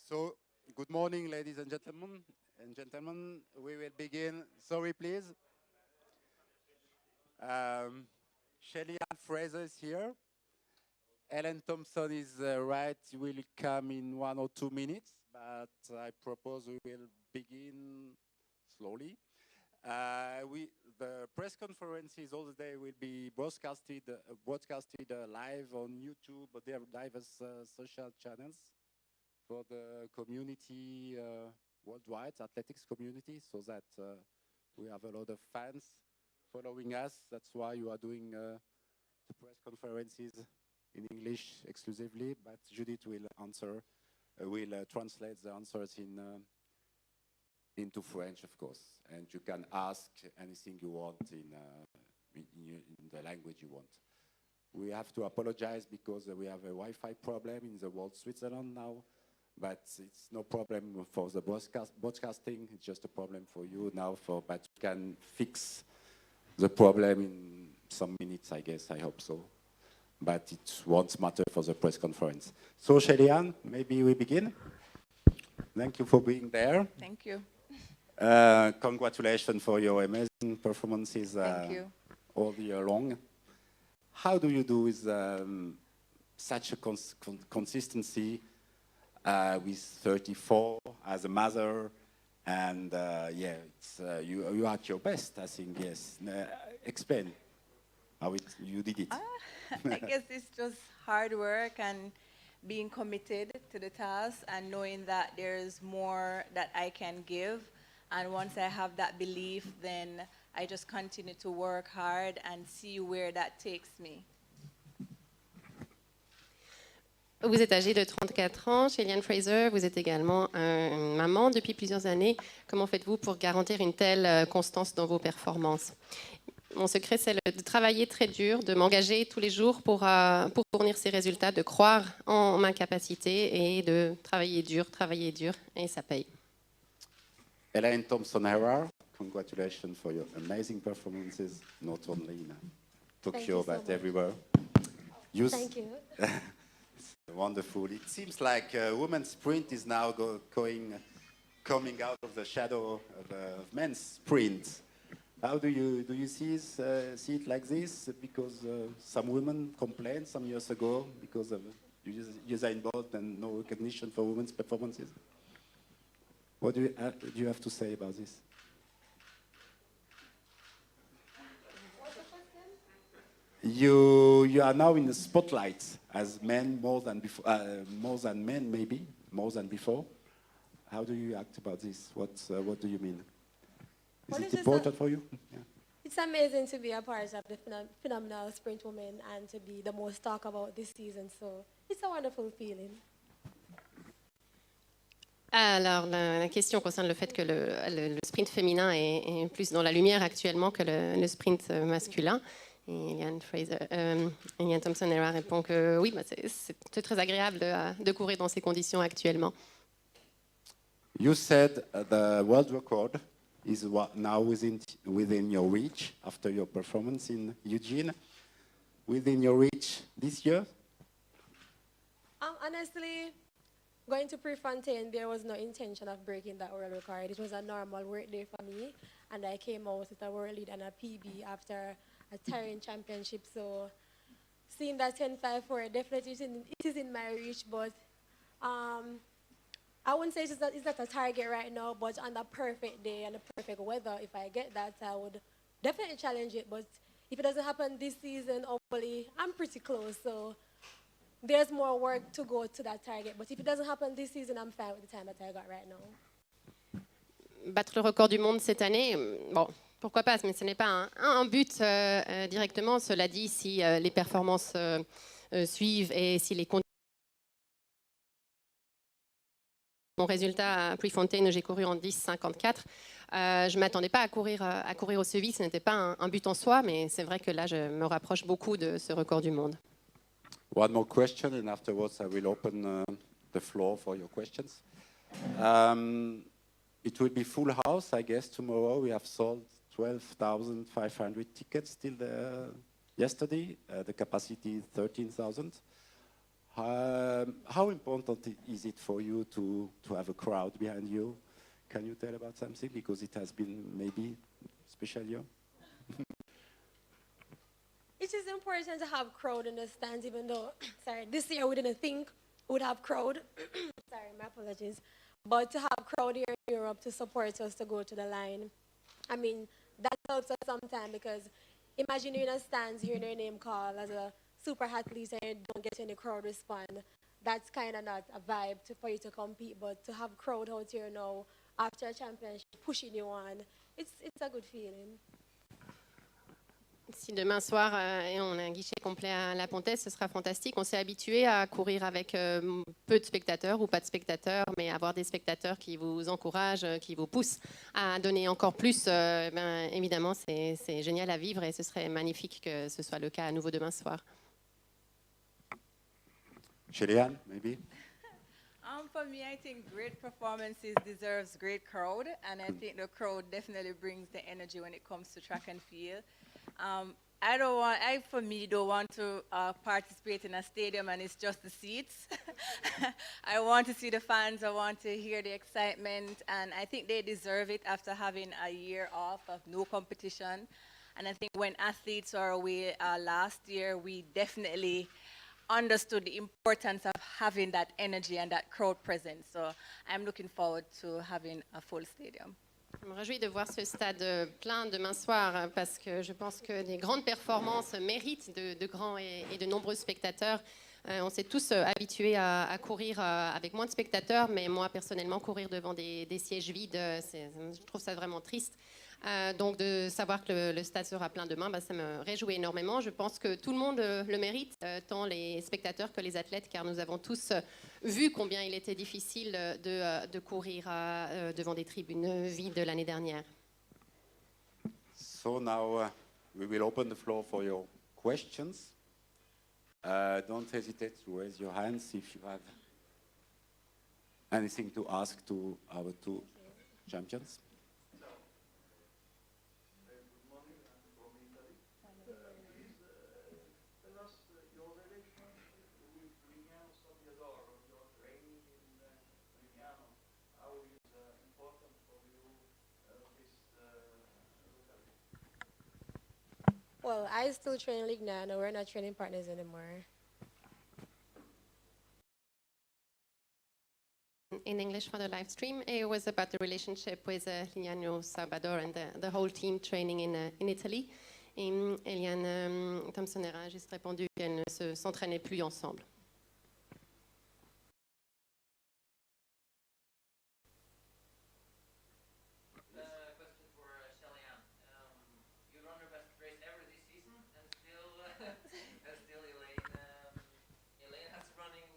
So, good morning, ladies and gentlemen. We will begin. Sorry, please. Shelly-Ann Fraser is here. Ellen Thompson is right. Will come in 1 or 2 minutes, but I propose we will begin slowly. The press conferences all the day will be broadcasted live on YouTube, but they have diverse social channels for the community, worldwide athletics community, so that we have a lot of fans following us. That's why you are doing the press conferences in English exclusively, but Judith will translate the answers into French, of course, and you can ask anything you want in the language you want. We have to apologize because we have a Wi-Fi problem in the world Switzerland now, but it's no problem for the broadcasting. It's just a problem for you now. But you can fix the problem in some minutes, I guess. I hope so. But it won't matter for the press conference. So, Shelly-Ann, maybe we begin. Thank you for being there. Thank you. Congratulations for your amazing performances Thank you. all year long. How do you do with such a consistency with 34 as a mother? And yeah, it's, you are at your best, I think, yes. Explain how you did it. I guess it's just hard work and being committed to the task and knowing that there's more that I can give. And once I have that belief, then I just continue to work hard and see where that takes me. Vous êtes âgée de 34 ans, Shelly-Ann Fraser, vous êtes également une maman depuis plusieurs années. Comment faites-vous pour garantir une telle constance dans vos performances? Mon secret, c'est de travailler très dur, de m'engager tous les jours pour fournir ces résultats, de croire en ma capacité et de travailler dur, et ça paye. Ellen Thompson, congratulations for your amazing performances, not only in Tokyo, but everywhere. Thank you. Wonderful. It seems like women's sprint is now coming out of the shadow of men's sprint. How do you see it like this? Because some women complained some years ago because of Usain Bolt and no recognition for women's performances. What do you have to say about this? You are now in the spotlight as men more than men, maybe more than before. How do you act about this? What do you mean? Is it important for you? Yeah. It's amazing to be a part of the phenomenal sprint women and to be the most talked about this season. So it's a wonderful feeling. Alors, la question concerne le fait que le sprint féminin est plus dans la lumière actuellement que le sprint masculin. Et Shelly-Ann Thompson répond que oui, c'est très agréable de courir dans ces conditions actuellement. You said the world record is now within your reach after your performance in Eugene. Within your reach this year? Honestly, going to Prefontaine, there was no intention of breaking that world record. It was a normal work day for me, and I came out with a world lead and a PB after a tiring championship. So seeing that 10.54, definitely it is in my reach, but I wouldn't say it's not a target right now, but on the perfect day and the perfect weather, if I get that, I would definitely challenge it. But if it doesn't happen this season, hopefully, I'm pretty close. So there's more work to go to that target. But if it doesn't happen this season, I'm fine with the time that I got right now. Battre le record du monde cette année, bon, pourquoi pas, mais ce n'est pas un but directement. Cela dit, si les performances suivent et si les conditions... Mon résultat à Prefontaine, j'ai couru en 10.54. Je ne m'attendais pas à courir au Sevi, ce n'était pas un but en soi, mais c'est vrai que là, je me rapproche beaucoup de ce record du monde. One more question, and afterwards I will open the floor for your questions. It will be full house, I guess, tomorrow. We have sold 12,500 tickets till yesterday. The capacity is 13,000. How important is it for you to have a crowd behind you? Can you tell about something? Because it has been maybe special year. It is important to have crowd in the stands, even though, sorry, this year we didn't think we would have crowd. Sorry, my apologies. But to have crowd here in Europe to support us to go to the line, I mean, that helps us sometimes because imagine you're in a stands, hearing your name called as a super athlete and you don't get any crowd respond. That's kind of not a vibe for you to compete, but to have crowd out here now after a championship pushing you on, it's a good feeling. Si demain soir on a un guichet complet à La Ponte, ce sera fantastique. On s'est habitué à courir avec peu de spectateurs ou pas de spectateurs, mais avoir des spectateurs qui vous encouragent, qui vous poussent à donner encore plus, évidemment, c'est génial à vivre et ce serait magnifique que ce soit le cas à nouveau demain soir. Shelly-Ann, maybe? For me, I think great performances deserves great crowd, and I think the crowd definitely brings the energy when it comes to track and field. I for me don't want to participate in a stadium and it's just the seats. I want to see the fans, I want to hear the excitement, and I think they deserve it after having a year off of no competition. And I think when athletes are away last year, we definitely understood the importance of having that energy and that crowd presence. So I'm looking forward to having a full stadium. Je me réjouis de voir ce stade plein demain soir parce que je pense que des grandes performances méritent de grands et de nombreux spectateurs. On s'est tous habitués à courir avec moins de spectateurs, mais moi personnellement courir devant des sièges vides, je trouve ça vraiment triste. Donc de savoir que le stade sera plein demain, ça me réjouit énormément. Je pense que tout le monde le mérite, tant les spectateurs que les athlètes, car nous avons tous vu combien il était difficile de courir devant des tribunes vides l'année dernière. So now we will open the floor for your questions. Don't hesitate to raise your hands if you have anything to ask to our two champions. Well, I still train in League now. We're not training partners anymore. In English for the live stream, it was about the relationship with Liliane Salvador and the whole team training in Italy. Et Eliane Thompson a juste répondu qu'elle ne s'entraînait plus ensemble. Question for Shelly-Ann. You run your best race ever this season, and still Elaine has been running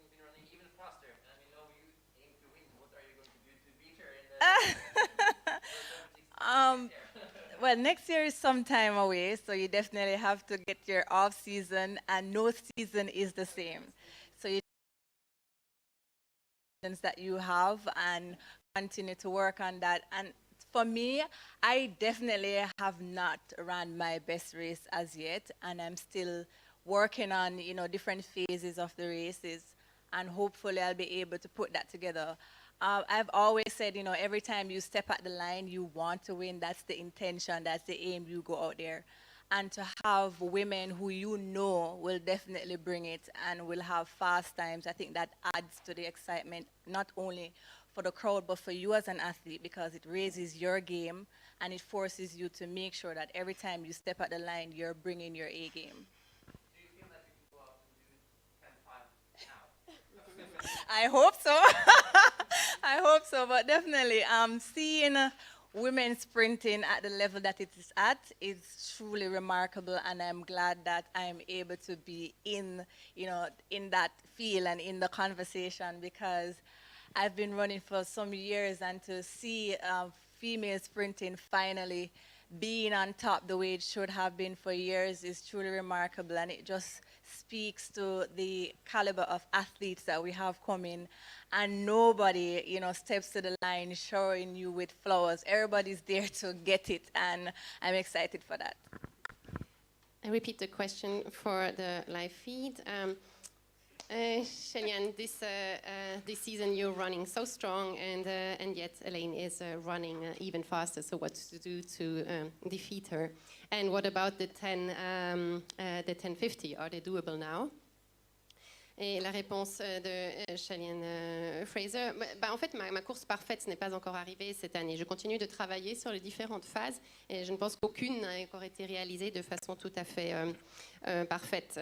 even faster. And we know you aim to win. What are you going to do to beat her in the? Well, next year is some time away, so you definitely have to get your off season, and no season is the same. So you that you have and continue to work on that. And for me, I definitely have not run my best race as yet, and I'm still working on different phases of the races, and hopefully I'll be able to put that together. I've always said, every time you step at the line, you want to win. That's the intention, that's the aim, you go out there. And to have women who will definitely bring it and will have fast times, I think that adds to the excitement, not only for the crowd, but for you as an athlete, because it raises your game and it forces you to make sure that every time you step at the line, you're bringing your A game. Do you feel that you can go out and do 10-5 now? I hope so. I hope so, but definitely seeing women sprinting at the level that it is at is truly remarkable, and I'm glad that I'm able to be in that field and in the conversation, because I've been running for some years, and to see female sprinting finally being on top the way it should have been for years is truly remarkable, and it just speaks to the caliber of athletes that we have coming, and nobody, steps to the line showering you with flowers. Everybody's there to get it, and I'm excited for that. I repeat the question for the live feed. Shelly-Ann, this season you're running so strong, and yet Elaine is running even faster. So what to do to defeat her? And what about the 1050? Are they doable now? Et la réponse de Shelly-Ann Fraser, en fait, ma course parfaite n'est pas encore arrivée cette année. Je continue de travailler sur les différentes phases et je ne pense qu'aucune n'a encore été réalisée de façon tout à fait parfaite.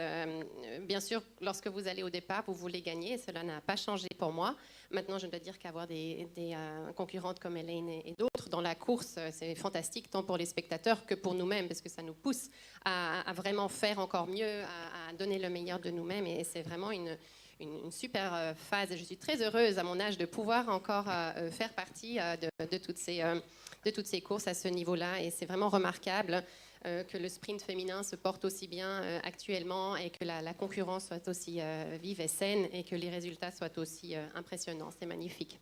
Bien sûr, lorsque vous allez au départ, vous voulez gagner et cela n'a pas changé pour moi. Maintenant, je dois dire qu'avoir des concurrentes comme Elaine et d'autres dans la course, c'est fantastique, tant pour les spectateurs que pour nous-mêmes, parce que ça nous pousse à vraiment faire encore mieux, à donner le meilleur de nous-mêmes. Et c'est vraiment une super phase. Et je suis très heureuse à mon âge de pouvoir encore faire partie de toutes ces courses à ce niveau-là. Et c'est vraiment remarquable que le sprint féminin se porte aussi bien actuellement et que la concurrence soit aussi vive et saine et que les résultats soient aussi impressionnants. C'est magnifique.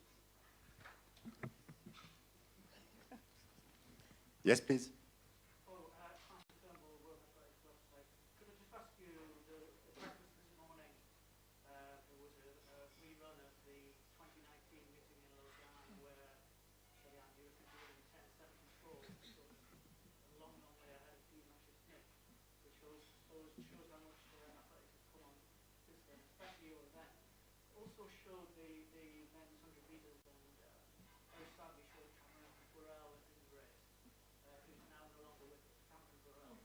Yes, please. Also showed the men's 100 meters and very sadly showed Cameron Burrell in the race, who's now no longer with us. Cameron Burrell.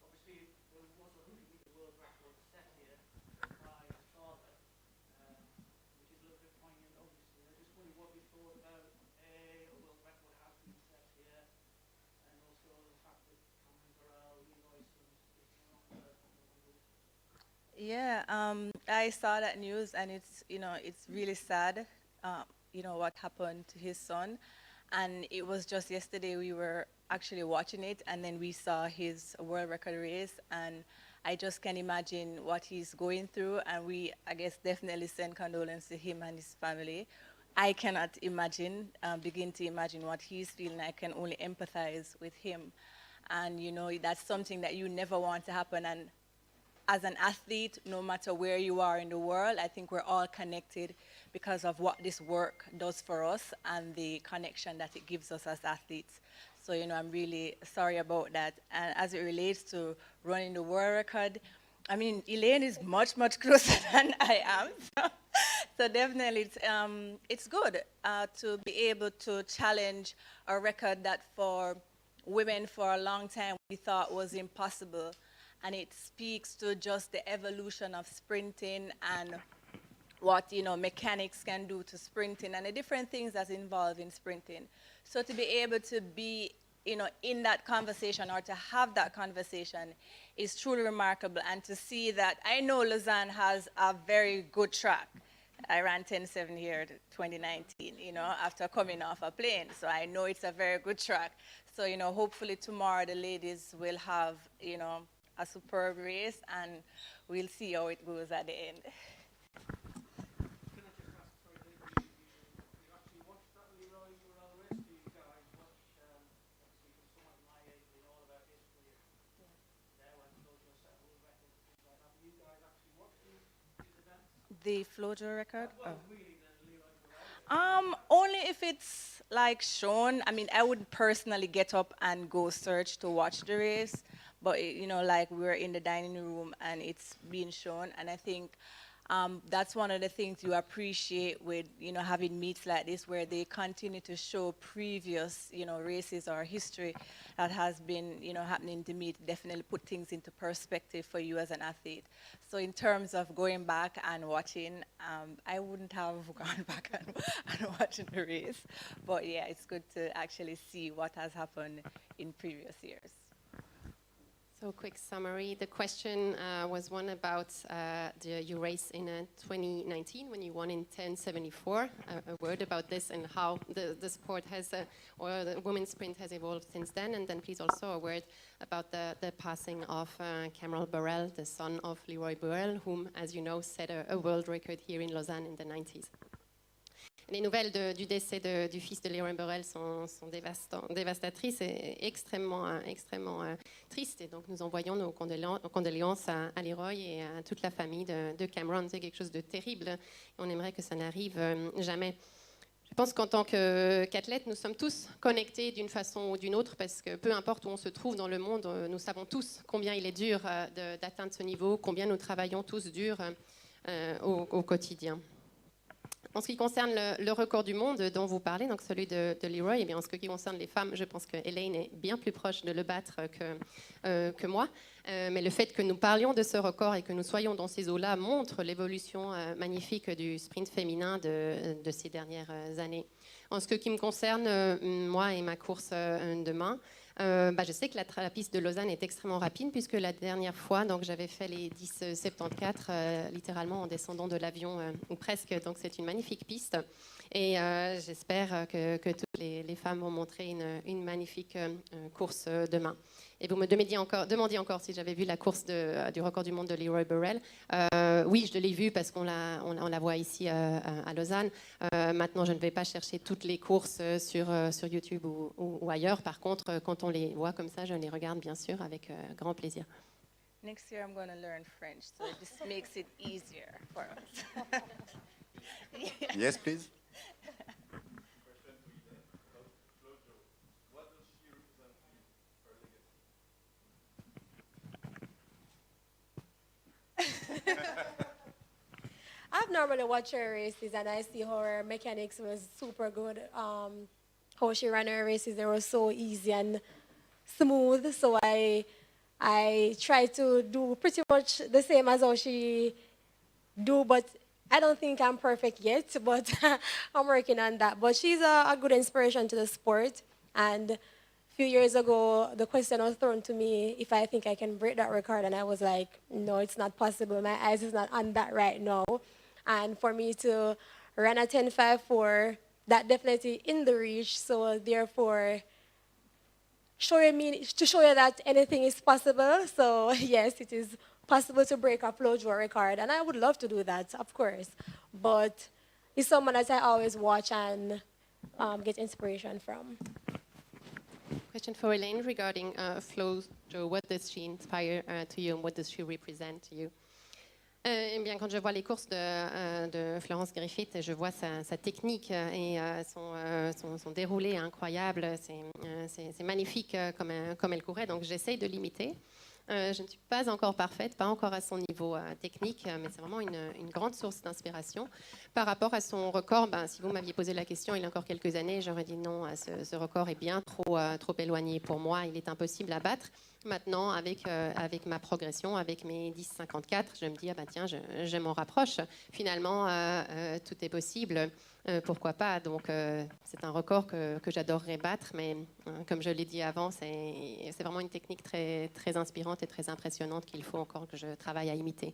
Obviously, there was a 100 meter world record set here by his father, which is a little bit poignant, obviously. I just wonder what you thought about a world record has been set here, and also the fact that Cameron Burrell, Leroy is no longer with us. Yeah, I saw that news, and it's really sad, what happened to his son, and it was just yesterday we were actually watching it, and then we saw his world record race, and I just can imagine what he's going through, and I guess, definitely send condolences to him and his family. I cannot begin to imagine what he's feeling. I can only empathize with him, and that's something that you never want to happen. And as an athlete, no matter where you are in the world, I think we're all connected because of what this work does for us and the connection that it gives us as athletes. So, I'm really sorry about that. And as it relates to running the world record, I mean, Elaine is much, much closer than I am. So definitely it's good to be able to challenge a record that for women for a long time we thought was impossible. And it speaks to just the evolution of sprinting and what mechanics can do to sprinting and the different things that's involved in sprinting. So to be able to be in that conversation or to have that conversation is truly remarkable. And to see that, I know Lausanne has a very good track. I ran 10.7 here 2019, after coming off a plane. So I know it's a very good track. So, hopefully tomorrow the ladies will have, a superb race, and we'll see how it goes at the end. Can I just ask, sorry, you actually watched that Leroy Burrell race? Do you guys watch, obviously for someone my age, we know all about history, there when Flojo set world records and things like that. Do you guys actually watch these events? The Flojo record? Well, really, the Leroy Burrell? Only if it's like shown. I mean, I would personally get up and go search to watch the race. But, like we're in the dining room and it's being shown. And I think that's one of the things you appreciate with, having meets like this where they continue to show previous, races or history that has been, happening to meet. Definitely put things into perspective for you as an athlete. So in terms of going back and watching, I wouldn't have gone back and watching the race. But yeah, it's good to actually see what has happened in previous years. So quick summary. The question was one about your race in 2019 when you won in 10.74. A word about this and how the sport has, or the women's sprint has evolved since then. And then please also a word about the passing of Cameron Burrell, the son of Leroy Burrell, whom, as you know, set a world record here in Lausanne in the 90s. Les nouvelles du décès du fils de Leroy Burrell sont dévastatrices et extrêmement tristes. Et donc, nous envoyons nos condoléances à Leroy et à toute la famille de Cameron. C'est quelque chose de terrible. Et on aimerait que ça n'arrive jamais. Je pense qu'en tant qu'athlète, nous sommes tous connectés d'une façon ou d'une autre parce que peu importe où on se trouve dans le monde, nous savons tous combien il est dur d'atteindre ce niveau, combien nous travaillons tous dur au quotidien. En ce qui concerne le record du monde dont vous parlez, donc celui de Leroy, eh bien, en ce qui concerne les femmes, je pense que Elaine est bien plus proche de le battre que moi. Mais le fait que nous parlions de ce record et que nous soyons dans ces eaux-là montre l'évolution magnifique du sprint féminin de ces dernières années. En ce qui me concerne, moi et ma course demain, je sais que la piste de Lausanne est extrêmement rapide puisque la dernière fois, donc j'avais fait les 10,74 littéralement en descendant de l'avion ou presque. Donc c'est une magnifique piste et j'espère que toutes les femmes vont montrer une magnifique course demain. Et vous me demandiez encore si j'avais vu la course du record du monde de Leroy Burrell. Oui, je l'ai vue parce qu'on la voit ici à Lausanne. Maintenant, je ne vais pas chercher toutes les courses sur YouTube ou ailleurs. Par contre, quand on les voit comme ça, je les regarde bien sûr avec grand plaisir. Next year, I'm going to learn French, so it just makes it easier for us. Yes, please. I've normally watched her races and I see her mechanics was super good. How she ran her races, they were so easy and smooth. So I try to do pretty much the same as how she do, but I don't think I'm perfect yet, but I'm working on that. But she's a good inspiration to the sport. And a few years ago, the question was thrown to me if I think I can break that record, and I was like, no, it's not possible. My eyes is not on that right now. And for me to run a 10.54, that definitely in the reach. So therefore, show you that anything is possible. So yes, it is possible to break a flow draw record, and I would love to do that, of course. But it's someone that I always watch and get inspiration from. Question for Elaine regarding Flo Jo. What does she inspire to you, and what does she represent to you? Eh bien, quand je vois les courses de Florence Griffith, je vois sa technique et son déroulé incroyable. C'est magnifique comme elle courait, donc j'essaye de l'imiter. Je ne suis pas encore parfaite, pas encore à son niveau technique, mais c'est vraiment une grande source d'inspiration. Par rapport à son record, si vous m'aviez posé la question il y a encore quelques années, j'aurais dit non, ce record est bien trop éloigné pour moi, il est impossible à battre. Maintenant, avec ma progression, avec mes 10,54, je me dis, tiens, je m'en rapproche. Finalement, tout est possible. Pourquoi pas? Donc, c'est un record que j'adorerais battre, mais comme je l'ai dit avant, c'est vraiment une technique très, très inspirante et très impressionnante qu'il faut encore que je travaille à imiter.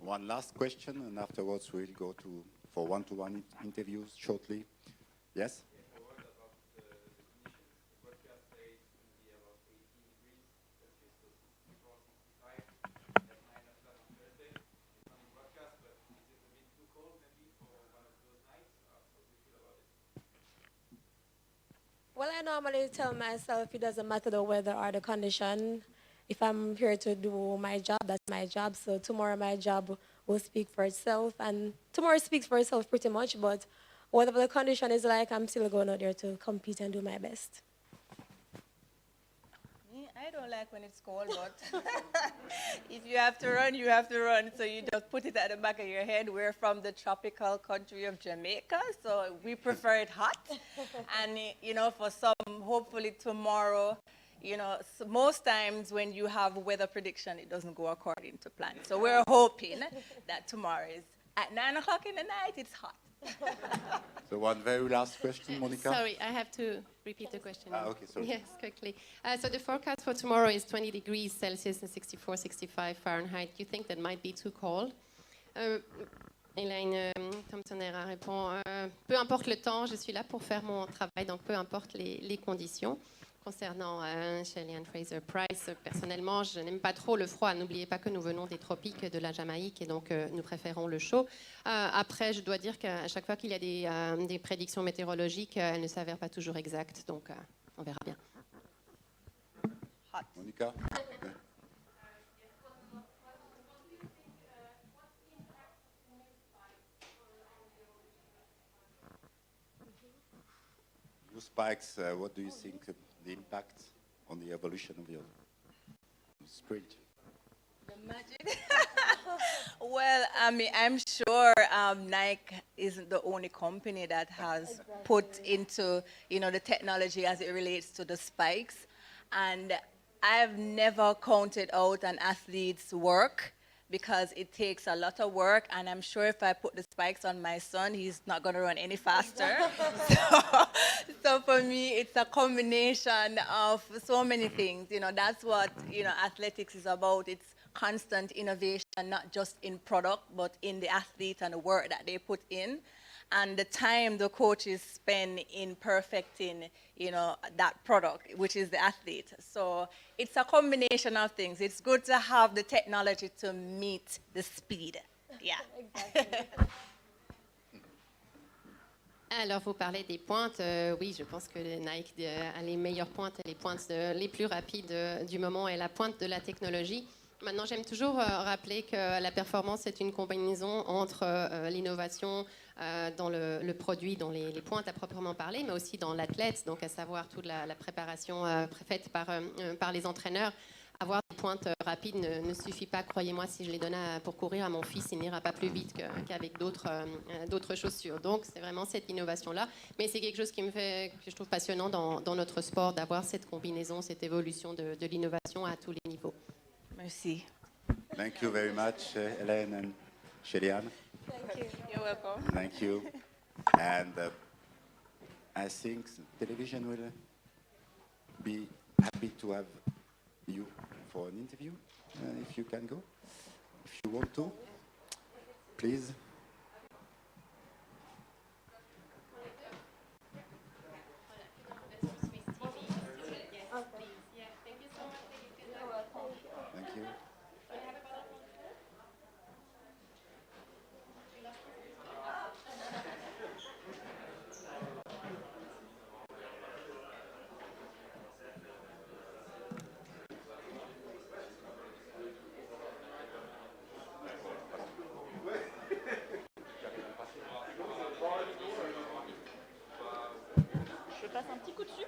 One last question, and afterwards we'll go for one-to-one interviews shortly. Yes? Well, I normally tell myself it doesn't matter the weather or the condition. If I'm here to do my job, that's my job. So tomorrow my job will speak for itself. And tomorrow speaks for itself pretty much. But whatever the condition is like, I'm still going out there to compete and do my best. I don't like when it's cold, but if you have to run, you have to run. So you just put it at the back of your head. We're from the tropical country of Jamaica, so we prefer it hot. And, for some, hopefully tomorrow, so most times when you have weather prediction, it doesn't go according to plan. So we're hoping that tomorrow is at 9 o'clock in the night, it's hot. So one very last question, Monica. Sorry, I have to repeat the question. Okay, sorry. Yes, quickly. So the forecast for tomorrow is 20 degrees Celsius and 64, 65 Fahrenheit. Do you think that might be too cold? Elaine Thompson répond, peu importe le temps, je suis là pour faire mon travail, donc peu importe les conditions. Concernant Shelly-Ann Fraser-Pryce, personnellement, je n'aime pas trop le froid. N'oubliez pas que nous venons des tropiques de la Jamaïque et donc nous préférons le chaud. Après, je dois dire qu'à chaque fois qu'il y a des prédictions météorologiques, elles ne s'avèrent pas toujours exactes. Donc, on verra bien. Monica? New spikes, what do you think the impact on the evolution of your sprint? The magic? Well, I mean, I'm sure Nike isn't the only company that has put into, the technology as it relates to the spikes. And I've never counted out an athlete's work because it takes a lot of work, and I'm sure if I put the spikes on my son, he's not going to run any faster. So for me, it's a combination of so many things. That's what, athletics is about. It's constant innovation, not just in product, but in the athlete and the work that they put in, and the time the coaches spend in perfecting, that product, which is the athlete. So it's a combination of things. It's good to have the technology to meet the speed. Yeah. Exactly. Alors, vous parlez des pointes. Oui, je pense que Nike a les meilleures pointes et les pointes les plus rapides du moment et la pointe de la technologie. Maintenant, j'aime toujours rappeler que la performance est une combinaison entre l'innovation dans le produit, dans les pointes à proprement parler, mais aussi dans l'athlète, donc à savoir toute la préparation faite par les entraîneurs. Avoir des pointes rapides ne suffit pas, croyez-moi, si je les donne pour courir à mon fils, il n'ira pas plus vite qu'avec d'autres chaussures. Donc, c'est vraiment cette innovation-là. Mais c'est quelque chose que je trouve passionnant dans notre sport, d'avoir cette combinaison, cette évolution de l'innovation à tous les niveaux. Merci. Thank you very much, Hélène and Shelly-Ann. Thank you. You're welcome. Thank you. And I think television will be happy to have you for an interview, if you can go. If you want to, please. Thank you. Je passe un petit coup dessus.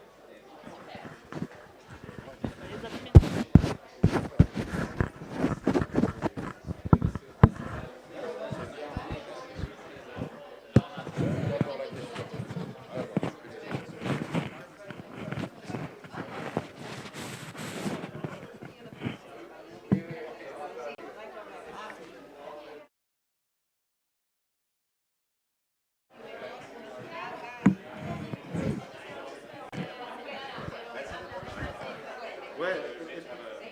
Ouais,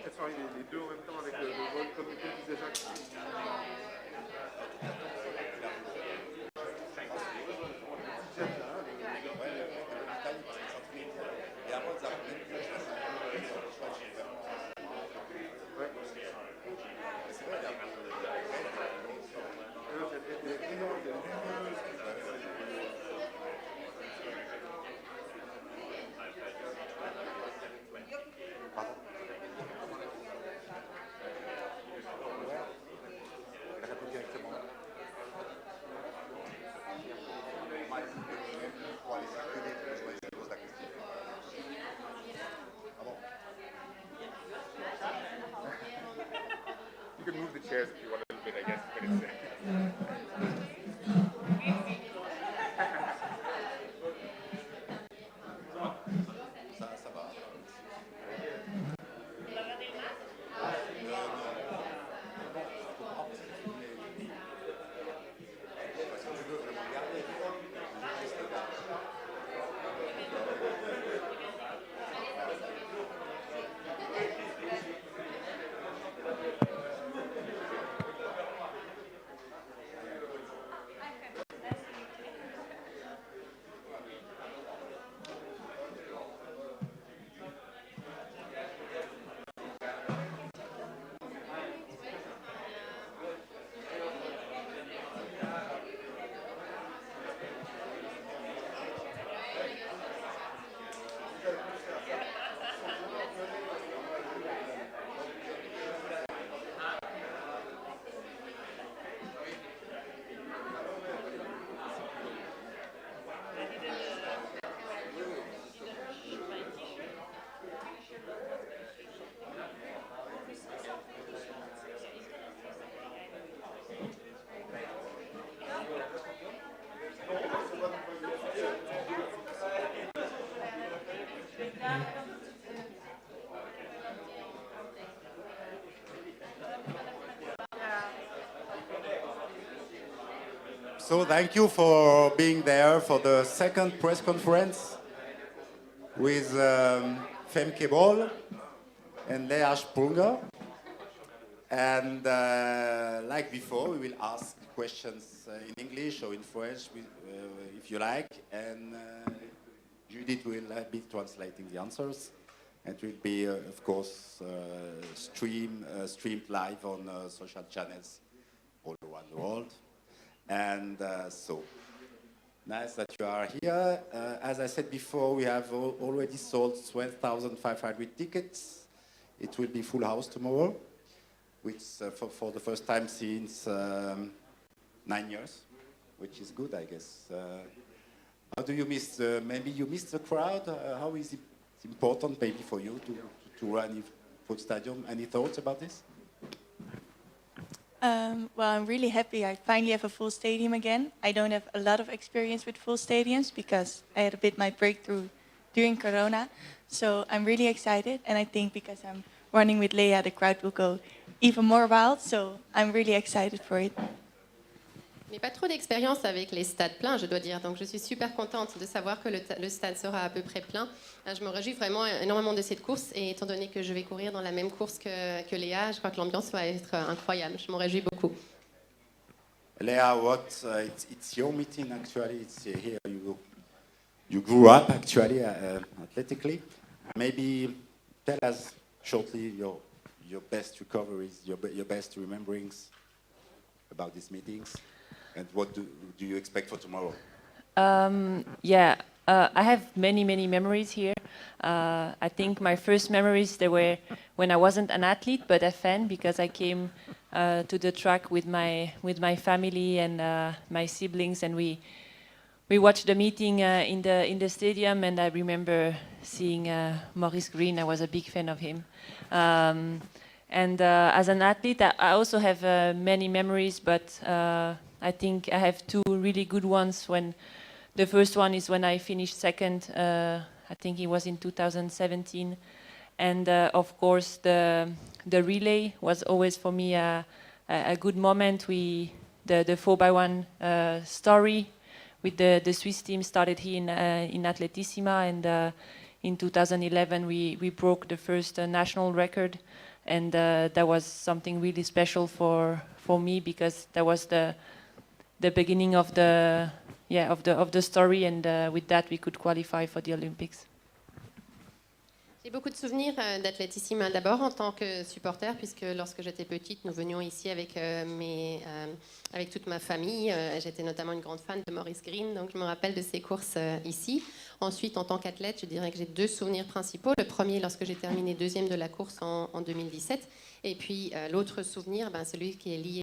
elles sont les deux en même temps avec le vol comme disait Jacques. You can move the chairs if you want a little bit, I guess, but it's Ça va. So thank you for being there for the second press conference with Femke Bol and Lea Sprunger. And like before, we will ask questions in English or in French, if you like. And Judith will be translating the answers. It will be, of course, streamed live on social channels all around the world. And so, nice that you are here. As I said before, we have already sold 12,500 tickets. It will be full house tomorrow, which for the first time since 9 years, which is good, I guess. How do you miss, maybe you missed the crowd? How is it important maybe for you to run full stadium? Any thoughts about this? Well, I'm really happy I finally have a full stadium again. I don't have a lot of experience with full stadiums because I had a bit my breakthrough during Corona. So I'm really excited. And I think because I'm running with Lea, the crowd will go even more wild. So I'm really excited for it. Mais pas trop d'expérience avec les stades pleins, je dois dire. Donc je suis super contente de savoir que le stade sera à peu près plein. Je me réjouis vraiment énormément de cette course. Et étant donné que je vais courir dans la même course que Léa, je crois que l'ambiance va être incroyable. Je m'en réjouis beaucoup. Léa, it's your meeting actually. It's here. You grew up actually athletically. Maybe tell us shortly your best recoveries, your best rememberings about these meetings. And what do you expect for tomorrow? I have many memories here. I think my first memories, they were when I wasn't an athlete but a fan, because I came to the track with my family and my siblings, and we watched the meeting in the stadium, and I remember seeing Maurice Green. I was a big fan of him. And as an athlete, I also have many memories, but I think I have two really good ones. When the first one is when I finished second, I think it was in 2017, and of course the relay was always for me a good moment. The 4x1 story with the Swiss team started here in Atletissima, and in 2011 we broke the first national record, and that was something really special for me, because that was the beginning of the story, and with that we could qualify for the Olympics. J'ai beaucoup de souvenirs d'Atletissima, d'abord en tant que supporter, puisque lorsque j'étais petite, nous venions ici avec toute ma famille. J'étais notamment une grande fan de Maurice Green, donc je me rappelle de ces courses ici. Ensuite, en tant qu'athlète, je dirais que j'ai deux souvenirs principaux. Le premier, lorsque j'ai terminé deuxième de la course en 2017. Et puis l'autre souvenir, celui qui est lié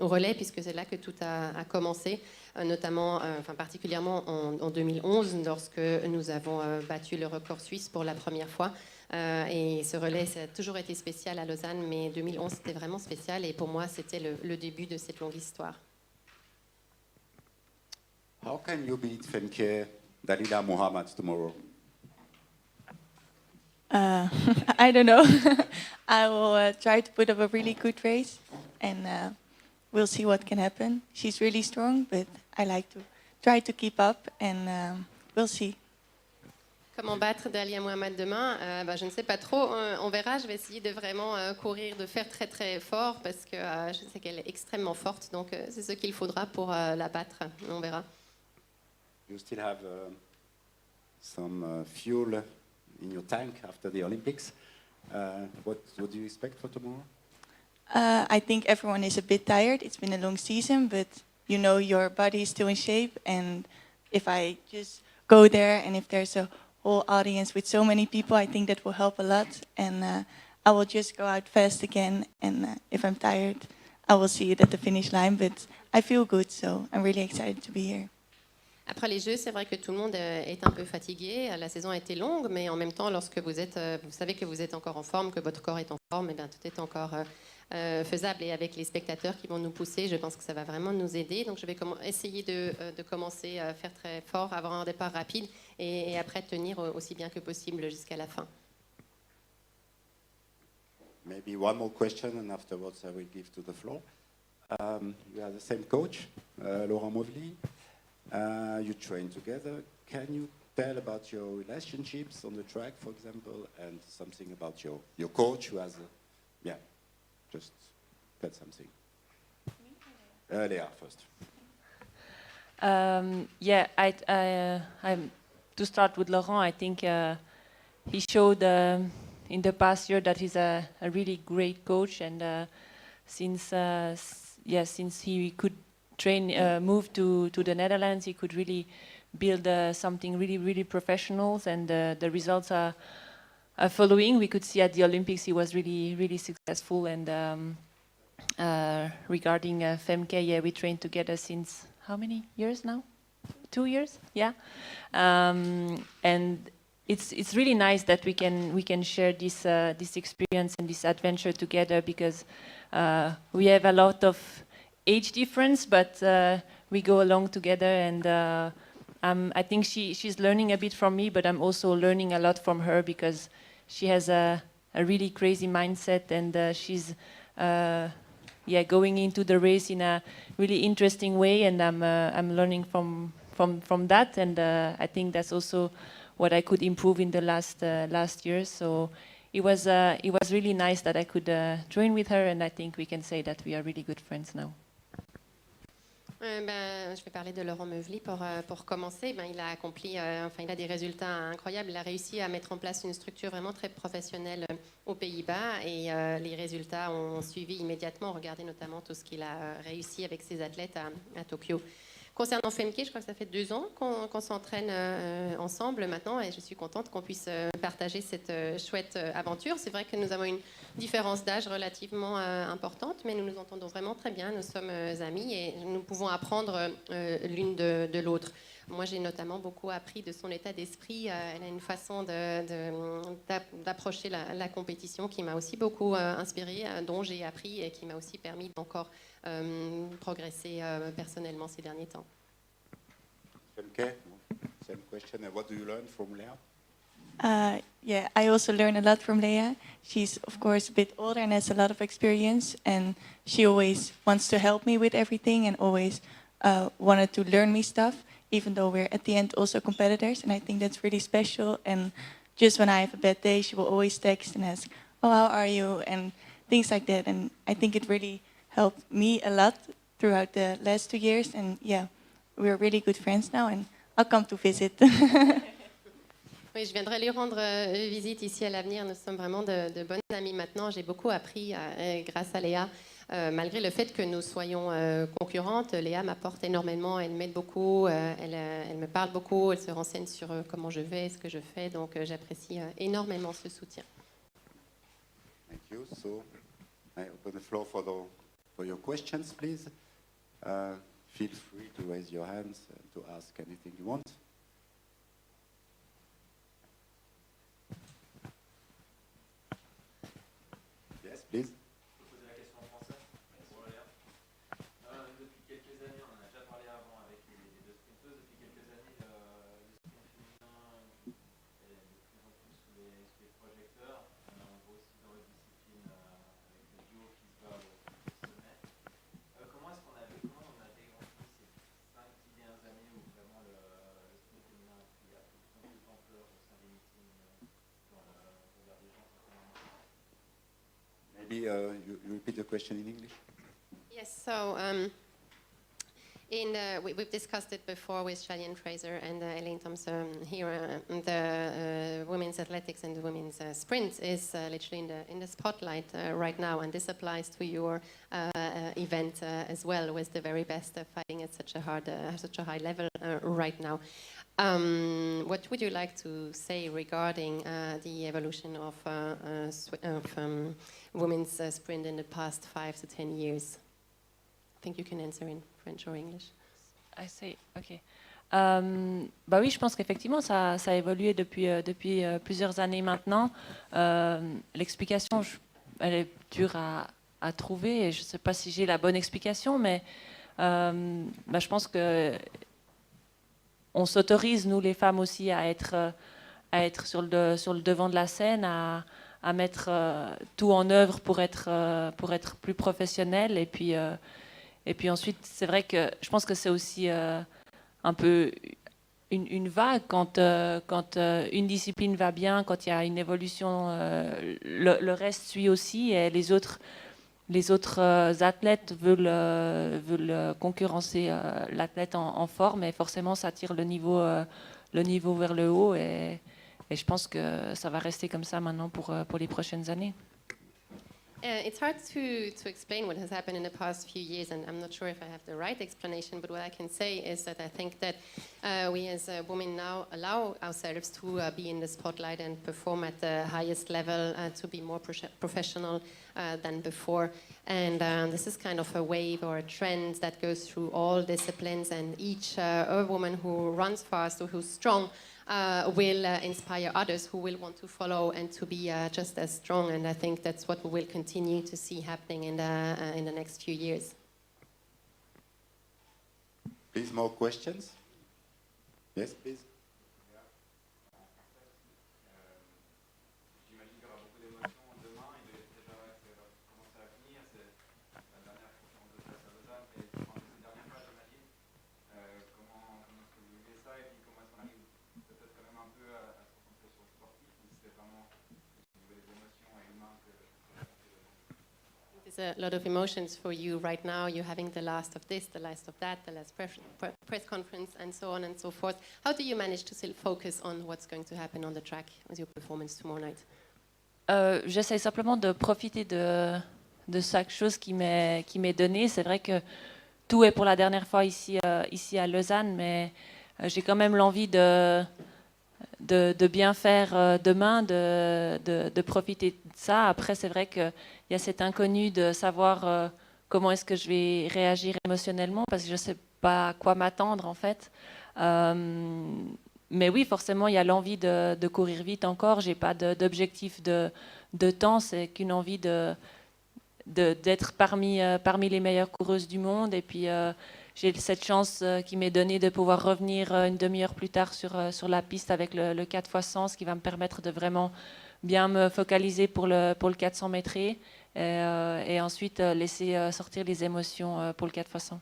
au relais, puisque c'est là que tout a commencé, notamment, particulièrement en 2011, lorsque nous avons battu le record suisse pour la première fois. Et ce relais, ça a toujours été spécial à Lausanne, mais 2011, c'était vraiment spécial. Et pour moi, c'était le début de cette longue histoire. How can you beat Femke Dalila Muhammad tomorrow? I don't know. I will try to put up a really good race, and we'll see what can happen. She's really strong, but I like to try to keep up, and we'll see. Comment battre Dalia Mohamed demain? Je ne sais pas trop. On verra. Je vais essayer de vraiment courir, de faire très très fort, parce que je sais qu'elle est extrêmement forte. Donc c'est ce qu'il faudra pour la battre. On verra. You still have some fuel in your tank after the Olympics. What do you expect for tomorrow? I think everyone is a bit tired. It's been a long season, but you know your body is still in shape. And if I just go there, and if there's a whole audience with so many people, I think that will help a lot. And I will just go out fast again. And if I'm tired, I will see it at the finish line. But I feel good, so I'm really excited to be here. Après les Jeux, c'est vrai que tout le monde est un peu fatigué. La saison a été longue, mais en même temps, lorsque vous savez que vous êtes encore en forme, que votre corps est en forme, et bien, tout est encore faisable. Et avec les spectateurs qui vont nous pousser, je pense que ça va vraiment nous aider. Donc, je vais essayer de commencer à faire très fort, avoir un départ rapide, et après tenir aussi bien que possible jusqu'à la fin. Maybe one more question, and afterwards I will give to the floor. You have the same coach, Laurent Motivation. You train together. Can you tell about your relationships on the track, for example, and something about your coach who has, just tell something. Léa first. To start with Laurent, I think he showed in the past year that he's a really great coach, and since he could move to the Netherlands, he could really build something really professional, and the results are following. We could see at the Olympics he was really successful, and regarding Femke, we trained together since how many years now? 2 years, and it's really nice that we can share this experience and this adventure together, because we have a lot of age difference, but we go along together, and I think she's learning a bit from me, but I'm also learning a lot from her, because she has a really crazy mindset, and she's going into the race in a really interesting way, and I'm learning from that, and I think that's also what I could improve in the last years. So it was really nice that I could join with her, and I think we can say that we are really good friends now. Je vais parler de Laurent Motivation pour commencer. Il a accompli, il a des résultats incroyables. Il a réussi à mettre en place une structure vraiment très professionnelle aux Pays-Bas, et les résultats ont suivi immédiatement. Regardez notamment tout ce qu'il a réussi avec ses athlètes à Tokyo. Concernant Femke, je crois que ça fait 2 ans qu'on s'entraîne ensemble maintenant, et je suis contente qu'on puisse partager cette chouette aventure. C'est vrai que nous avons une différence d'âge relativement importante, mais nous nous entendons vraiment très bien. Nous sommes amis et nous pouvons apprendre l'une de l'autre. Moi, j'ai notamment beaucoup appris de son état d'esprit. Elle a une façon d'approcher la compétition qui m'a aussi beaucoup inspirée, dont j'ai appris et qui m'a aussi permis d'encore progresser personnellement ces derniers temps. Okay, same question. What do you learn from Léa? I also learn a lot from Léa. She's, of course, a bit older and has a lot of experience, and she always wants to help me with everything, and always wanted to learn me stuff, even though we're at the end also competitors, and I think that's really special. And just when I have a bad day, she will always text and ask, "Oh, how are you?" and things like that, and I think it really helped me a lot throughout the last 2 years, and we're really good friends now, and I'll come to visit. Oui, je viendrai lui rendre visite ici à l'avenir. Nous sommes vraiment de bonnes amies maintenant. J'ai beaucoup appris grâce à Léa. Malgré le fait que nous soyons concurrentes, Léa m'apporte énormément, elle m'aide beaucoup, elle me parle beaucoup, elle se renseigne sur comment je vais, ce que je fais, donc j'apprécie énormément ce soutien. Thank you. So I open the floor for your questions, please. Feel free to raise your hands and to ask anything you want. Yes, please. Je peux poser la question en français pour Léa. Depuis quelques années, on en a déjà parlé avant avec les 2 sprinteuses, depuis quelques années, le sprint féminin est de plus en plus sous les projecteurs. On voit aussi dans les disciplines avec le duo qui se bat au sommet. Comment on a dégrandi ces 5-10 dernières années où vraiment le sprint féminin a pris de plus en plus d'ampleur au sein des meetings dans le regard des gens? Maybe you repeat the question in English? Yes, so we've discussed it before with Shelly-Ann Fraser and Elaine Thompson here. The women's athletics and the women's sprint is literally in the spotlight right now, and this applies to your event as well, with the very best fighting at such a high level right now. What would you like to say regarding the evolution of women's sprint in the past 5 to 10 years? I think you can answer in French or English. I say, okay. Oui, je pense qu'effectivement, ça a évolué depuis plusieurs années maintenant. L'explication, elle est dure à trouver, et je ne sais pas si j'ai la bonne explication, mais je pense que on s'autorise, nous les femmes aussi, à être sur le devant de la scène, à mettre tout en œuvre pour être plus professionnel, et puis Et puis ensuite, c'est vrai que je pense que c'est aussi un peu une vague quand une discipline va bien, quand il y a une évolution, le reste suit aussi et les autres athlètes veulent concurrencer l'athlète en forme et forcément ça tire le niveau vers le haut et je pense que ça va rester comme ça maintenant pour les prochaines années. It's hard to explain what has happened in the past few years, and I'm not sure if I have the right explanation, but what I can say is that I think that we as women now allow ourselves to be in the spotlight and perform at the highest level, to be more professional than before. And this is kind of a wave or a trend that goes through all disciplines, and each woman who runs fast or who's strong will inspire others who will want to follow and to be just as strong. And I think that's what we will continue to see happening in the next few years. Please, more questions? Yes, please. J'imagine qu'il y aura beaucoup d'émotions demain et déjà commencer à venir. C'est la dernière conférence de presse à Lausanne et c'est ces dernières fois, j'imagine. Comment est-ce que vous vivez ça et puis comment est-ce qu'on arrive peut-être quand même un peu à se concentrer sur le sportif ou c'est vraiment au niveau des émotions et humains que There's a lot of emotions for you right now. You're having the last of this, the last of that, the last press conference, and so on and so forth. How do you manage to still focus on what's going to happen on the track with your performance tomorrow night? J'essaie simplement de profiter de chaque chose qui m'est donnée. C'est vrai que tout est pour la dernière fois ici à Lausanne, mais j'ai quand même l'envie de bien faire demain, de profiter de ça. Après, c'est vrai qu'il y a cet inconnu de savoir comment est-ce que je vais réagir émotionnellement, parce que je ne sais pas à quoi m'attendre, en fait. Mais oui, forcément, il y a l'envie de courir vite encore. Je n'ai pas d'objectif de temps, c'est qu'une envie d'être parmi les meilleures coureuses du monde. Et puis, j'ai cette chance qui m'est donnée de pouvoir revenir une demi-heure plus tard sur la piste avec le 4x100, ce qui va me permettre de vraiment bien me focaliser pour le 400 mètres et ensuite laisser sortir les émotions pour le 4x100.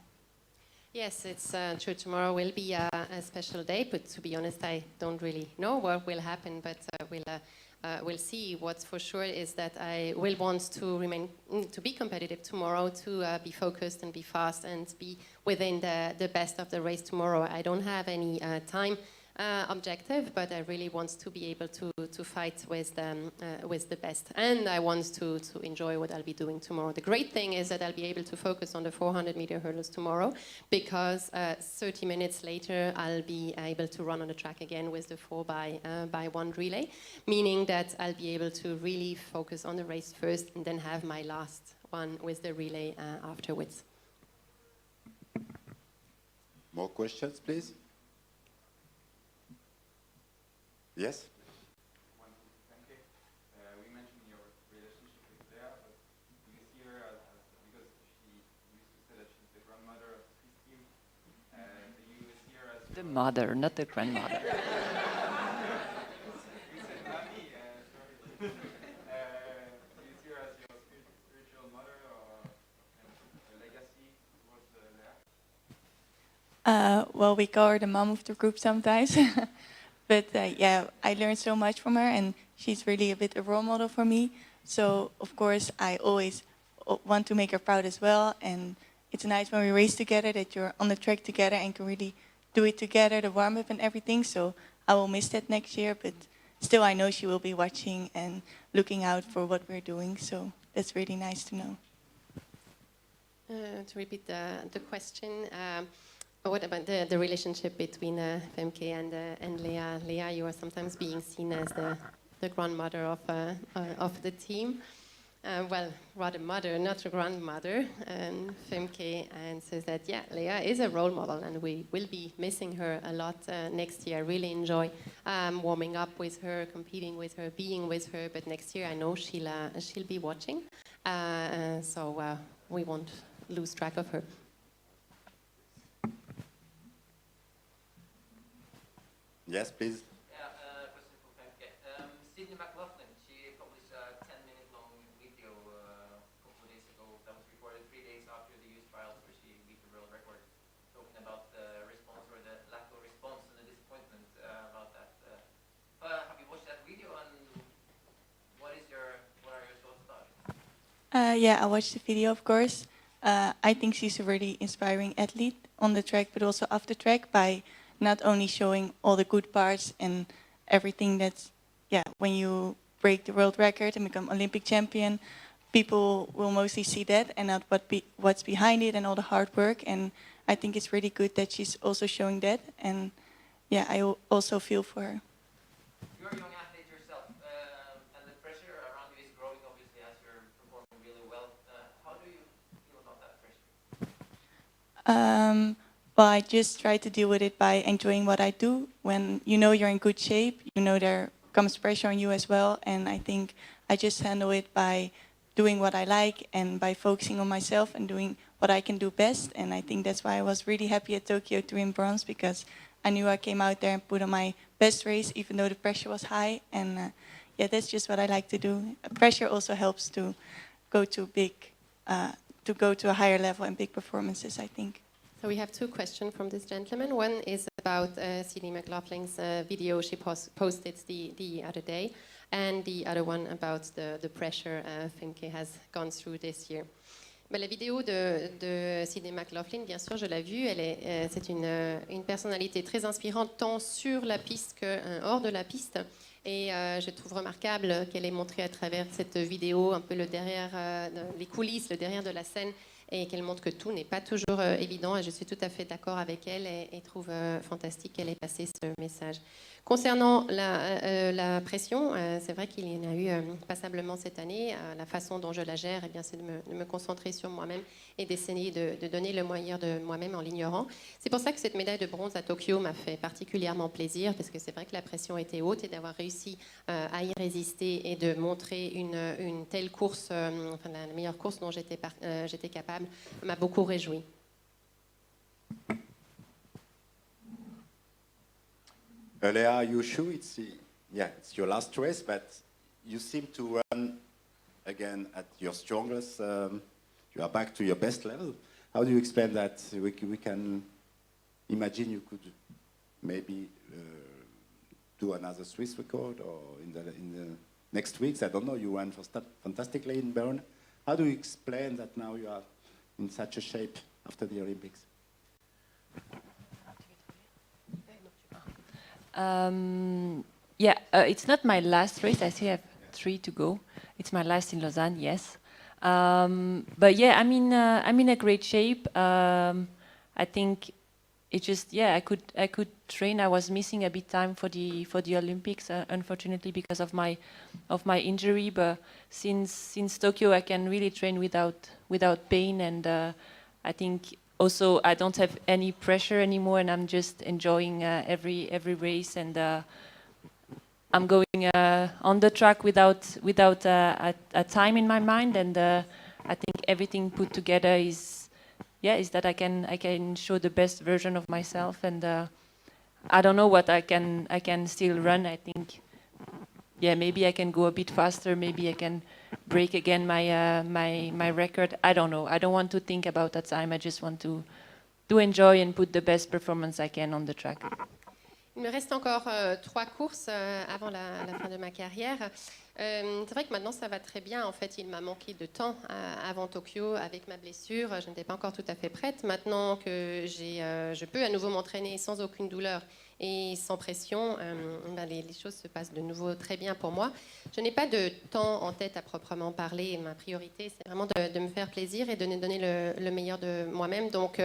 Yes, it's true. Tomorrow will be a special day, but to be honest, I don't really know what will happen, but we'll see. What's for sure is that I will want to be competitive tomorrow, to be focused and be fast and be within the best of the race tomorrow. I don't have any time objective, but I really want to be able to fight with the best, and I want to enjoy what I'll be doing tomorrow. The great thing is that I'll be able to focus on the 400-meter hurdles tomorrow, because 30 minutes later I'll be able to run on the track again with the 4x1 relay, meaning that I'll be able to really focus on the race first and then have my last one with the relay afterwards. More questions, please? Yes? We mentioned your relationship with Lea, but do you see her as because she used to say that she's the grandmother of the Swiss team, do you see her as The mother, not the grandmother. you said mommy, sorry. Do you see her as your spiritual mother or a legacy towards Lea? Well, we call her the mom of the group sometimes. But yeah, I learned so much from her, and she's really a bit a role model for me. So, of course, I always want to make her proud as well. And it's nice when we race together that you're on the track together and can really do it together, the warm-up and everything. So I will miss that next year, but still I know she will be watching and looking out for what we're doing. So that's really nice to know. To repeat the question, what about the relationship between Femke and Lea? Lea, you are sometimes being seen as the grandmother of the team. Well, rather mother, not a grandmother. And Femke says that, yeah, Lea is a role model, and we will be missing her a lot next year. I really enjoy warming up with her, competing with her, being with her. But next year, I know she'll be watching, so we won't lose track of her. Yes, please. Yeah, question for Femke. Sydney McLaughlin, she published a 10-minute long video a couple of days ago that was recorded 3 days after the youth trials, where she Yeah, I watched the video, of course. I think she's a really inspiring athlete on the track, but also off the track by not only showing all the good parts and everything that's, yeah, when you break the world record and become Olympic champion, people will mostly see that and not what's behind it and all the hard work. And I think it's really good that she's also showing that. And yeah, I also feel for her. You're a young athlete yourself, and the pressure around you is growing, obviously, as you're performing really well. How do you feel about that pressure? Well, I just try to deal with it by enjoying what I do. When you know you're in good shape, you know there comes pressure on you as well. And I think I just handle it by doing what I like and by focusing on myself and doing what I can do best. And I think that's why I was really happy at Tokyo to win bronze, because I knew I came out there and put on my best race, even though the pressure was high. And yeah, that's just what I like to do. Pressure also helps to go to a higher level and big performances, I think. So we have two questions from this gentleman. One is about Sydney McLaughlin's video she posted the other day, and the other one about the pressure Femke has gone through this year. Mais la vidéo de Sydney McLaughlin, bien sûr, je l'ai vue. C'est une personnalité très inspirante, tant sur la piste que hors de la piste. Et je trouve remarquable qu'elle ait montré à travers cette vidéo un peu le derrière, les coulisses, le derrière de la scène, et qu'elle montre que tout n'est pas toujours évident. Et je suis tout à fait d'accord avec elle et trouve fantastique qu'elle ait passé ce message. Concernant la pression, c'est vrai qu'il y en a eu passablement cette année. La façon dont je la gère, eh bien, c'est de me concentrer sur moi-même et d'essayer de donner le meilleur de moi-même en l'ignorant. C'est pour ça que cette médaille de bronze à Tokyo m'a fait particulièrement plaisir, parce que c'est vrai que la pression était haute, et d'avoir réussi à y résister et de montrer une telle course, enfin la meilleure course dont j'étais capable, m'a beaucoup réjoui. Léa, you sure it's your last race, but you seem to run again at your strongest. You are back to your best level. How do you explain that? We can imagine you could maybe do another Swiss record, or in the next weeks. I don't know. You ran fantastically in Bern. How do you explain that now you are in such a shape after the Olympics? It's not my last race. I still have 3 to go. It's my last in Lausanne, yes. But yeah, I'm in a great shape. I think it just, I could train. I was missing a bit time for the Olympics, unfortunately, because of my injury. But since Tokyo, I can really train without pain, and I think also I don't have any pressure anymore, and I'm just enjoying every race, and I'm going on the track without a time in my mind, and I think everything put together is that I can show the best version of myself, and I don't know what I can still run. I think maybe I can go a bit faster, maybe I can break again my record. I don't know. I don't want to think about that time. I just want to enjoy and put the best performance I can on the track. Il me reste encore 3 courses avant la fin de ma carrière. C'est vrai que maintenant ça va très bien. En fait, il m'a manqué de temps avant Tokyo avec ma blessure. Je n'étais pas encore tout à fait prête. Maintenant que je peux à nouveau m'entraîner sans aucune douleur et sans pression, les choses se passent de nouveau très bien pour moi. Je n'ai pas de temps en tête à proprement parler. Ma priorité, c'est vraiment de me faire plaisir et de donner le meilleur de moi-même. Donc,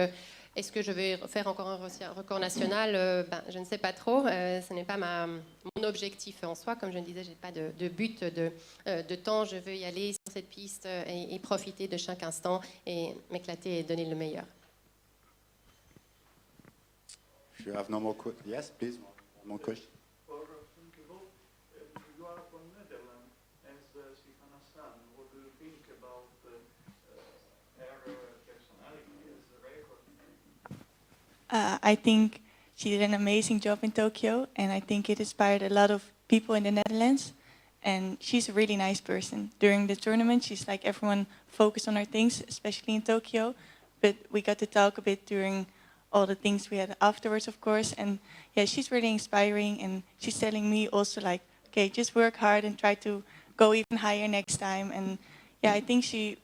est-ce que je vais faire encore un record national? Je ne sais pas trop. Ce n'est pas mon objectif en soi. Comme je le disais, je n'ai pas de but de temps. Je veux y aller sur cette piste et profiter de chaque instant et m'éclater et donner le meilleur. If you have no more questions, yes, please, more questions. You are from Netherlands, as Sifana son. What do you think about her personality as a record? I think she did an amazing job in Tokyo, and I think it inspired a lot of people in the Netherlands. And she's a really nice person. During the tournament, she's like everyone focused on her things, especially in Tokyo. But we got to talk a bit during all the things we had afterwards, of course. And yeah, she's really inspiring, and she's telling me also like, okay, just work hard and try to go even higher next time. And yeah, I think she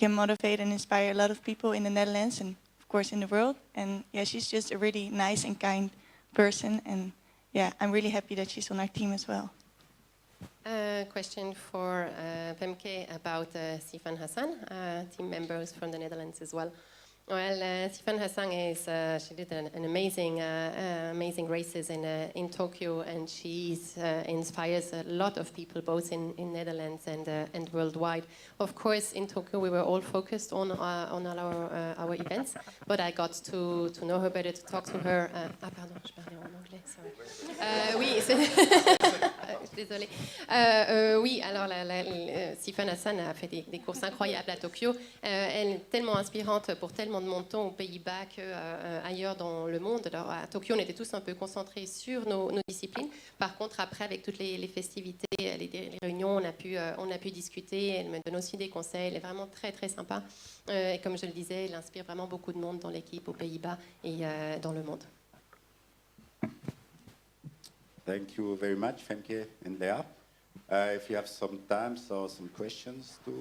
can motivate and inspire a lot of people in the Netherlands and of course in the world. And yeah, she's just a really nice and kind person. And yeah, I'm really happy that she's on our team as well. Question for Femke about Sifan Hassan, team members from the Netherlands as well. Well, Sifan Hassan she did an amazing races in Tokyo, and she inspires a lot of people both in Netherlands and worldwide. Of course, in Tokyo we were all focused on all our events, but I got to know her better, to talk to her. Pardon, je parlais en anglais, sorry. Oui, désolée. Oui, alors Sifan Hassan a fait des courses incroyables à Tokyo. Elle est tellement inspirante pour tellement de montants aux Pays-Bas qu'ailleurs dans le monde. Alors à Tokyo, on était tous un peu concentrés sur nos disciplines. Par contre, après, avec toutes les festivités, les réunions, on a pu discuter. Elle me donne aussi des conseils. Elle est vraiment très, très sympa. Et comme je le disais, elle inspire vraiment beaucoup de monde dans l'équipe aux Pays-Bas et dans le monde. Thank you very much, Femke and Lea. If you have some time, so some questions to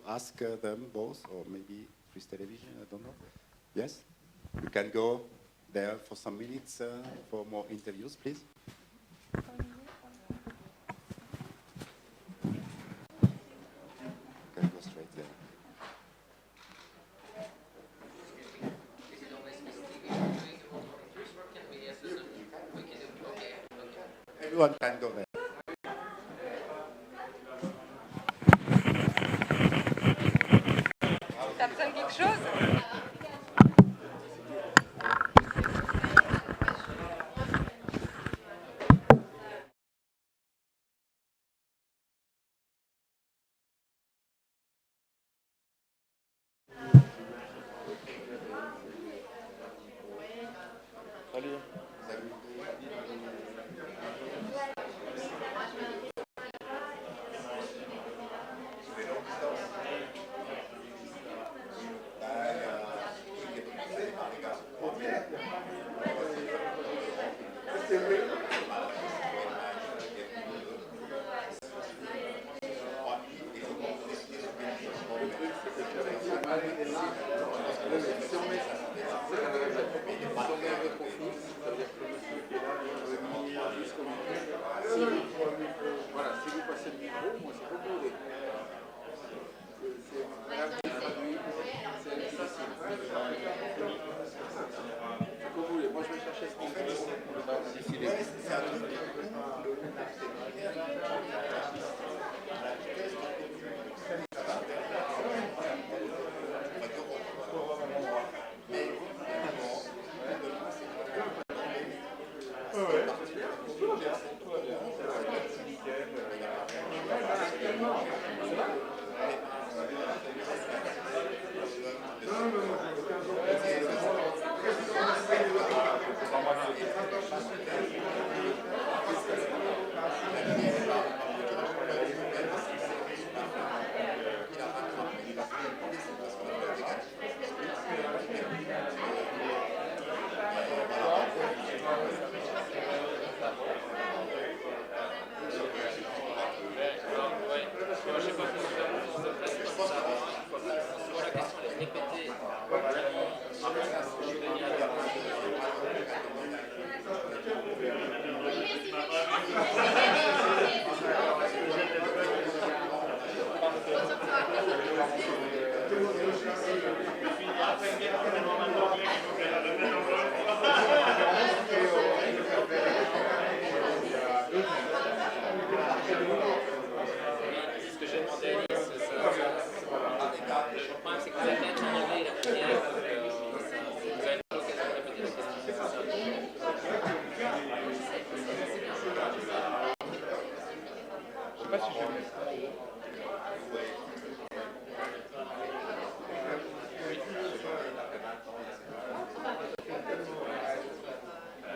ask them both, or maybe Swiss Television, I don't know. Yes? You can go there for some minutes for more interviews, please. You can go straight there. Everyone can go there. Ça besoin de quelque chose?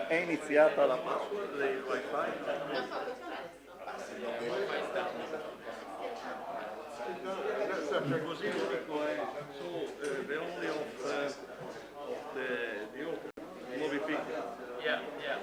È iniziata la password del wifi? Così lo dico è the only of the movie picture. Yeah, yeah.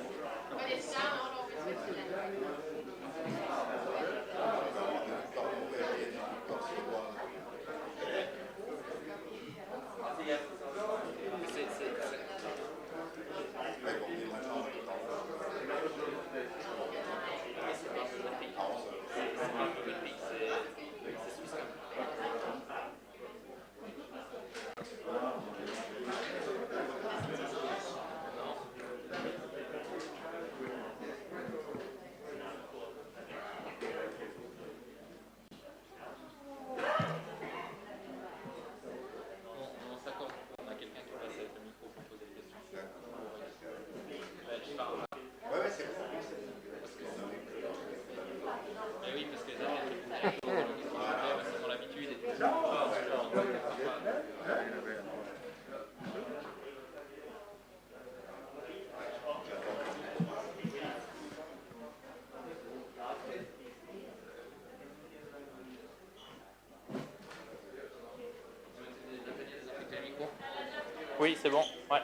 Oui, c'est bon. Ouais.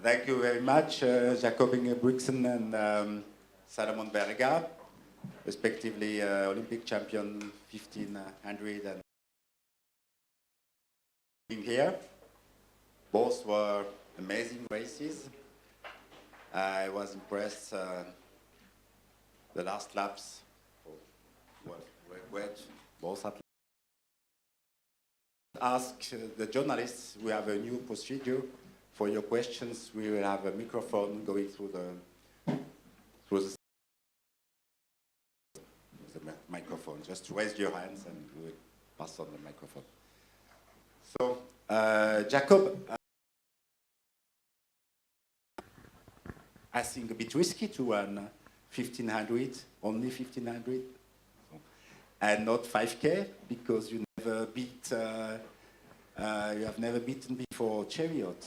Thank you very much, Jacob Ingebrigtsen and Selemon Barega, respectively Olympic champion 1500 and being here. Both were amazing races. I was impressed. The last laps were great. Both athletes. Ask the journalists. We have a new procedure. For your questions, we will have a microphone going through the microphone. Just raise your hands and we will pass on the microphone. So, Jacob, I think a bit risky to run 1500, only 1500, and not 5K because you never beat. You have never beaten before Chariot,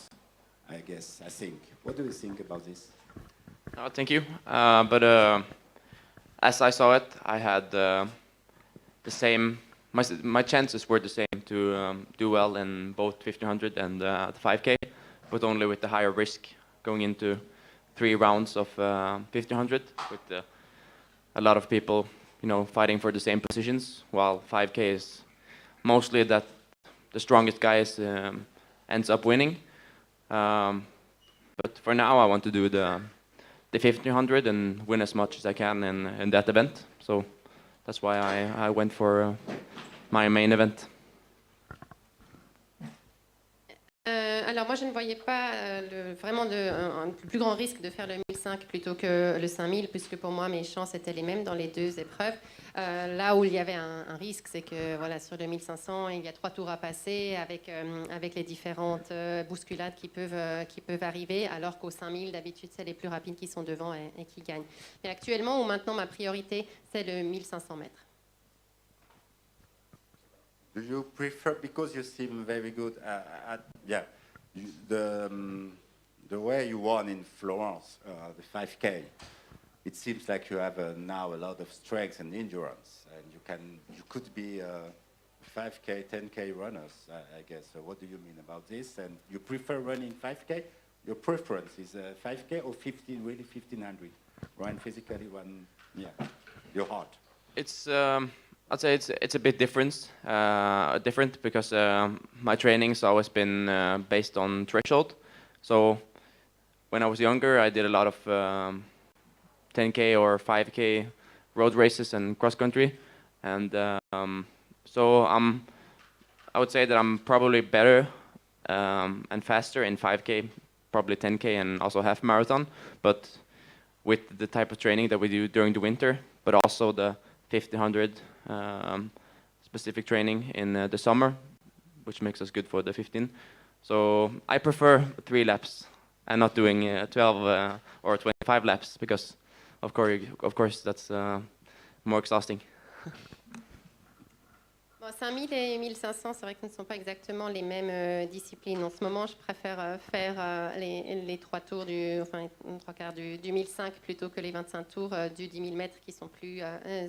I guess. I think. What do you think about this? Thank you. But as I saw it, I had the same. My chances were the same to do well in both 1500 and the 5K, but only with the higher risk going into 3 rounds of 1500 with a lot of people, fighting for the same positions. While 5K is mostly that the strongest guys ends up winning. But for now, I want to do the 1500 and win as much as I can in that event. So that's why I went for my main event. Alors moi je ne voyais pas vraiment un plus grand risque de faire le 1005 plutôt que le 5000 puisque pour moi mes chances étaient les mêmes dans les 2 épreuves. Là où il y avait un risque, c'est que voilà, sur le 1500 il y a 3 tours à passer avec les différentes bousculades qui peuvent arriver, alors qu'au 5000 d'habitude c'est les plus rapides qui sont devant et qui gagnent. Mais actuellement ou maintenant ma priorité c'est le 1500 mètres. Do you prefer, because you seem very good the way you won in Florence, the 5K, it seems like you have now a lot of strength and endurance, and you could be 5K, 10K runners, I guess. So what do you mean about this? And you prefer running 5K? Your preference is 5K or 1500? Run physically, run, your heart. It's I'd say it's a bit different because my training's always been based on threshold. So when I was younger, I did a lot of 10K or 5K road races and cross country, and so I would say that I'm probably better and faster in 5K, probably 10K, and also half marathon. But with the type of training that we do during the winter, but also the 1500 specific training in the summer, which makes us good for the 15. So I prefer 3 laps and not doing 12 or 25 laps because, of course, that's more exhausting. Bon, 5000 et 1500, c'est vrai que ce ne sont pas exactement les mêmes disciplines. En ce moment, je préfère faire les 3 tours, les 3 quarts du 1005 plutôt que les 25 tours du 10 000 mètres qui sont plus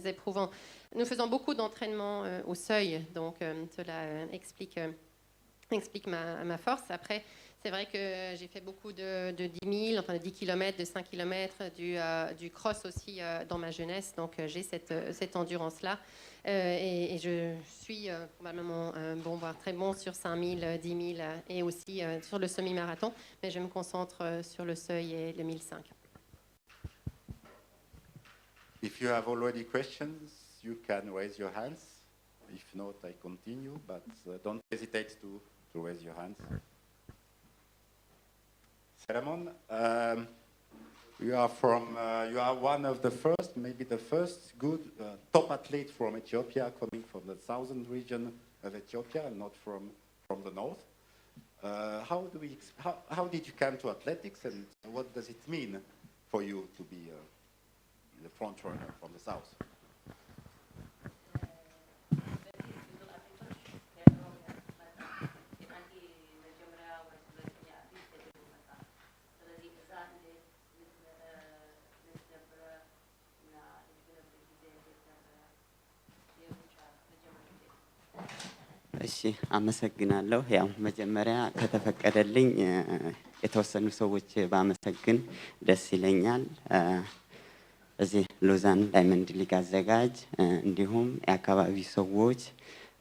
éprouvants. Nous faisons beaucoup d'entraînement au seuil, donc cela explique ma force. Après, c'est vrai que j'ai fait beaucoup de 10 000, de 10 km, de 5 km, du cross aussi dans ma jeunesse, donc j'ai cette endurance-là. Et je suis probablement voire très bon sur 5000, 10 000 et aussi sur le semi-marathon, mais je me concentre sur le seuil et le 1005. If you have already questions, you can raise your hands. If not, I continue, but don't hesitate to raise your hands. Selemon, you are one of the first, maybe the first good top athlete from Ethiopia, coming from the southern region of Ethiopia, and not from the north. How did you come to athletics, and what does it mean for you to be the front runner from the south? እሺ አመሰግናለሁ። ያው መጀመሪያ ከተፈቀደልኝ የተወሰኑ ሰዎች ባመሰግን ደስ ይለኛል። እዚህ ሎዛን ዳይመንድ ሊግ አዘጋጅ እንዲሁም የአካባቢ ሰዎች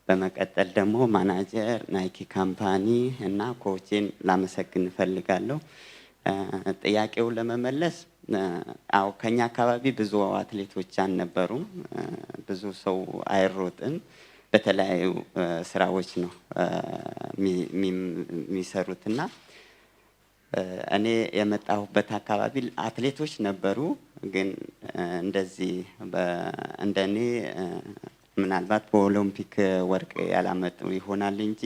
በመቀጠል ደግሞ ማናጀር ናይኪ ካምፓኒ እና ኮችን ላመሰግን እፈልጋለሁ። ጥያቄው ለመመለስ አው ከኛ አካባቢ ብዙ አትሌቶች አልነበሩም። ብዙ ሰው አይሮጥም። በተለያዩ ስራዎች ነው የሚሰሩትና እኔ የመጣሁበት አካባቢ አትሌቶች ነበሩ። ግን እንደዚህ እንደኔ ምናልባት በኦሎምፒክ ወርቅ ያላመጡ ይሆናል እንጂ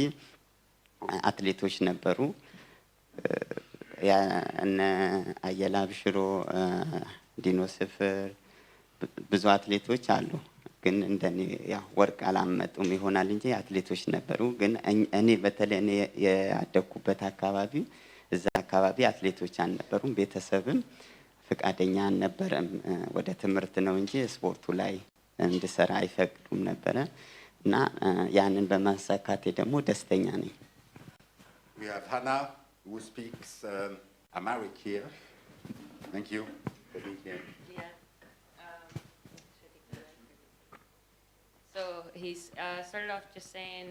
አትሌቶች ነበሩ። እነ አየላ ብሽሮ፣ ዲኖ ስፍር ብዙ አትሌቶች አሉ። ግን እንደኔ ያው ወርቅ አላመጡም ይሆናል እንጂ አትሌቶች ነበሩ። ግን እኔ በተለይ እኔ ያደኩበት አካባቢ እዛ አካባቢ አትሌቶች አልነበሩም። ቤተሰብም ፍቃደኛ አልነበረም። ወደ ትምህርት ነው እንጂ ስፖርቱ ላይ እንድሰራ አይፈቅዱም ነበረ እና ያንን በማሳካቴ ደግሞ ደስተኛ ነኝ። We have Hannah who speaks Amharic here. Thank you for being here. So he's started off just saying,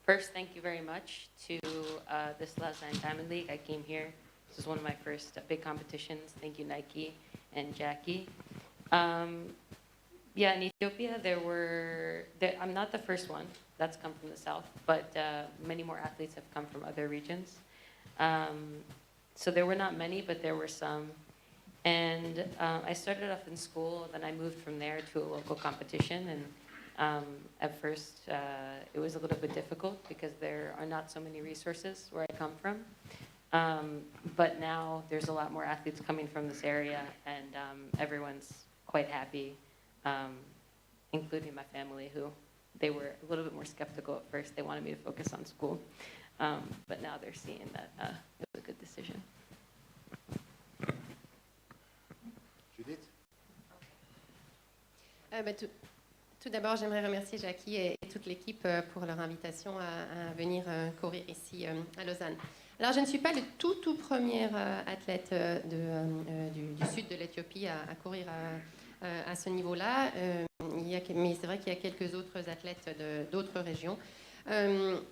first, thank you very much to this Lausanne Diamond League. I came here. This was one of my first big competitions. Thank you, Nike and Jackie. Yeah, in Ethiopia, I'm not the first one that's come from the south, but many more athletes have come from other regions. So there were not many, but there were some. And I started off in school, then I moved from there to a local competition. And at first, it was a little bit difficult because there are not so many resources where I come from. But now there's a lot more athletes coming from this area, and everyone's quite happy, including my family, who they were a little bit more skeptical at first. They wanted me to focus on school. But now they're seeing that it was a good decision. Judith? Tout d'abord, j'aimerais remercier Jackie et toute l'équipe pour leur invitation à venir courir ici à Lausanne. Alors, je ne suis pas le tout premier athlète du sud de l'Éthiopie à courir à ce niveau-là, mais c'est vrai qu'il y a quelques autres athlètes d'autres régions.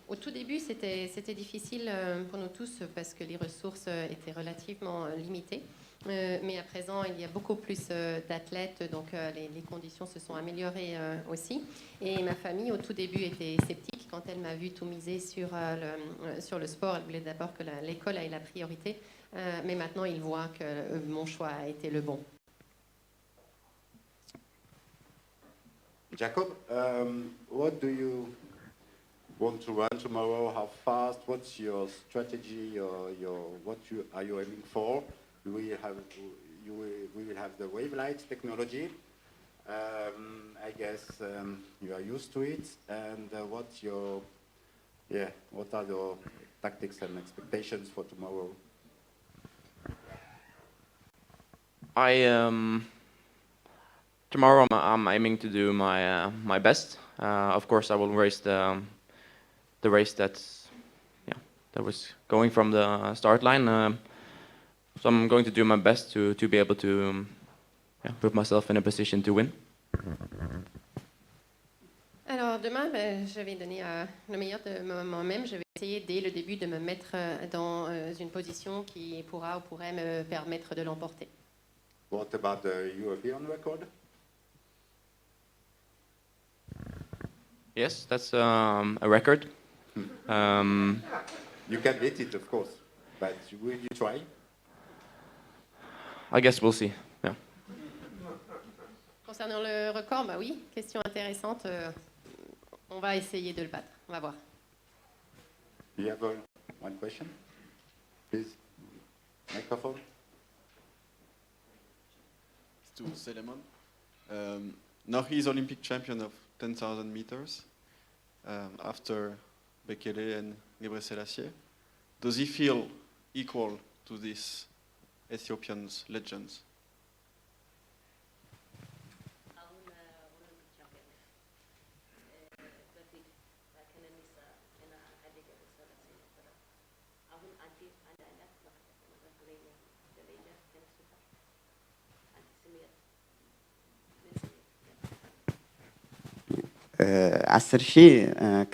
Au tout début, c'était difficile pour nous tous parce que les ressources étaient relativement limitées. Mais à présent, il y a beaucoup plus d'athlètes, donc les conditions se sont améliorées aussi. Et ma famille, au tout début, était sceptique quand elle m'a vu tout miser sur le sport. Elle voulait d'abord que l'école ait la priorité, mais maintenant, ils voient que mon choix a été le bon. Jacob, what do you want to run tomorrow? How fast? What's your strategy? Are you aiming for? We will have the wave light technology. I guess you are used to it. And what are your tactics and expectations for tomorrow? Tomorrow I'm aiming to do my best. Of course, I will race the race that was going from the start line. So I'm going to do my best to be able to put myself in a position to win. Alors demain, je vais donner le meilleur de moi-même. Je vais essayer dès le début de me mettre dans une position qui pourrait me permettre de l'emporter. What about the European record? Yes, that's a record. You can beat it, of course, but will you try? I guess we'll see. Yeah. Concernant le record, bah oui, question intéressante. On va essayer de le battre. On va voir. Do you have one question? Please, microphone. To Selemon. Now he's Olympic champion of 10,000 meters after Bekele and Gebrselassie. Does he feel equal to these Ethiopian legends? 10 ሺህ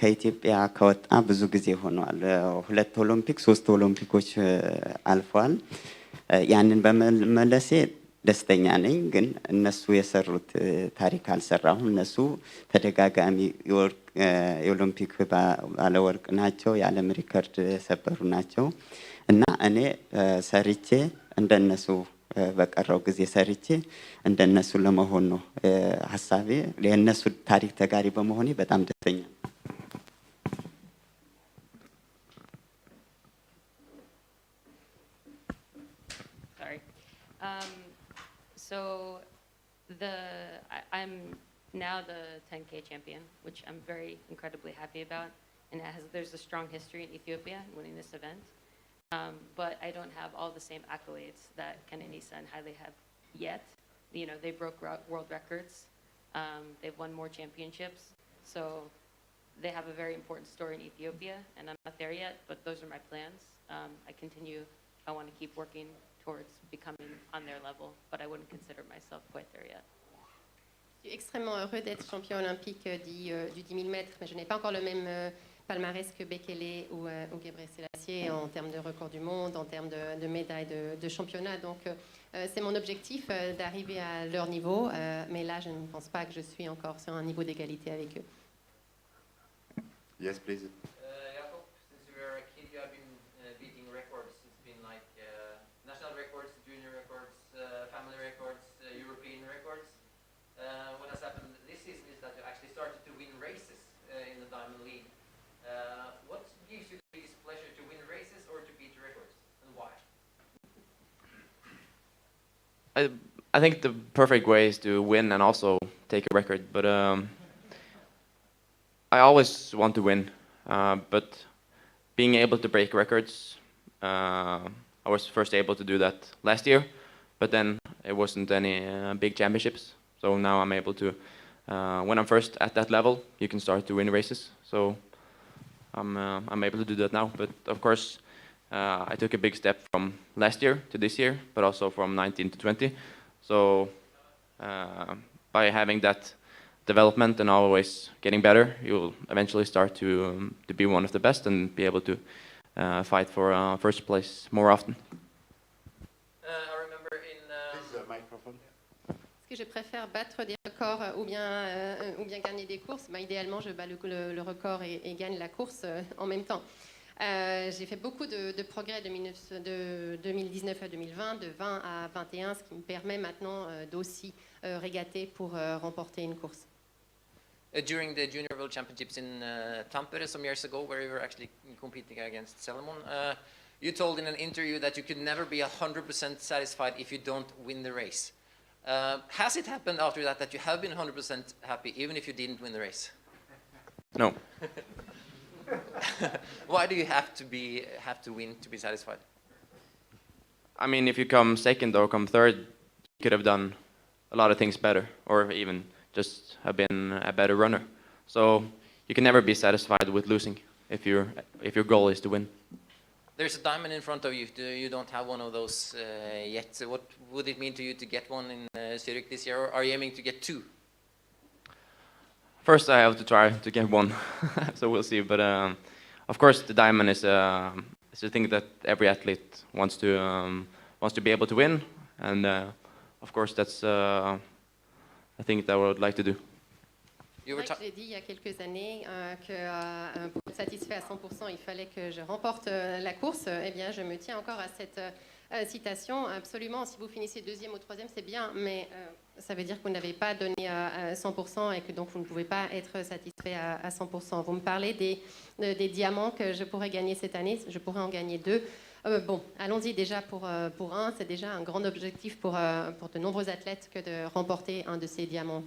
ከኢትዮጵያ ከወጣ ብዙ ጊዜ ሆኗል። 2 ኦሎምፒክ 3 ኦሎምፒኮች አልፏል። ያንን በመመለሴ ደስተኛ ነኝ። ግን እነሱ የሰሩት ታሪክ አልሰራሁም። እነሱ ተደጋጋሚ የኦሎምፒክ ባለወርቅ ናቸው፣ የዓለም ሪከርድ የሰበሩ ናቸው እና እኔ ሰርቼ እንደነሱ በቀረው ጊዜ ሰርቼ እንደነሱ ለመሆን ነው ሐሳቤ። የነሱ ታሪክ ተጋሪ በመሆኔ በጣም ደስተኛ ነኝ። Sorry. So I'm now the 10K champion, which I'm very incredibly happy about, and there's a strong history in Ethiopia winning this event. But I don't have all the same accolades that Ken and Isa and Haile have yet. You know, they broke world records. They've won more championships. So they have a very important story in Ethiopia, and I'm not there yet, but those are my plans. I want to keep working towards becoming on their level, but I wouldn't consider myself quite there yet. Je suis extrêmement heureux d'être champion olympique du 10 000 mètres, mais je n'ai pas encore le même palmarès que Bekele ou Gebrselassie en termes de record du monde, en termes de médailles de championnat. Donc c'est mon objectif d'arriver à leur niveau, mais là je ne pense pas que je suis encore sur un niveau d'égalité avec eux. Yes, please. Jakob, since you were a kid, you have been beating records. It's been like national records, junior records, family records, European records. What has happened this season is that you actually started to win races in the Diamond League. What gives you the biggest pleasure, to win races or to beat records, and why? I think the perfect way is to win and also take a record, but I always want to win, but being able to break records, I was first able to do that last year, but then it wasn't any big championships, so now I'm able to, when I'm first at that level, you can start to win races, so I'm able to do that now. But of course, I took a big step from last year to this year, but also from 19 to 20. So by having that development and always getting better, you'll eventually start to be one of the best and be able to fight for first place more often. I remember in... microphone. Est-ce que je préfère battre des records ou bien gagner des courses? Idéalement, je bats le record et gagne la course en même temps. J'ai fait beaucoup de progrès de 2019 à 2020, de 20 à 21, ce qui me permet maintenant d'aussi régater pour remporter une course. During the Junior World Championships in Tampere some years ago, where you were actually competing against Selemon, you told in an interview that you could never be 100% satisfied if you don't win the race. Has it happened after that you have been 100% happy even if you didn't win the race? No. Why do you have to win to be satisfied? I mean, if you come second or come third, you could have done a lot of things better, or even just have been a better runner. So you can never be satisfied with losing if your goal is to win. There's a diamond in front of you. You don't have one of those yet. So what would it mean to you to get one in Zurich this year, or are you aiming to get 2? First, I have to try to get 1, so we'll see. But of course, the diamond is a thing that every athlete wants to be able to win, and of course, that's a thing that I would like to do. J'ai dit il y a quelques années que pour être satisfait à 100%, il fallait que je remporte la course. Eh bien, je me tiens encore à cette citation. Absolument, si vous finissez 2e ou 3e, c'est bien, mais ça veut dire que vous n'avez pas donné à 100% et que donc vous ne pouvez pas être satisfait à 100%. Vous me parlez des diamants que je pourrais gagner cette année. Je pourrais en gagner 2. Bon, allons-y déjà pour un. C'est déjà un grand objectif pour de nombreux athlètes que de remporter un de ces diamants.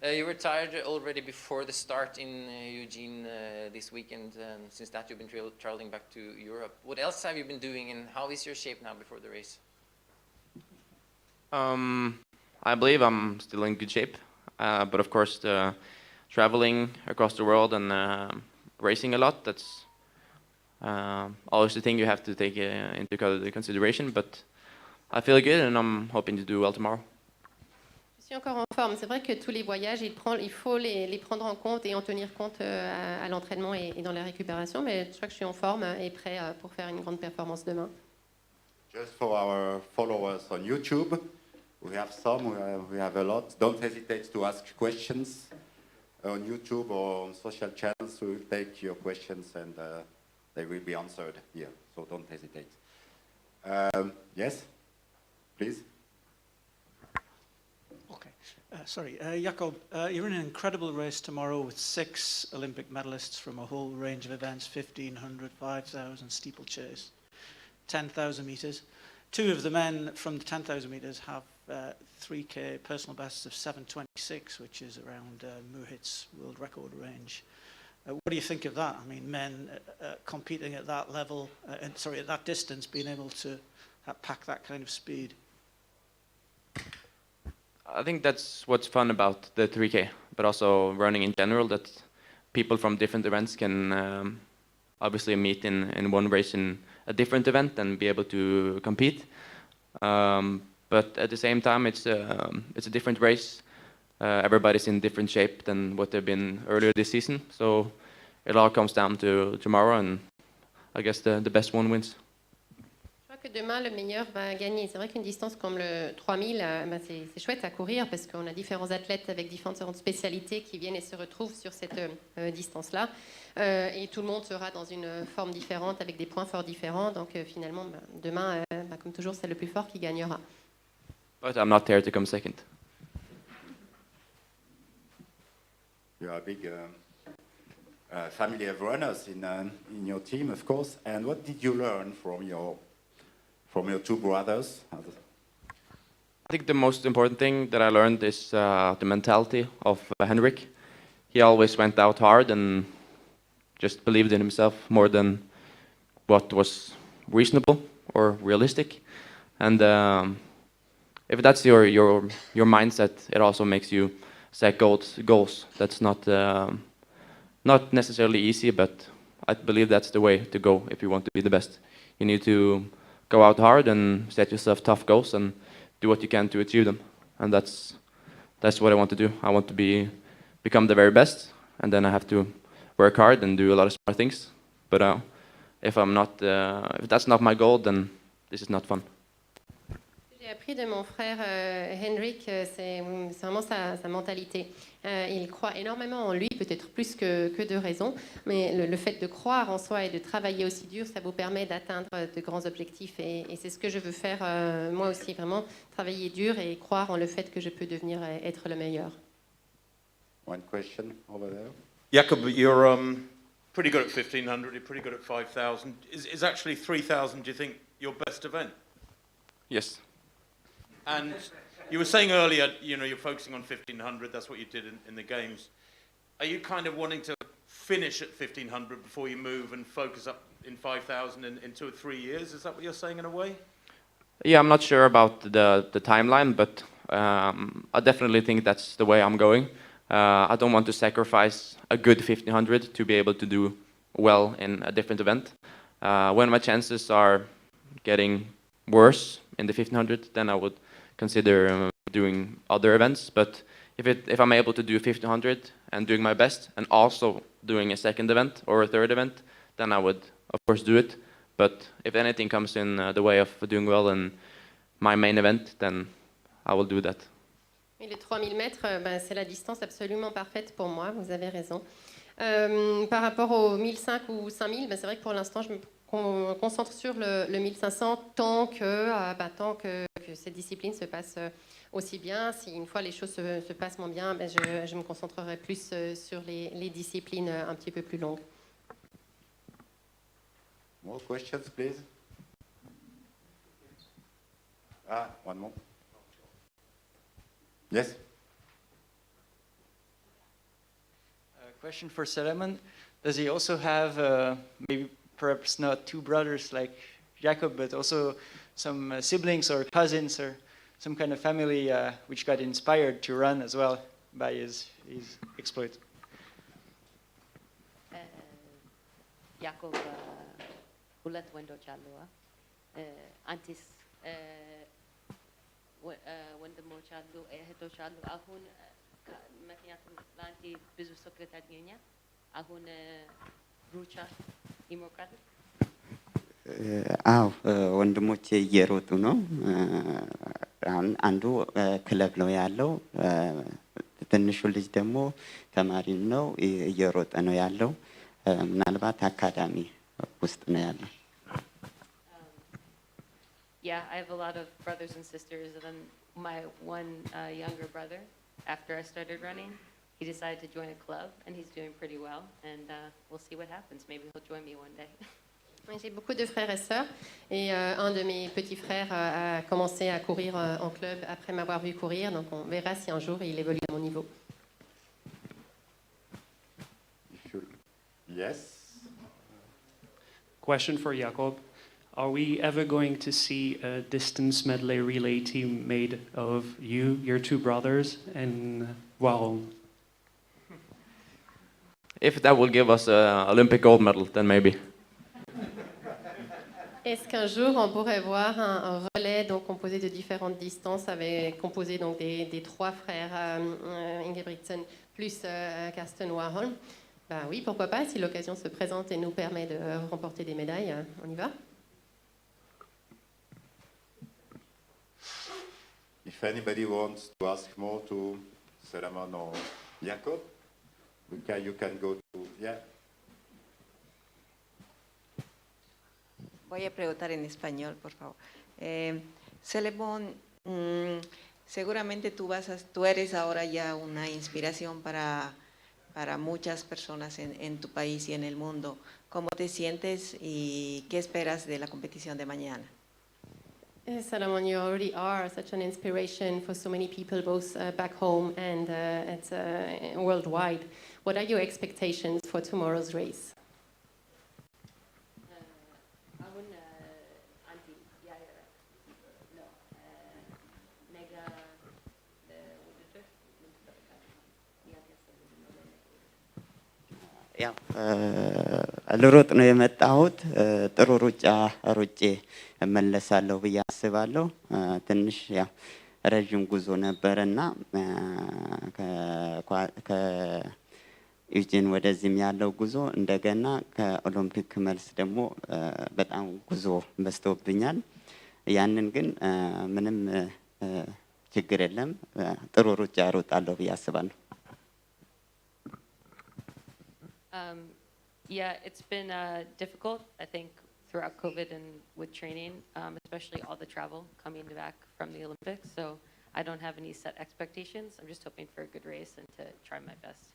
You were tired already before the start in Eugene this weekend, and since that you've been traveling back to Europe. What else have you been doing, and how is your shape now before the race? I believe I'm still in good shape, but of course traveling across the world and racing a lot, that's always the thing you have to take into consideration, but I feel good, and I'm hoping to do well tomorrow. Je suis encore en forme. C'est vrai que tous les voyages, il faut les prendre en compte et en tenir compte à l'entraînement et dans la récupération, mais je crois que je suis en forme et prêt pour faire une grande performance demain. Just for our followers on YouTube, we have some, we have a lot. Don't hesitate to ask questions on YouTube or on social channels. We will take your questions and they will be answered here, so don't hesitate. Yes, please. Okay. Sorry, Jakob, you're in an incredible race tomorrow with 6 Olympic medalists from a whole range of events, 1,500, 5,000, steeplechase, 10,000 metres. 2 of the men from the 10,000 metres have 3K personal bests of 7:26, which is around Mahuchikh's world record range. What do you think of that? I mean, men competing at that level, at that distance, being able to pack that kind of speed. I think that's what's fun about the 3K, but also running in general, that people from different events can obviously meet in one race in a different event and be able to compete. But at the same time, it's a different race. Everybody's in different shape than what they've been earlier this season. So it all comes down to tomorrow, and I guess the best one wins. Je crois que demain, le meilleur va gagner. C'est vrai qu'une distance comme le 3000, c'est chouette à courir parce qu'on a différents athlètes avec différentes spécialités qui viennent et se retrouvent sur cette distance-là. Et tout le monde sera dans une forme différente avec des points forts différents. Donc finalement, demain, comme toujours, c'est le plus fort qui gagnera. But I'm not there to come second. You are a big family of runners in your team, of course. And what did you learn from your 2 brothers? I think the most important thing that I learned is the mentality of Henrik. He always went out hard and just believed in himself more than what was reasonable or realistic. And if that's your mindset, it also makes you set goals. That's not necessarily easy, but I believe that's the way to go if you want to be the best. You need to go out hard and set yourself tough goals and do what you can to achieve them. And that's what I want to do. I want to become the very best, and then I have to work hard and do a lot of smart things. But if that's not my goal, then this is not fun. J'ai appris de mon frère Henrik, c'est vraiment sa mentalité. Il croit énormément en lui, peut-être plus que de raison, mais le fait de croire en soi et de travailler aussi dur, ça vous permet d'atteindre de grands objectifs. Et c'est ce que je veux faire moi aussi, vraiment travailler dur et croire en le fait que je peux devenir être le meilleur. One question over there. Jakob, you're pretty good at 1,500, you're pretty good at 5,000. Is actually 3,000, do you think, your best event? Yes. And you were saying earlier, you're focusing on 1,500, that's what you did in the games. Are you kind of wanting to finish at 1,500 before you move and focus up in 5,000 in 2 or 3 years? Is that what you're saying in a way? Yeah, I'm not sure about the timeline, but I definitely think that's the way I'm going. I don't want to sacrifice a good 1,500 to be able to do well in a different event. When my chances are getting worse in the 1,500, then I would consider doing other events. But if I'm able to do 1,500 and doing my best and also doing a second event or a third event, then I would of course do it. But if anything comes in the way of doing well in my main event, then I will do that. Et les 3000 mètres, c'est la distance absolument parfaite pour moi, vous avez raison. Par rapport aux 1500 ou 5000, c'est vrai que pour l'instant, je me concentre sur le 1500 tant que cette discipline se passe aussi bien. Si une fois les choses se passent moins bien, je me concentrerai plus sur les disciplines un petit peu plus longues. More questions, please. One more. Yes. Question for Selemon. Does he also have maybe perhaps not 2 brothers like Jakob, but also some siblings or cousins or some kind of family which got inspired to run as well by his exploit? Jakob ulat wendo chalua antis ወንድሞች አሉ፣ እህቶች አሉ። አሁን ምክንያቱም ለአንቺ ብዙ ሰው ታገኘ አሁን ሩጫ ይሞቃል። አዎ ወንድሞቼ እየሮጡ ነው። አሁን አንዱ ክለብ ነው ያለው፣ ትንሹ ልጅ ደግሞ ተማሪ ነው እየሮጠ ነው ያለው። ምናልባት አካዳሚ ውስጥ ነው ያለው። Yeah, I have a lot of brothers and sisters, and then my one younger brother, after I started running, he decided to join a club, and he's doing pretty well, and we'll see what happens. Maybe he'll join me one day. J'ai beaucoup de frères et sœurs, et un de mes petits frères a commencé à courir en club après m'avoir vu courir, donc on verra si un jour il évolue à mon niveau. Yes. Question for Jakob. Are we ever going to see a distance medley relay team made of you, your two brothers, and Warholm? If that will give us an Olympic gold medal, then maybe. Est-ce qu'un jour on pourrait voir un relais donc composé de différentes distances, composé donc des trois frères Ingebrigtsen plus Karsten Warholm? Ben oui, pourquoi pas, si l'occasion se présente et nous permet de remporter des médailles, on y va. If anybody wants to ask more to Selemon or Jakob, you can go to, yeah. Voy a preguntar en español, por favor. Selemon, seguramente tú eres ahora ya una inspiración para muchas personas en tu país y en el mundo. ¿Cómo te sientes y qué esperas de la competición de mañana? Selemon, you already are such an inspiration for so many people, both back home and worldwide. What are your expectations for tomorrow's race? ያው ልሮጥ ነው የመጣሁት። ጥሩ ሩጫ ሩጬ እመለሳለሁ ብዬ አስባለሁ። ትንሽ ያው ረጅም ጉዞ ነበረና ከዩጂን ወደዚህም ያለው ጉዞ እንደገና ከኦሎምፒክ መልስ ደግሞ በጣም ጉዞ በዝቶብኛል። ያንን ግን ምንም ችግር የለም። ጥሩ ሩጫ እሮጣለሁ ብዬ አስባለሁ። Yeah, it's been difficult, I think, throughout COVID and with training, especially all the travel coming back from the Olympics. So I don't have any set expectations. I'm just hoping for a good race and to try my best.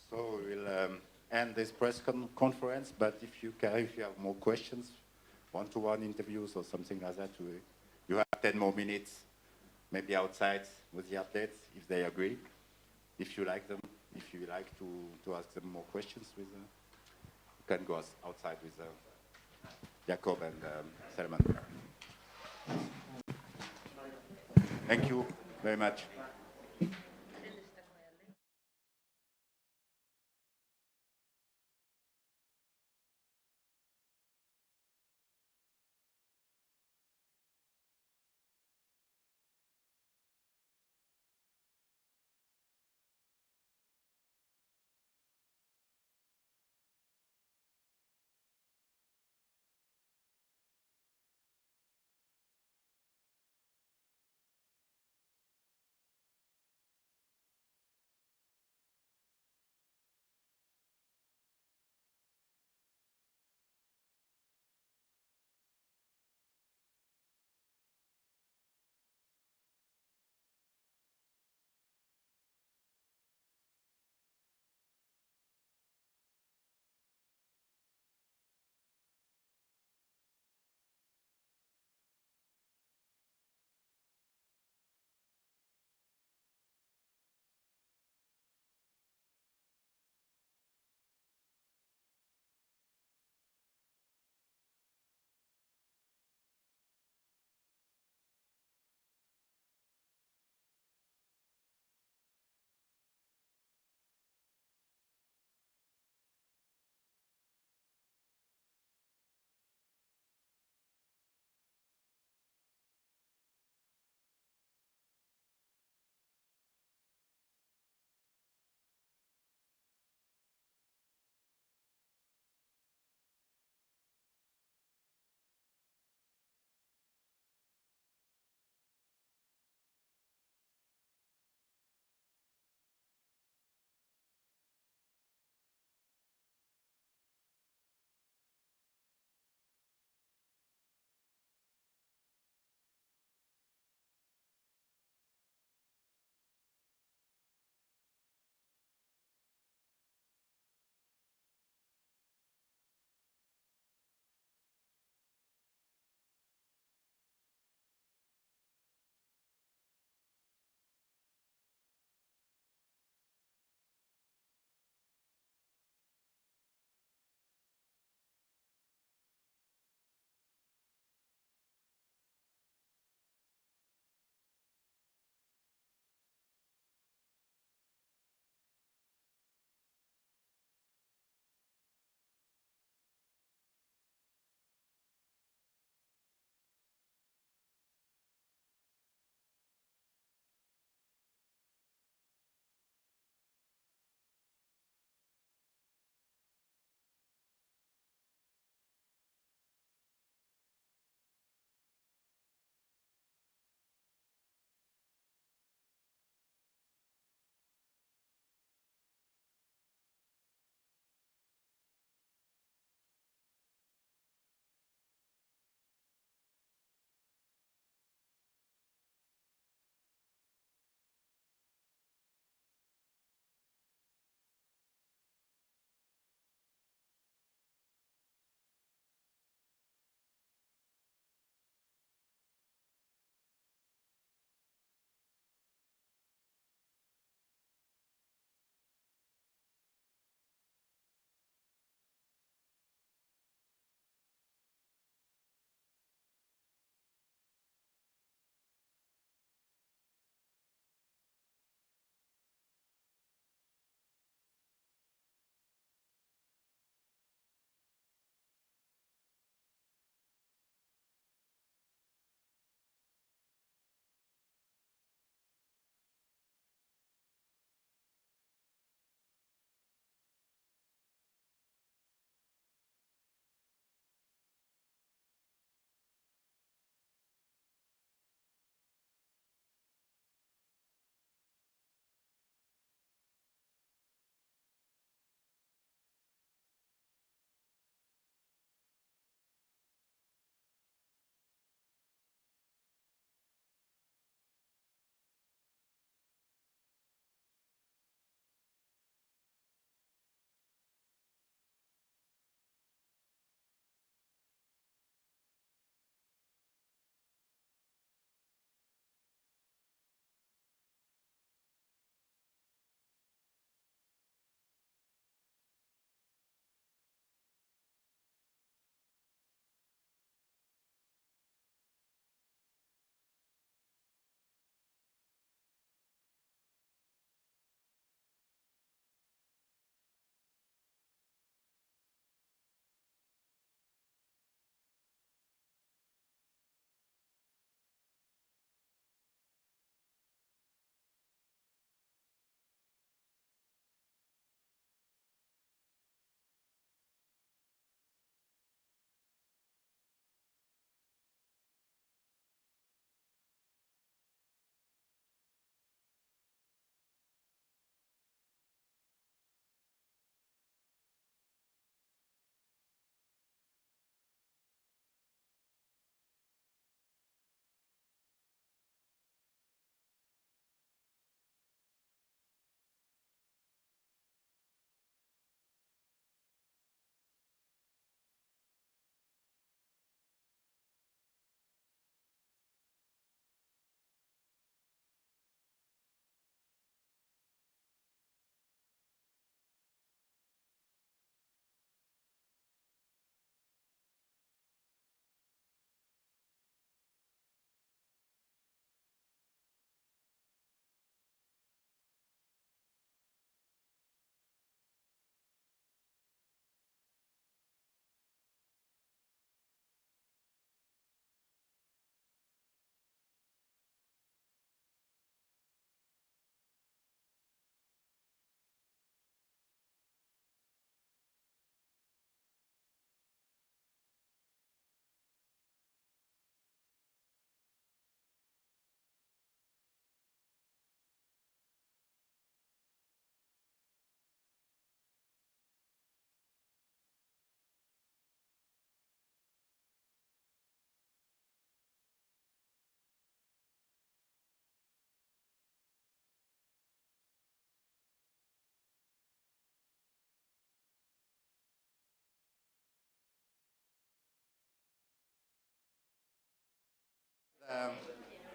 So we'll end this press conference, but if you have more questions, one-to-one interviews or something like that, you have 10 more minutes, maybe outside with the athletes, if they agree. If you like them, if you like to ask them more questions, you can go outside with Jakob and Selemon. Thank you very much.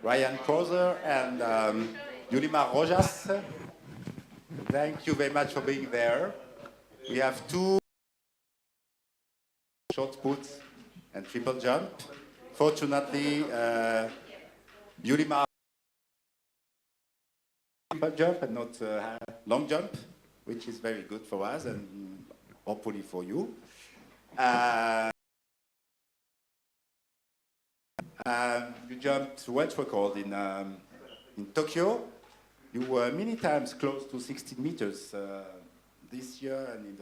Ryan Crouser and Rojas. Thank you very much for being there. We have two short put and triple jump. Fortunately, Yulima triple jump and not long jump, which is very good for us and hopefully for you. You jumped world record in Tokyo. You were many times close to 16 meters this year and in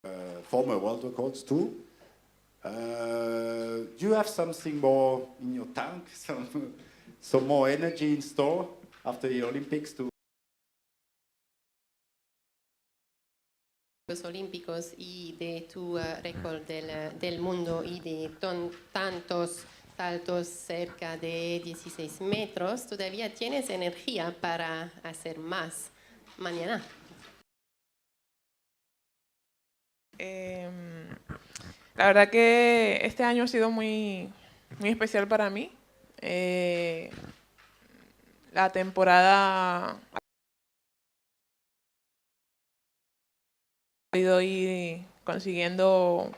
the former world records too. Do you have something more in your tank, some more energy in store after the Olympics to? Los Olímpicos y de tu récord del mundo y de tantos saltos cerca de 16 metros, ¿todavía tienes energía para hacer más mañana? La verdad que este año ha sido muy especial para mí. La temporada ha podido ir consiguiendo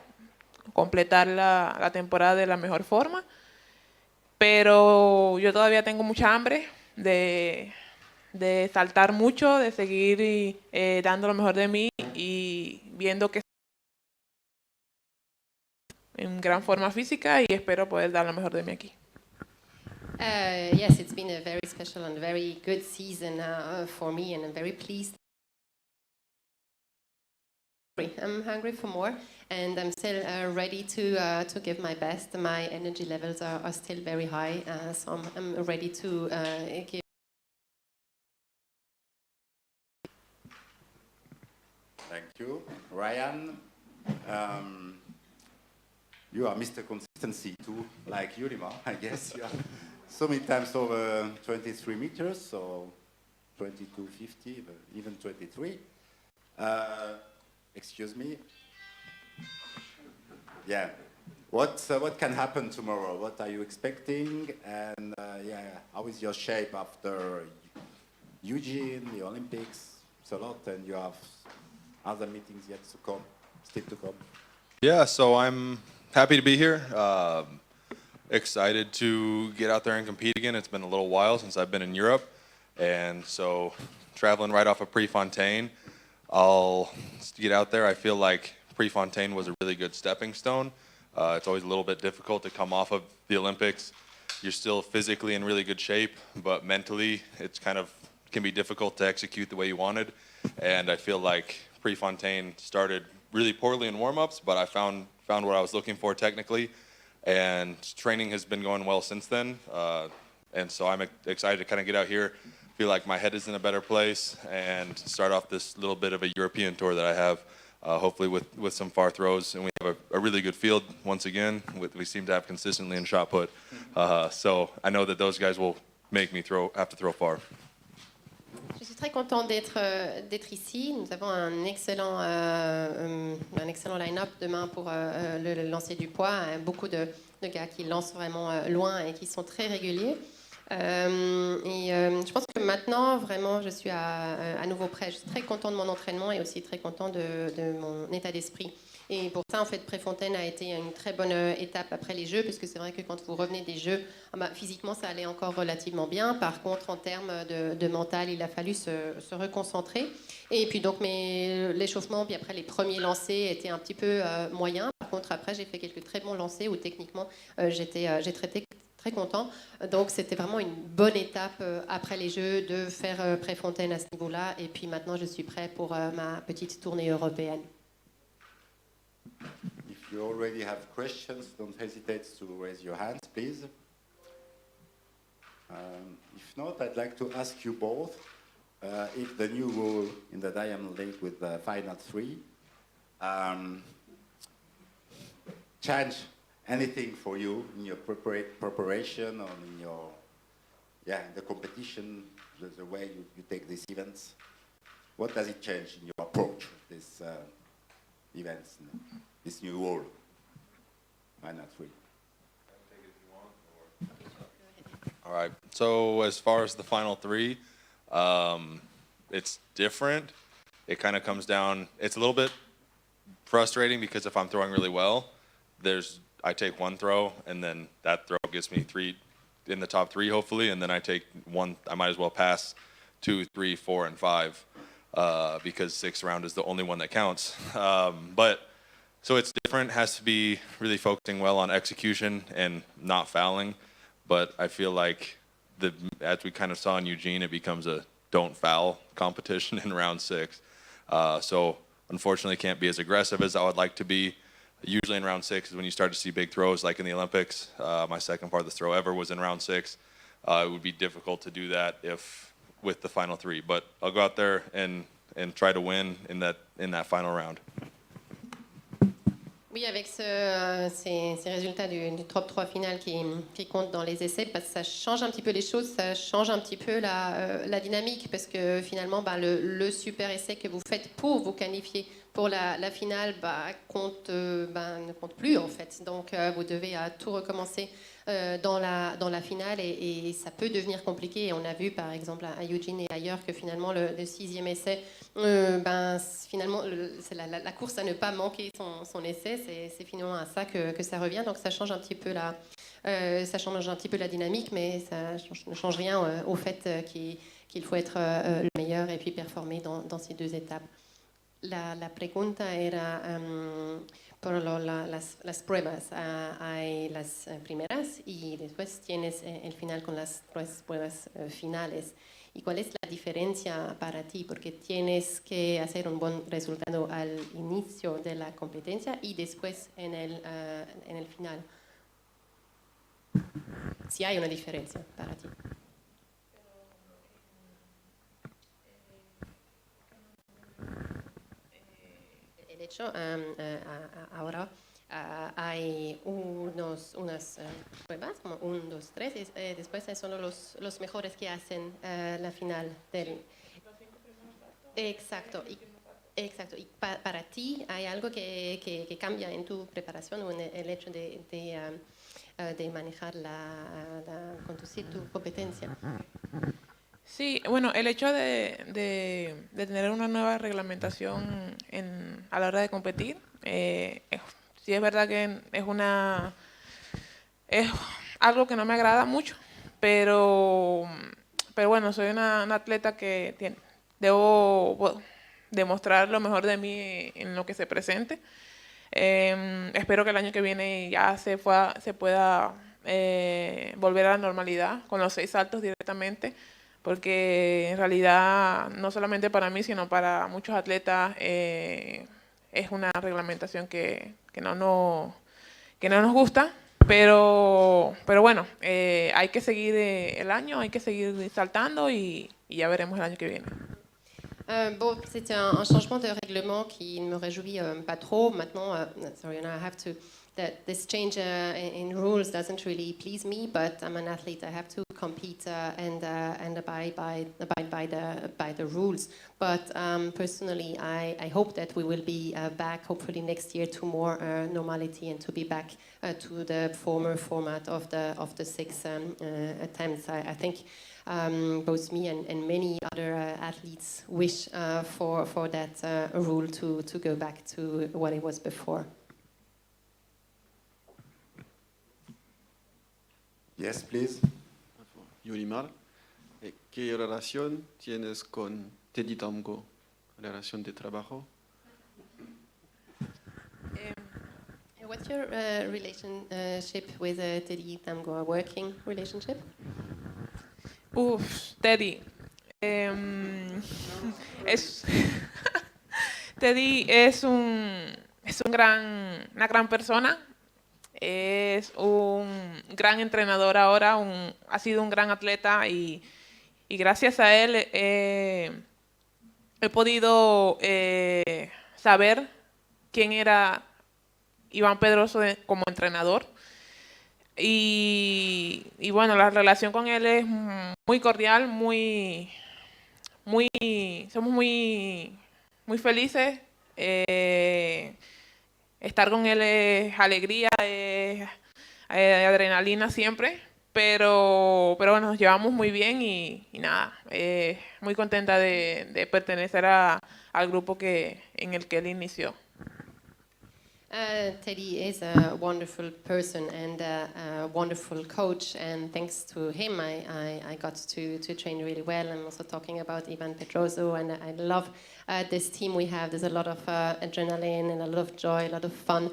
completar la temporada de la mejor forma, pero yo todavía tengo mucha hambre de saltar mucho, de seguir dando lo mejor de mí y viendo que en gran forma física y espero poder dar lo mejor de mí aquí. Yes, it's been a very special and very good season for me, and I'm very pleased. I'm hungry for more, and I'm still ready to give my best. My energy levels are still very high, so I'm ready to give. Thank you, Ryan. You are Mr. Consistency too, like Yulima, I guess. You are so many times over 23 meters, so 22.50, even 23. Excuse me. Yeah. What can happen tomorrow? What are you expecting? And yeah, how is your shape after Eugene, the Olympics? It's a lot, and you have other meetings yet to come, still to come. Yeah, so I'm happy to be here. Excited to get out there and compete again. It's been a little while since I've been in Europe, and so traveling right off of Prefontaine, I'll get out there. I feel like Prefontaine was a really good stepping stone. It's always a little bit difficult to come off of the Olympics. You're still physically in really good shape, but mentally it's can be difficult to execute the way you wanted. And I feel like Prefontaine started really poorly in warm-ups, but I found what I was looking for technically, and training has been going well since then. And so I'm excited to kind of get out here, feel like my head is in a better place, and start off this little bit of a European tour that I have, hopefully with some far throws. And we have a really good field once again. We seem to have consistently in shot put. So I know that those guys will make me have to throw far. Je suis très contente d'être ici. Nous avons un excellent line-up demain pour le lancer du poids. Beaucoup de gars qui lancent vraiment loin et qui sont très réguliers. Je pense que maintenant, vraiment, je suis à nouveau prêt. Je suis très contente de mon entraînement et aussi très contente de mon état d'esprit. Et pour ça, en fait, Préfontaine a été une très bonne étape après les Jeux, parce que c'est vrai que quand vous revenez des Jeux, physiquement, ça allait encore relativement bien. Par contre, en termes de mental, il a fallu se reconcentrer. Et puis donc, l'échauffement, puis après, les premiers lancers étaient un petit peu moyens. Par contre, après, j'ai fait quelques très bons lancers où techniquement, j'ai traité très content. Donc, c'était vraiment une bonne étape après les Jeux de faire Préfontaine à ce niveau-là. Et puis maintenant, je suis prêt pour ma petite tournée européenne. If you already have questions, don't hesitate to raise your hands, please. If not, I'd like to ask you both if the new rule in the Diamond League with the final three change anything for you in your preparation or in your the competition, the way you take these events. What does it change in your approach to these events, this new rule? Final three. All right. So as far as the final three, it's different. It kind of comes down. It's a little bit frustrating because if I'm throwing really well, I take one throw and then that throw gets me 3 in the top 3 hopefully, and then I take one. I might as well pass 2, 3, 4, and 5 because 6th round is the only one that counts. But so it's different. Has to be really focusing well on execution and not fouling. But I feel like as we kind of saw in Eugene, it becomes a don't foul competition in round 6. So unfortunately can't be as aggressive as I would like to be. Usually in round 6 is when you start to see big throws like in the Olympics. My second farthest throw ever was in round 6. It would be difficult to do that with the final 3. But I'll go out there and try to win in that final round. Oui, avec ces résultats du top 3 final qui comptent dans les essais, parce que ça change un petit peu les choses, ça change un petit peu la dynamique, parce que finalement, le super essai que vous faites pour vous qualifier pour la finale ne compte plus en fait. Donc vous devez tout recommencer dans la finale et ça peut devenir compliqué. Et on a vu par exemple à Eugene et ailleurs que finalement le 6e essai, finalement c'est la course à ne pas manquer son essai, c'est finalement à ça que ça revient. Donc ça change un petit peu la dynamique, mais ça ne change rien au fait qu'il faut être le meilleur et puis performer dans ces 2 étapes. La pregunta era por las pruebas. Hay las primeras y después tienes el final con las 3 pruebas finales. ¿Y cuál es la diferencia para ti? Porque tienes que hacer un buen resultado al inicio de la competencia y después en el final. Si hay una diferencia para ti. De hecho, ahora hay unas pruebas, como 1, 2, 3, y después son los mejores que hacen la final del... Exacto. Exacto. ¿Y para ti hay algo que cambia en tu preparación o en el hecho de manejar conducir tu competencia? Sí, bueno, el hecho de tener una nueva reglamentación a la hora de competir, sí es verdad que es algo que no me agrada mucho, pero bueno, soy una atleta que debo demostrar lo mejor de mí en lo que se presente. Espero que el año que viene ya se pueda volver a la normalidad con los 6 saltos directamente, porque en realidad no solamente para mí, sino para muchos atletas es una reglamentación que no nos gusta, pero bueno, hay que seguir el año, hay que seguir saltando y ya veremos el año que viene. Bon, c'était un changement de règlement qui ne me réjouit pas trop. Maintenant, sorry, I have to. This change in rules doesn't really please me, but I'm an athlete. I have to compete and abide by the rules. But personally, I hope that we will be back, hopefully next year, to more normality and to be back to the former format of the 6 attempts. I think both me and many other athletes wish for that rule to go back to what it was before. Yes, please. Yolimar, ¿qué relación tienes con Teddy Tamgo? ¿Relación de trabajo? What's your relationship with Teddy Tamgo? A working relationship? Teddy. Teddy es una gran persona. Es un gran entrenador ahora, ha sido un gran atleta y gracias a él he podido saber quién era Iván Pedroso como entrenador. Y bueno, la relación con él es muy cordial, somos muy felices. Estar con él es alegría, es adrenalina siempre, pero bueno, nos llevamos muy bien y nada, muy contenta de pertenecer al grupo en el que él inició. Teddy is a wonderful person and a wonderful coach, and thanks to him I got to train really well. I'm also talking about Ivan Pedroso, and I love this team we have. There's a lot of adrenaline and a lot of joy, a lot of fun.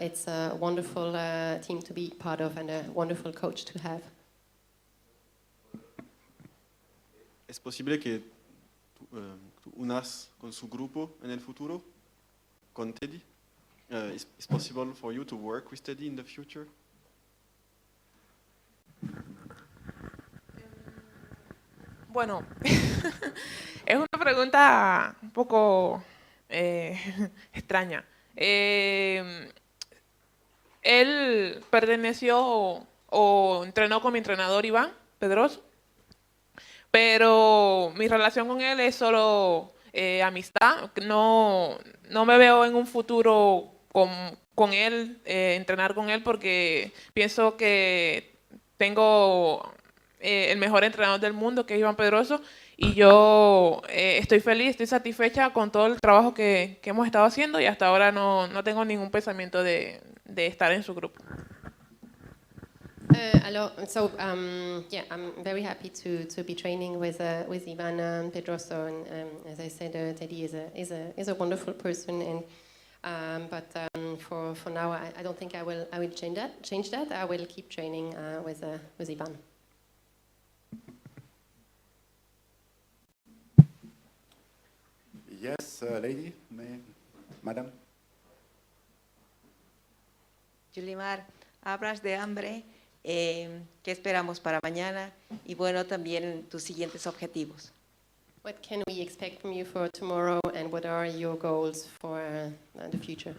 It's a wonderful team to be part of and a wonderful coach to have. ¿Es posible que tú unas con su grupo en el futuro, con Teddy? Is possible for you to work with Teddy in the future? Bueno, es una pregunta un poco extraña. Él perteneció o entrenó con mi entrenador Iván Pedroso, pero mi relación con él es solo amistad. No me veo en un futuro con él, entrenar con él, porque pienso que tengo el mejor entrenador del mundo, que es Iván Pedroso, y yo estoy feliz, estoy satisfecha con todo el trabajo que hemos estado haciendo, y hasta ahora no tengo ningún pensamiento de estar en su grupo. Yeah, I'm very happy to be training with Ivan Pedroso, and as I said, Teddy is a wonderful person, and but for now I don't think I will change that. I will keep training with Ivan. Yes, lady, madam. Yulimar, hablas de hambre. ¿Qué esperamos para mañana? Y bueno, también tus siguientes objetivos. What can we expect from you for tomorrow, and what are your goals for the future?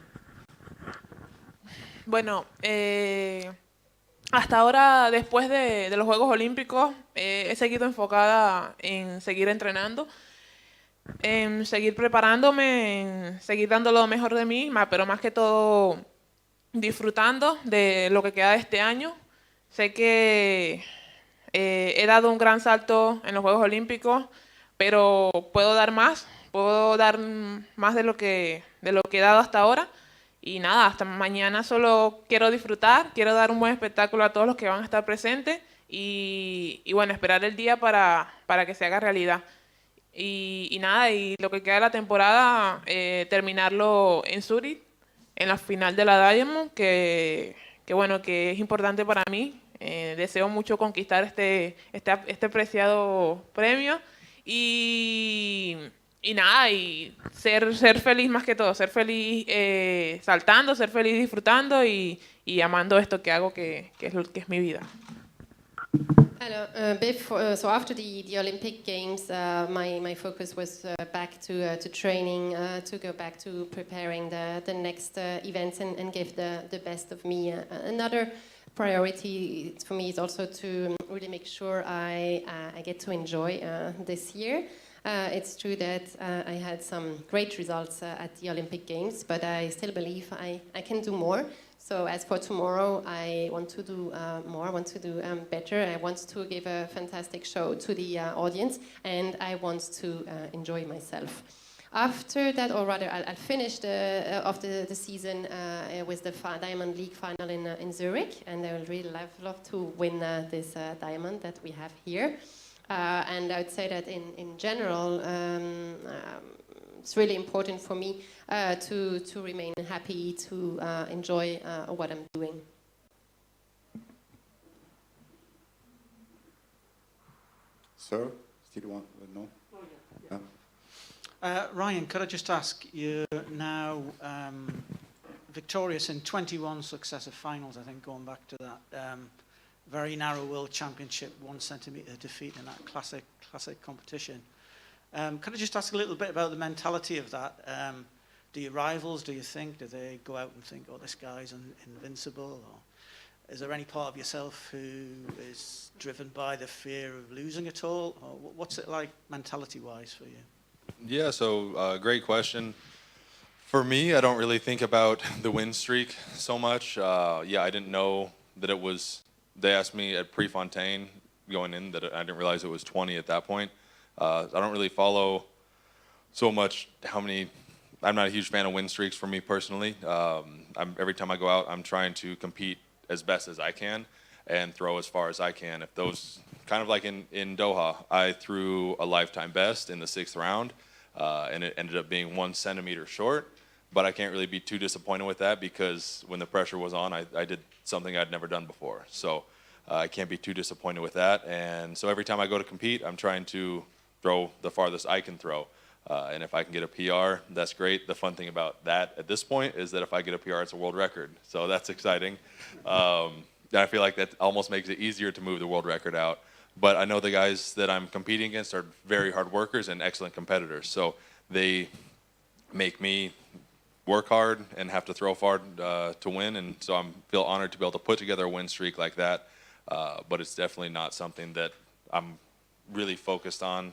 Bueno, hasta ahora, después de los Juegos Olímpicos, he seguido enfocada en seguir entrenando, en seguir preparándome, en seguir dando lo mejor de mí, pero más que todo disfrutando de lo que queda de este año. Sé que he dado un gran salto en los Juegos Olímpicos, pero puedo dar más de lo que he dado hasta ahora. Y nada, hasta mañana solo quiero disfrutar, quiero dar un buen espectáculo a todos los que van a estar presentes y bueno, esperar el día para que se haga realidad. Y nada, y lo que queda de la temporada, terminarlo en Zurich, en la final de la Diamond, que bueno, que es importante para mí. Deseo mucho conquistar este preciado premio y nada, y ser feliz más que todo, ser feliz saltando, ser feliz disfrutando y amando esto que hago, que es mi vida. So after the Olympic Games, my focus was back to training, to go back to preparing the next events and give the best of me. Another priority for me is also to really make sure I get to enjoy this year. It's true that I had some great results at the Olympic Games, but I still believe I can do more. So as for tomorrow, I want to do more, I want to do better. I want to give a fantastic show to the audience, and I want to enjoy myself. After that, or rather, I'll finish the season with the Diamond League final in Zurich, and I will really love to win this diamond that we have here. And I would say that in general, it's really important for me to remain happy, to enjoy what I'm doing. Sir, still want no? Ryan, could I just ask, you're now victorious in 21 successive finals, I think, going back to that very narrow World Championship 1 centimetre defeat in that classic competition. Could I just ask a little bit about the mentality of that? Do your rivals, do they go out and think, oh, this guy's invincible? Or is there any part of yourself who is driven by the fear of losing at all? Or what's it like mentality-wise for you? Yeah, so great question. For me, I don't really think about the win streak so much. Yeah, I didn't know that it was they asked me at Prefontaine going in that I didn't realize it was 20 at that point. I don't really follow so much how many. I'm not a huge fan of win streaks for me personally. Every time I go out, I'm trying to compete as best as I can and throw as far as I can. If those, kind of like in Doha, I threw a lifetime best in the 6th round, and it ended up being 1 centimeter short. But I can't really be too disappointed with that because when the pressure was on, I did something I'd never done before. So I can't be too disappointed with that. And so every time I go to compete, I'm trying to throw the farthest I can throw. And if I can get a PR, that's great. The fun thing about that at this point is that if I get a PR, it's a world record. So that's exciting. I feel like that almost makes it easier to move the world record out. But I know the guys that I'm competing against are very hard workers and excellent competitors. So they make me work hard and have to throw far to win. And so I feel honored to be able to put together a win streak like that. But it's definitely not something that I'm really focused on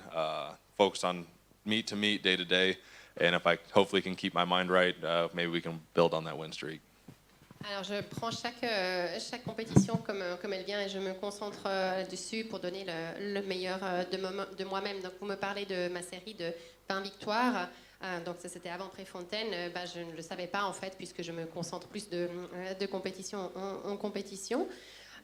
meet to meet, day to day, and if I hopefully can keep my mind right, maybe we can build on that win streak. Alors je prends chaque compétition comme elle vient et je me concentre dessus pour donner le meilleur de moi-même. Donc vous me parlez de ma série de 20 victoires, donc ça c'était avant Préfontaine, je ne le savais pas en fait puisque je me concentre plus de compétition en compétition.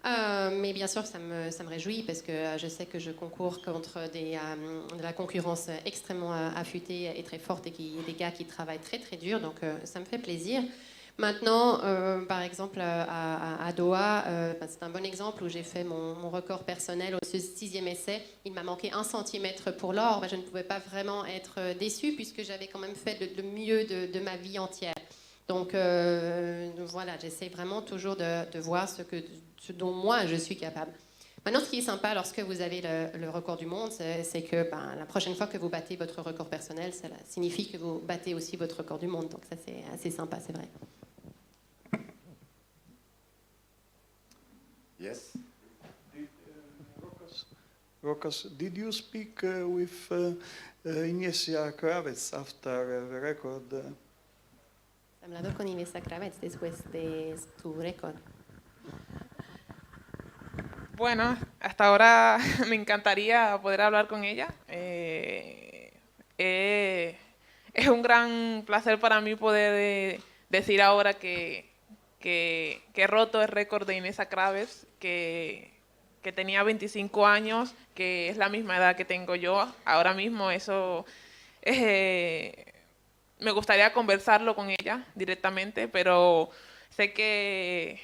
Mais bien sûr, ça me réjouit parce que je sais que je concours contre de la concurrence extrêmement affûtée et très forte et des gars qui travaillent très très dur, donc ça me fait plaisir. Maintenant, par exemple, à Doha, c'est un bon exemple où j'ai fait mon record personnel au 6e essai. Il m'a manqué 1 centimètre pour l'or. Je ne pouvais pas vraiment être déçue puisque j'avais quand même fait le mieux de ma vie entière. Donc voilà, j'essaie vraiment toujours de voir ce dont moi je suis capable. Maintenant, ce qui est sympa lorsque vous avez le record du monde, c'est que la prochaine fois que vous battez votre record personnel, ça signifie que vous battez aussi votre record du monde. Donc ça, c'est assez sympa, c'est vrai. Yes. Rojas, did you speak with Ingesia Kravets after the record? ¿Has hablado con Ingesia Kravets después de tu récord? Bueno, hasta ahora me encantaría poder hablar con ella. Es un gran placer para mí poder decir ahora que he roto el récord de Ingesia Kravets, que tenía 25 años, que es la misma edad que tengo yo ahora mismo. Eso me gustaría conversarlo con ella directamente, pero sé que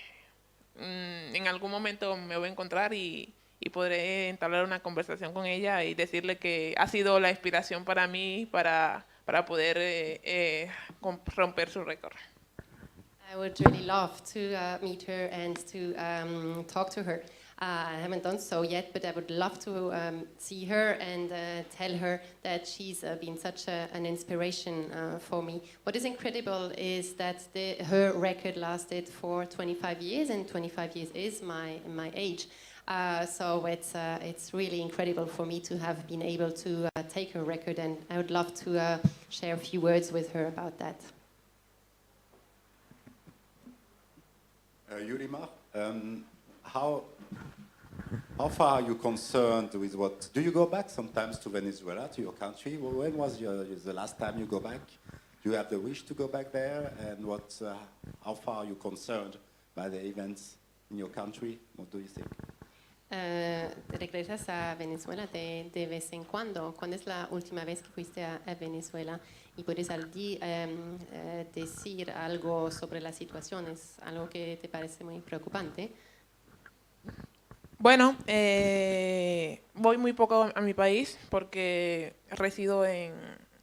en algún momento me voy a encontrar y podré entablar una conversación con ella y decirle que ha sido la inspiración para mí para poder romper su récord. I would really love to meet her and to talk to her. I haven't done so yet, but I would love to see her and tell her that she's been such an inspiration for me. What is incredible is that her record lasted for 25 years, and 25 years is my age. So it's really incredible for me to have been able to take her record, and I would love to share a few words with her about that. Yulimar, how far are you concerned with what? Do you go back sometimes to Venezuela, to your country? When was the last time you go back? Do you have the wish to go back there? And how far are you concerned by the events in your country? What do you think? ¿Regresas a Venezuela de vez en cuando? ¿Cuándo es la última vez que fuiste a Venezuela? ¿Y puedes decir algo sobre la situación? ¿Es algo que te parece muy preocupante? Bueno, voy muy poco a mi país porque resido en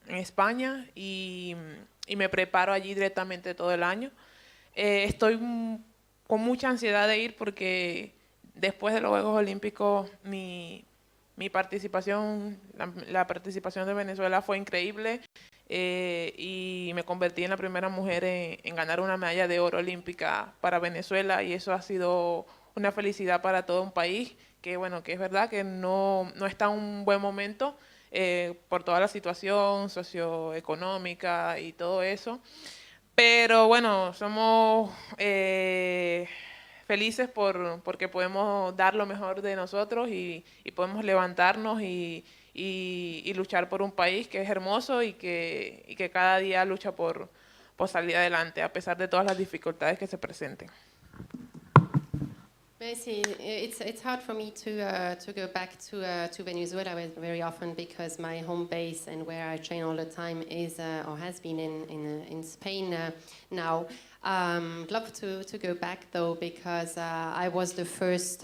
España y me preparo allí directamente todo el año. Estoy con mucha ansiedad de ir porque después de los Juegos Olímpicos mi participación, la participación de Venezuela fue increíble y me convertí en la primera mujer en ganar una medalla de oro olímpica para Venezuela, y eso ha sido una felicidad para todo un país que, bueno, que es verdad que no está en un buen momento por toda la situación socioeconómica y todo eso. Pero bueno, somos felices porque podemos dar lo mejor de nosotros y podemos levantarnos y luchar por un país que es hermoso y que cada día lucha por salir adelante a pesar de todas las dificultades que se presenten. It's hard for me to go back to Venezuela very often because my home base and where I train all the time is or has been in Spain now. I'd love to go back though because I was the first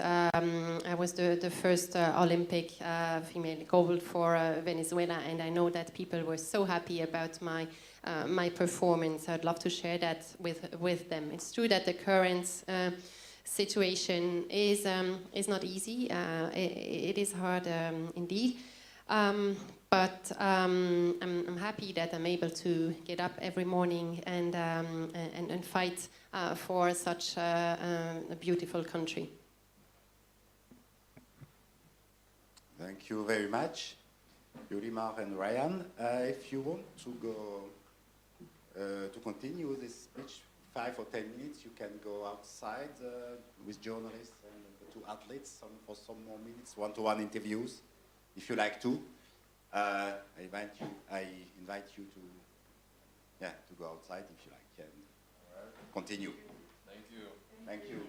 Olympic female gold for Venezuela, and I know that people were so happy about my performance. I'd love to share that with them. It's true that the current situation is not easy. It is hard indeed. But I'm happy that I'm able to get up every morning and fight for such a beautiful country. Thank you very much, Yulimar and Ryan. If you want to go to continue this speech 5 or 10 minutes, you can go outside with journalists and the two athletes for some more minutes, one-to-one interviews, if you like to. I invite you to go outside if you like and continue. Thank you. Thank you.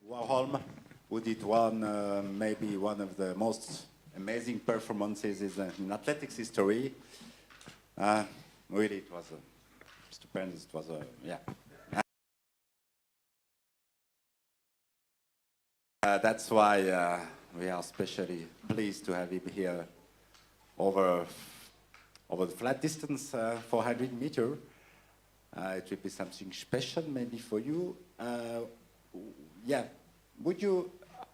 Warholm, who did maybe one of the most amazing performances in athletics history. Really, it was stupendous. It was yeah. That's why we are especially pleased to have him here over the flat distance 400 meter. It will be something special maybe for you. Yeah,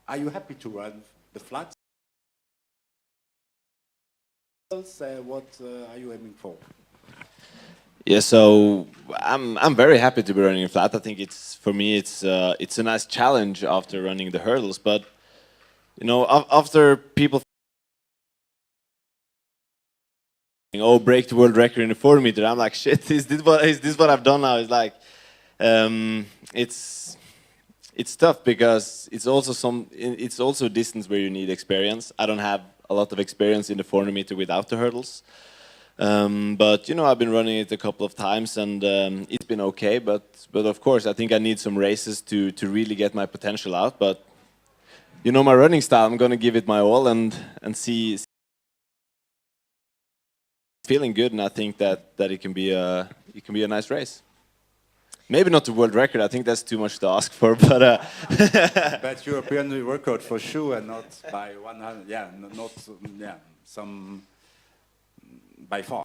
are you happy to run the flats? What are you aiming for? Yeah, so I'm very happy to be running flat. I think for me it's a nice challenge after running the hurdles. But you know, after people break the world record in the 4 meter, I'm like, shit, is this what I've done now? It's like it's tough because it's also a distance where you need experience. I don't have a lot of experience in the 400 meter without the hurdles. But you know, I've been running it a couple of times and it's been okay. But of course, I think I need some races to really get my potential out. But you know, my running style, I'm gonna give it my all and see. Feeling good, and I think that it can be a nice race. Maybe not the world record. I think that's too much to ask for, but. But European record for sure, and not by 100. Yeah, not some by far.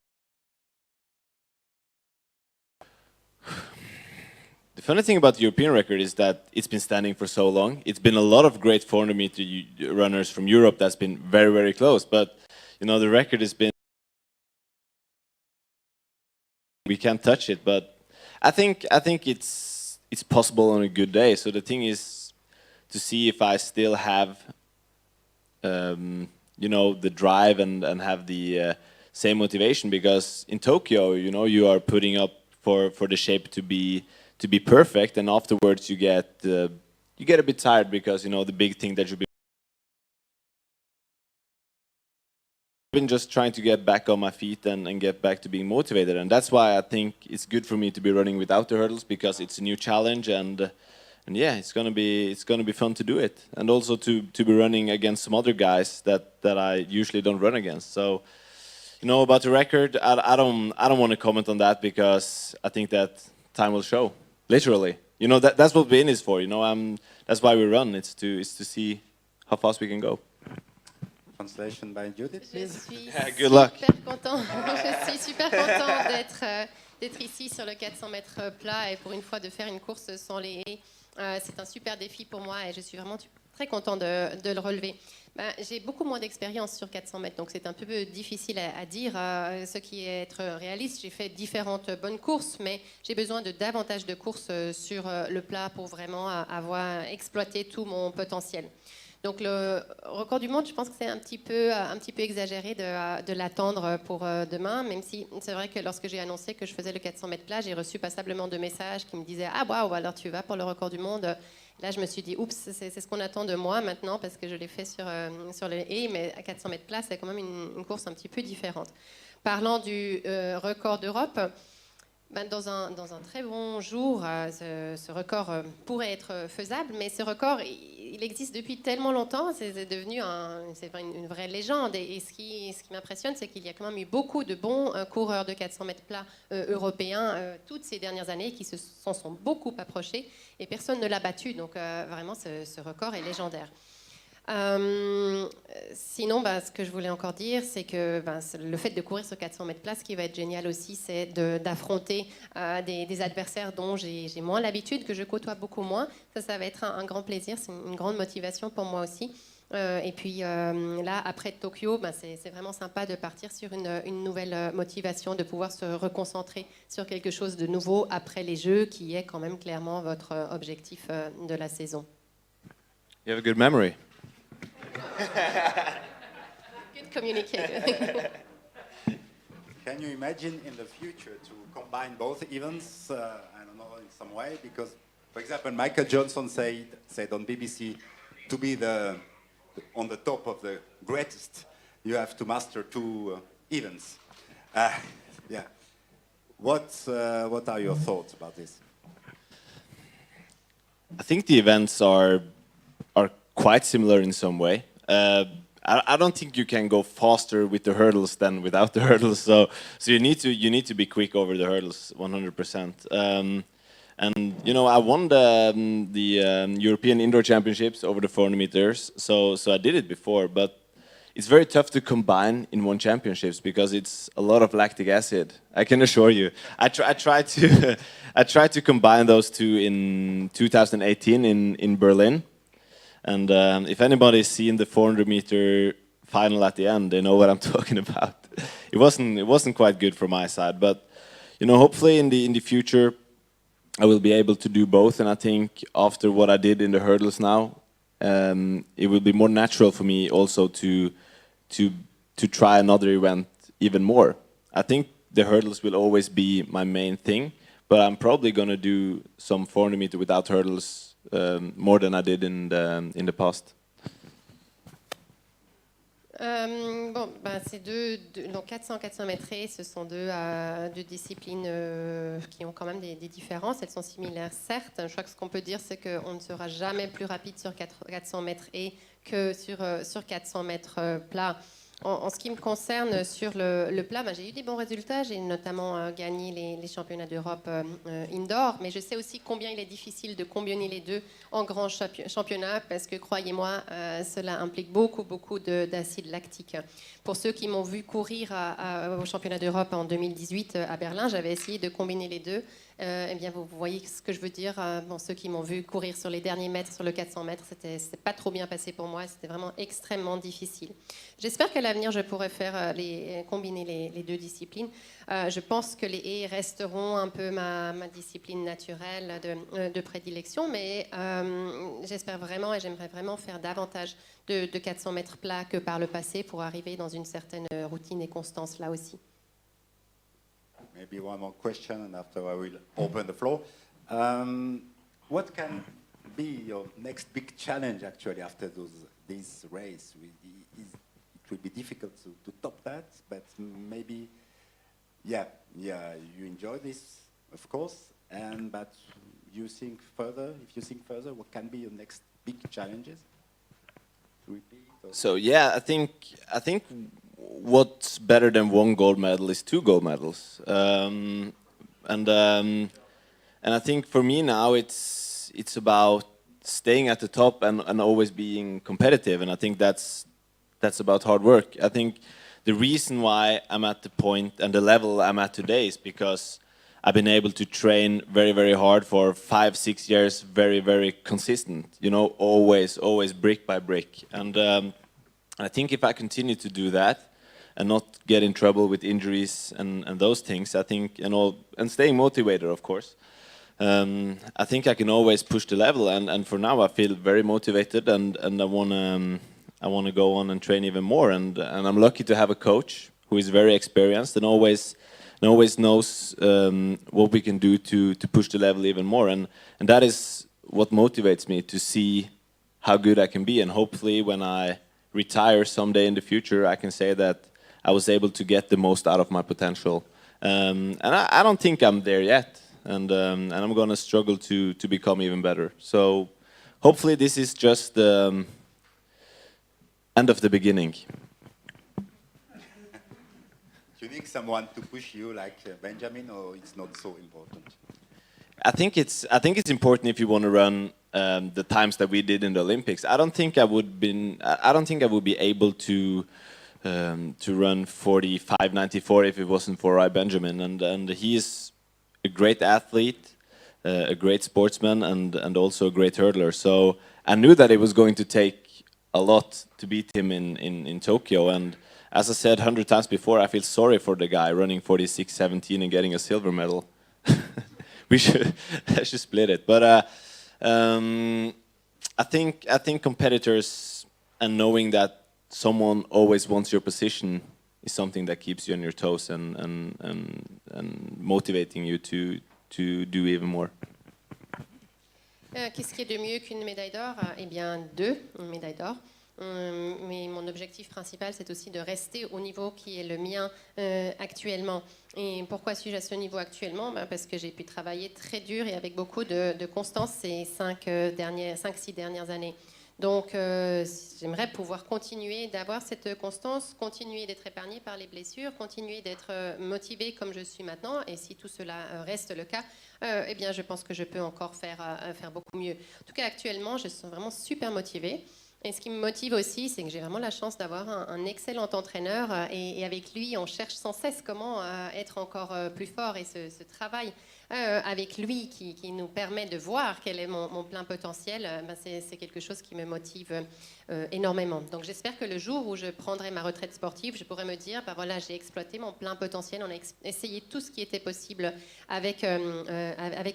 The funny thing about the European record is that it's been standing for so long. It's been a lot of great 400 meter runners from Europe that's been very, very close. But you know, the record has been. We can't touch it, but I think it's possible on a good day. So the thing is to see if I still have, you know, the drive and have the same motivation. Because in Tokyo, you know, you are putting up for the shape to be perfect, and afterwards you get a bit tired because you know the big thing that you've been just trying to get back on my feet and get back to being motivated, and that's why I think it's good for me to be running without the hurdles, because it's a new challenge, and yeah, it's gonna be fun to do it, and also to be running against some other guys that I usually don't run against. So you know, about the record, I don't want to comment on that because I think that time will show. Literally, you know, that's what being is for. You know, that's why we run. It's to see how fast we can go. Translation by Judith, please. Good luck. Je suis super content d'être ici sur le 400 mètres plat et pour une fois de faire une course sans les haies. C'est un super défi pour moi et je suis vraiment très content de le relever. J'ai beaucoup moins d'expérience sur 400 mètres, donc c'est un peu difficile à dire. Ce qui est être réaliste, j'ai fait différentes bonnes courses, mais j'ai besoin de davantage de courses sur le plat pour vraiment avoir exploité tout mon potentiel. Donc le record du monde, je pense que c'est un petit peu exagéré de l'attendre pour demain, même si c'est vrai que lorsque j'ai annoncé que je faisais le 400 mètres plat, j'ai reçu passablement de messages qui me disaient « Ah waouh, alors tu vas pour le record du monde ». Là, je me suis dit « Oups, c'est ce qu'on attend de moi maintenant parce que je l'ai fait sur le haies, mais à 400 mètres plat, c'est quand même une course un petit peu différente ». Parlant du record d'Europe, dans un très bon jour, ce record pourrait être faisable, mais ce record, il existe depuis tellement longtemps, c'est devenu une vraie légende. Et ce qui m'impressionne, c'est qu'il y a quand même eu beaucoup de bons coureurs de 400 mètres plats européens toutes ces dernières années qui s'en sont beaucoup approchés et personne ne l'a battu. Donc vraiment, ce record est légendaire. Sinon, ce que je voulais encore dire, c'est que le fait de courir sur 400 mètres plat, ce qui va être génial aussi, c'est d'affronter des adversaires dont j'ai moins l'habitude, que je côtoie beaucoup moins. Ça va être un grand plaisir, c'est une grande motivation pour moi aussi. Et puis là, après Tokyo, c'est vraiment sympa de partir sur une nouvelle motivation, de pouvoir se reconcentrer sur quelque chose de nouveau après les Jeux, qui est quand même clairement votre objectif de la saison. You have a good memory. Good communicator. Can you imagine in the future to combine both events? I don't know, in some way, because, for example, Michael Johnson said on BBC, to be on the top of the greatest, you have to master two events. Yeah. What are your thoughts about this? I think the events are quite similar in some way. I don't think you can go faster with the hurdles than without the hurdles. So you need to be quick over the hurdles 100%. And you know, I won the European Indoor Championships over the 400 meters. So I did it before, but it's very tough to combine in one championships because it's a lot of lactic acid. I can assure you. I tried to combine those two in 2018 in Berlin. And if anybody's seen the 400-meter final at the end, they know what I'm talking about. It wasn't quite good from my side, but you know, hopefully in the future, I will be able to do both. And I think after what I did in the hurdles now, it will be more natural for me also to try another event even more. I think the hurdles will always be my main thing, but I'm probably going to do some 400-meter without hurdles more than I did in the past. Bon, ben, ces donc 400-400 mètres, ce sont deux disciplines qui ont quand même des différences. Elles sont similaires, certes. Je crois que ce qu'on peut dire, c'est qu'on ne sera jamais plus rapide sur 400 mètres et que sur 400 mètres plat. En ce qui me concerne, sur le plat, ben, j'ai eu des bons résultats. J'ai notamment gagné les championnats d'Europe indoor, mais je sais aussi combien il est difficile de combiner les deux en grand championnat, parce que, croyez-moi, cela implique beaucoup d'acide lactique. Pour ceux qui m'ont vu courir au championnat d'Europe en 2018 à Berlin, j'avais essayé de combiner les deux. Eh bien, vous voyez ce que je veux dire. Bon, ceux qui m'ont vu courir sur les derniers mètres, sur le 400 mètres, c'était pas trop bien passé pour moi. C'était vraiment extrêmement difficile. J'espère qu'à l'avenir, je pourrai combiner les deux disciplines. Je pense que les haies resteront un peu ma discipline naturelle de prédilection, mais j'espère vraiment et j'aimerais vraiment faire davantage de 400 mètres plats que par le passé pour arriver dans une certaine routine et constance là aussi. Maybe one more question, and after I will open the floor. What can be your next big challenge, actually, after this race? It will be difficult to top that, but maybe, yeah, you enjoy this, of course, but if you think further, what can be your next big challenges? To repeat? So yeah, I think what's better than one gold medal is 2 gold medals, and I think for me now it's about staying at the top and always being competitive, and I think that's about hard work. I think the reason why I'm at the point and the level I'm at today is because I've been able to train very, very hard for 5-6 years, very, very consistent, you know, always brick by brick. And I think if I continue to do that and not get in trouble with injuries and those things, I think, and staying motivated, of course, I think I can always push the level. And for now, I feel very motivated, and I want to go on and train even more. And I'm lucky to have a coach who is very experienced and always knows what we can do to push the level even more. And that is what motivates me, to see how good I can be. And hopefully when I retire someday in the future, I can say that I was able to get the most out of my potential. And I don't think I'm there yet. And I'm going to struggle to become even better. So hopefully this is just the end of the beginning. Do you need someone to push you like Benjamin, or it's not so important? I think it's important if you want to run the times that we did in the Olympics. I don't think I would be able to run 45.94 if it wasn't for Benjamin, and he is a great athlete, a great sportsman, and also a great hurdler. So I knew that it was going to take a lot to beat him in Tokyo, and as I said 100 times before, I feel sorry for the guy running 46.17 and getting a silver medal. I should split it, but I think competitors and knowing that someone always wants your position is something that keeps you on your toes and motivating you to do even more. Qu'est-ce qui est de mieux qu'une médaille d'or? Eh bien, 2 médailles d'or. Mais mon objectif principal, c'est aussi de rester au niveau qui est le mien actuellement. Et pourquoi suis-je à ce niveau actuellement? Parce que j'ai pu travailler très dur et avec beaucoup de constance ces 5-6 dernières années. Donc, j'aimerais pouvoir continuer d'avoir cette constance, continuer d'être épargné par les blessures, continuer d'être motivé comme je suis maintenant. Et si tout cela reste le cas, eh bien, je pense que je peux encore faire beaucoup mieux. En tout cas, actuellement, je suis vraiment super motivée. Et ce qui me motive aussi, c'est que j'ai vraiment la chance d'avoir un excellent entraîneur et avec lui, on cherche sans cesse comment être encore plus fort. Et ce travail avec lui qui nous permet de voir quel est mon plein potentiel, ben c'est quelque chose qui me motive énormément. Donc j'espère que le jour où je prendrai ma retraite sportive, je pourrai me dire, ben voilà, j'ai exploité mon plein potentiel, on a essayé tout ce qui était possible avec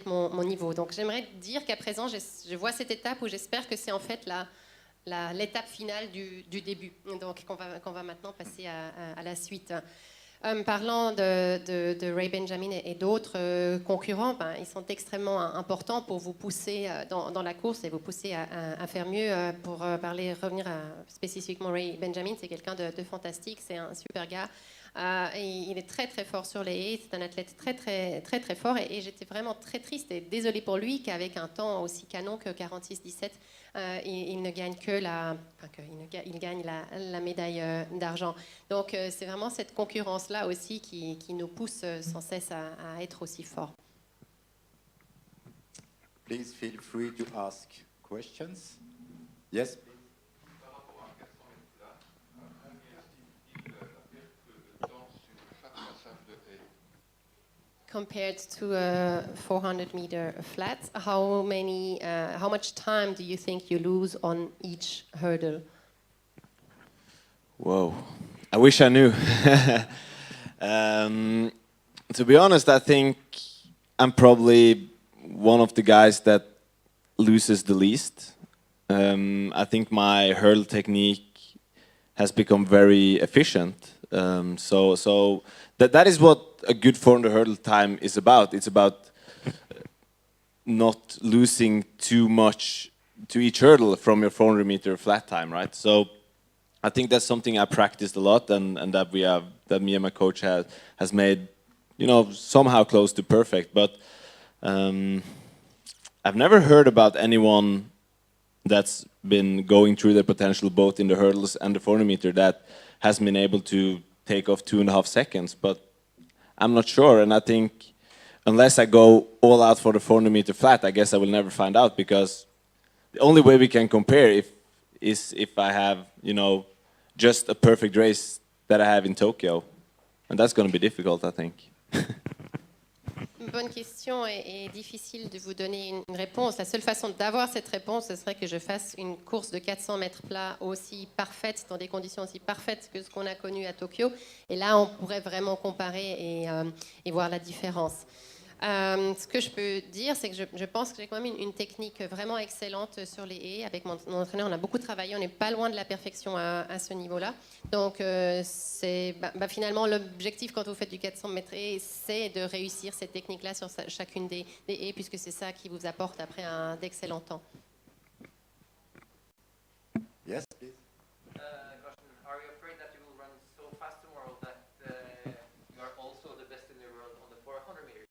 mon niveau. Donc j'aimerais dire qu'à présent, je vois cette étape où j'espère que c'est en fait l'étape finale du début, donc qu'on va maintenant passer à la suite. Parlant de Ray Benjamin et d'autres concurrents, ben, ils sont extrêmement importants pour vous pousser dans la course et vous pousser à faire mieux. Pour revenir spécifiquement Ray Benjamin, c'est quelqu'un de fantastique, c'est un super gars. Et il est très très fort sur les haies, c'est un athlète très très très très fort et j'étais vraiment très triste et désolée pour lui qu'avec un temps aussi canon que 46-17, il ne gagne il gagne la médaille d'argent. Donc c'est vraiment cette concurrence-là aussi qui nous pousse sans cesse à être aussi forts. Please feel free to ask questions. Yes. Compared to a 400-meter flat, how much time do you think you lose on each hurdle? Whoa, I wish I knew. To be honest, I think I'm probably one of the guys that loses the least. I think my hurdle technique has become very efficient. So that is what a good 400 hurdle time is about. It's about not losing too much to each hurdle from your 400 meter flat time, right? So I think that's something I practiced a lot and that me and my coach has made, you know, somehow close to perfect. But I've never heard about anyone that's been going through their potential both in the hurdles and the 400 meter that has been able to take off 2.5 seconds. But I'm not sure, and I think unless I go all out for the 400 meter flat, I guess I will never find out, because the only way we can compare is if I have, you know, just a perfect race that I have in Tokyo, and that's going to be difficult, I think. Bonne question et difficile de vous donner une réponse. La seule façon d'avoir cette réponse, ce serait que je fasse une course de 400 mètres plats aussi parfaite, dans des conditions aussi parfaites que ce qu'on a connu à Tokyo. Et là, on pourrait vraiment comparer et voir la différence. Ce que je peux dire, c'est que je pense que j'ai quand même une technique vraiment excellente sur les haies. Avec mon entraîneur, on a beaucoup travaillé, on n'est pas loin de la perfection à ce niveau-là. Donc, c'est finalement l'objectif quand vous faites du 400 mètres haies, c'est de réussir cette technique-là sur chacune des haies, puisque c'est ça qui vous apporte après d'excellents temps. Yes, please. Question. Are you afraid that you will run so fast tomorrow that you are also the best in the world on the 400 meters?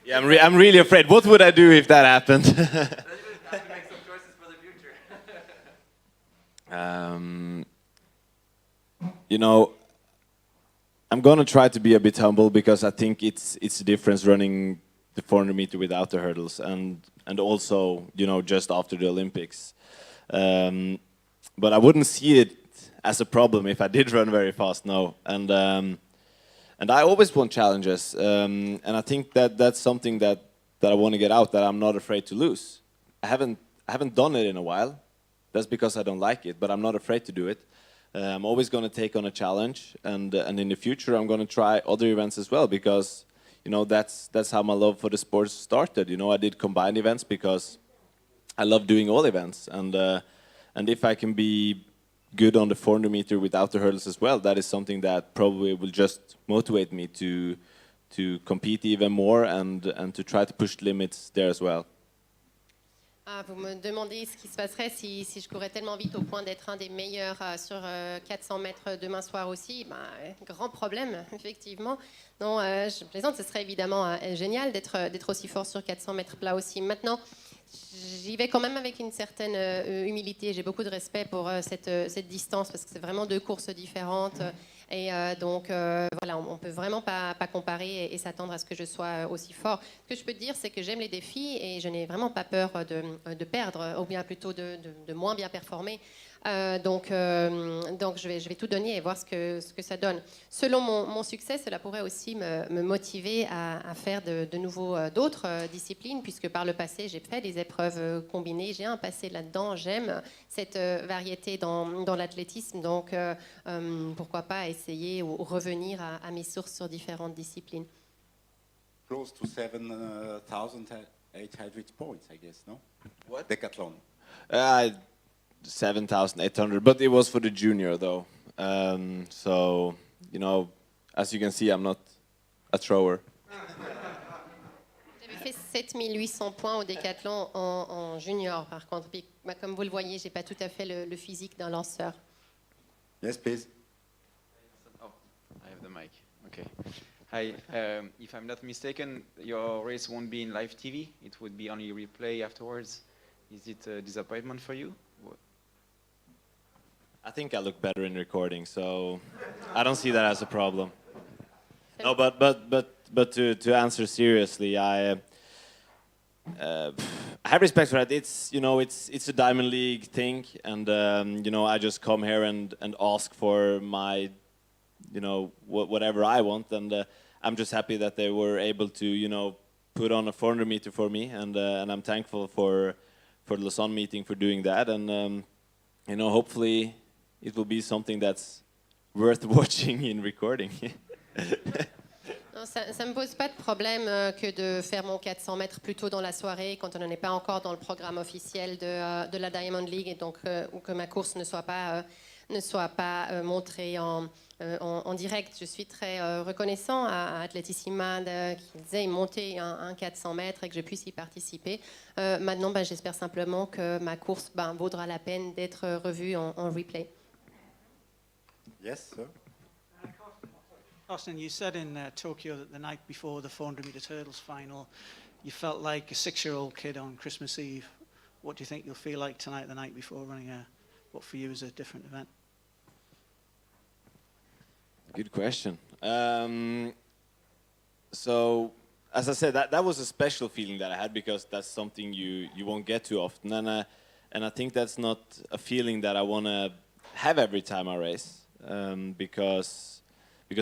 Yeah, I'm really afraid. What would I do if that happened? Then you will have to make some choices for the future. You know, I'm gonna try to be a bit humble, because I think it's a difference running the 400 meter without the hurdles and also, you know, just after the Olympics. But I wouldn't see it as a problem if I did run very fast, no. And I always want challenges, and I think that's something that I want to get out, that I'm not afraid to lose. I haven't done it in a while. That's because I don't like it, but I'm not afraid to do it. I'm always going to take on a challenge, and in the future I'm going to try other events as well, because, you know, that's how my love for the sport started. You know, I did combined events because I love doing all events, and if I can be good on the 400 meter without the hurdles as well, that is something that probably will just motivate me to compete even more and to try to push the limits there as well. Vous me demandez ce qui se passerait si je courais tellement vite au point d'être un des meilleurs sur 400 mètres demain soir aussi. Grand problème, effectivement. Non, je plaisante, ce serait évidemment génial d'être aussi fort sur 400 mètres plat aussi. Maintenant, j'y vais quand même avec une certaine humilité. J'ai beaucoup de respect pour cette distance parce que c'est vraiment deux courses différentes. Et donc, voilà, on ne peut vraiment pas comparer et s'attendre à ce que je sois aussi fort. Ce que je peux te dire, c'est que j'aime les défis et je n'ai vraiment pas peur de perdre, ou bien plutôt de moins bien performer. Donc je vais tout donner et voir ce que ça donne. Selon mon succès, cela pourrait aussi me motiver à faire de nouveau d'autres disciplines, puisque par le passé, j'ai fait des épreuves combinées. J'ai un passé là-dedans. J'aime cette variété dans l'athlétisme. Donc, pourquoi pas essayer ou revenir à mes sources sur différentes disciplines. Close to 7,800 points, I guess, no? What? Decathlon. 7,800, but it was for the junior though. So, you know, as you can see, I'm not a thrower. J'avais fait 7800 points au décathlon en junior, par contre. Puis, comme vous le voyez, j'ai pas tout à fait le physique d'un lanceur. Yes, please. Oh, I have the mic. Okay. Hi. If I'm not mistaken, your race won't be in live TV. It would be only replay afterwards. Is it a disappointment for you? I think I look better in recording, so I don't see that as a problem. No, but to answer seriously, I have respect for that. It's it's a Diamond League thing, and I just come here and ask for my whatever I want, and I'm just happy that they were able to put on a 400 meter for me, and I'm thankful for the Lausanne meeting for doing that, and hopefully it will be something that's worth watching in recording. Non, ça ne me pose pas de problème que de faire mon 400 mètres plus tôt dans la soirée quand on n'en est pas encore dans le programme officiel de la Diamond League, et donc que ma course ne soit pas montrée en direct. Je suis très reconnaissant à Athletissima qu'ils aient monté un 400 mètres et que je puisse y participer. Maintenant, j'espère simplement que ma course vaudra la peine d'être revue en replay. Yes, sir. Austin, you said in Tokyo that the night before the 400-meter hurdles final, you felt like a 6-year-old kid on Christmas Eve. What do you think you'll feel like tonight, the night before, running what for you is a different event? Good question. So, as I said, that was a special feeling that I had, because that's something you won't get too often, and I think that's not a feeling that I want to have every time I race, because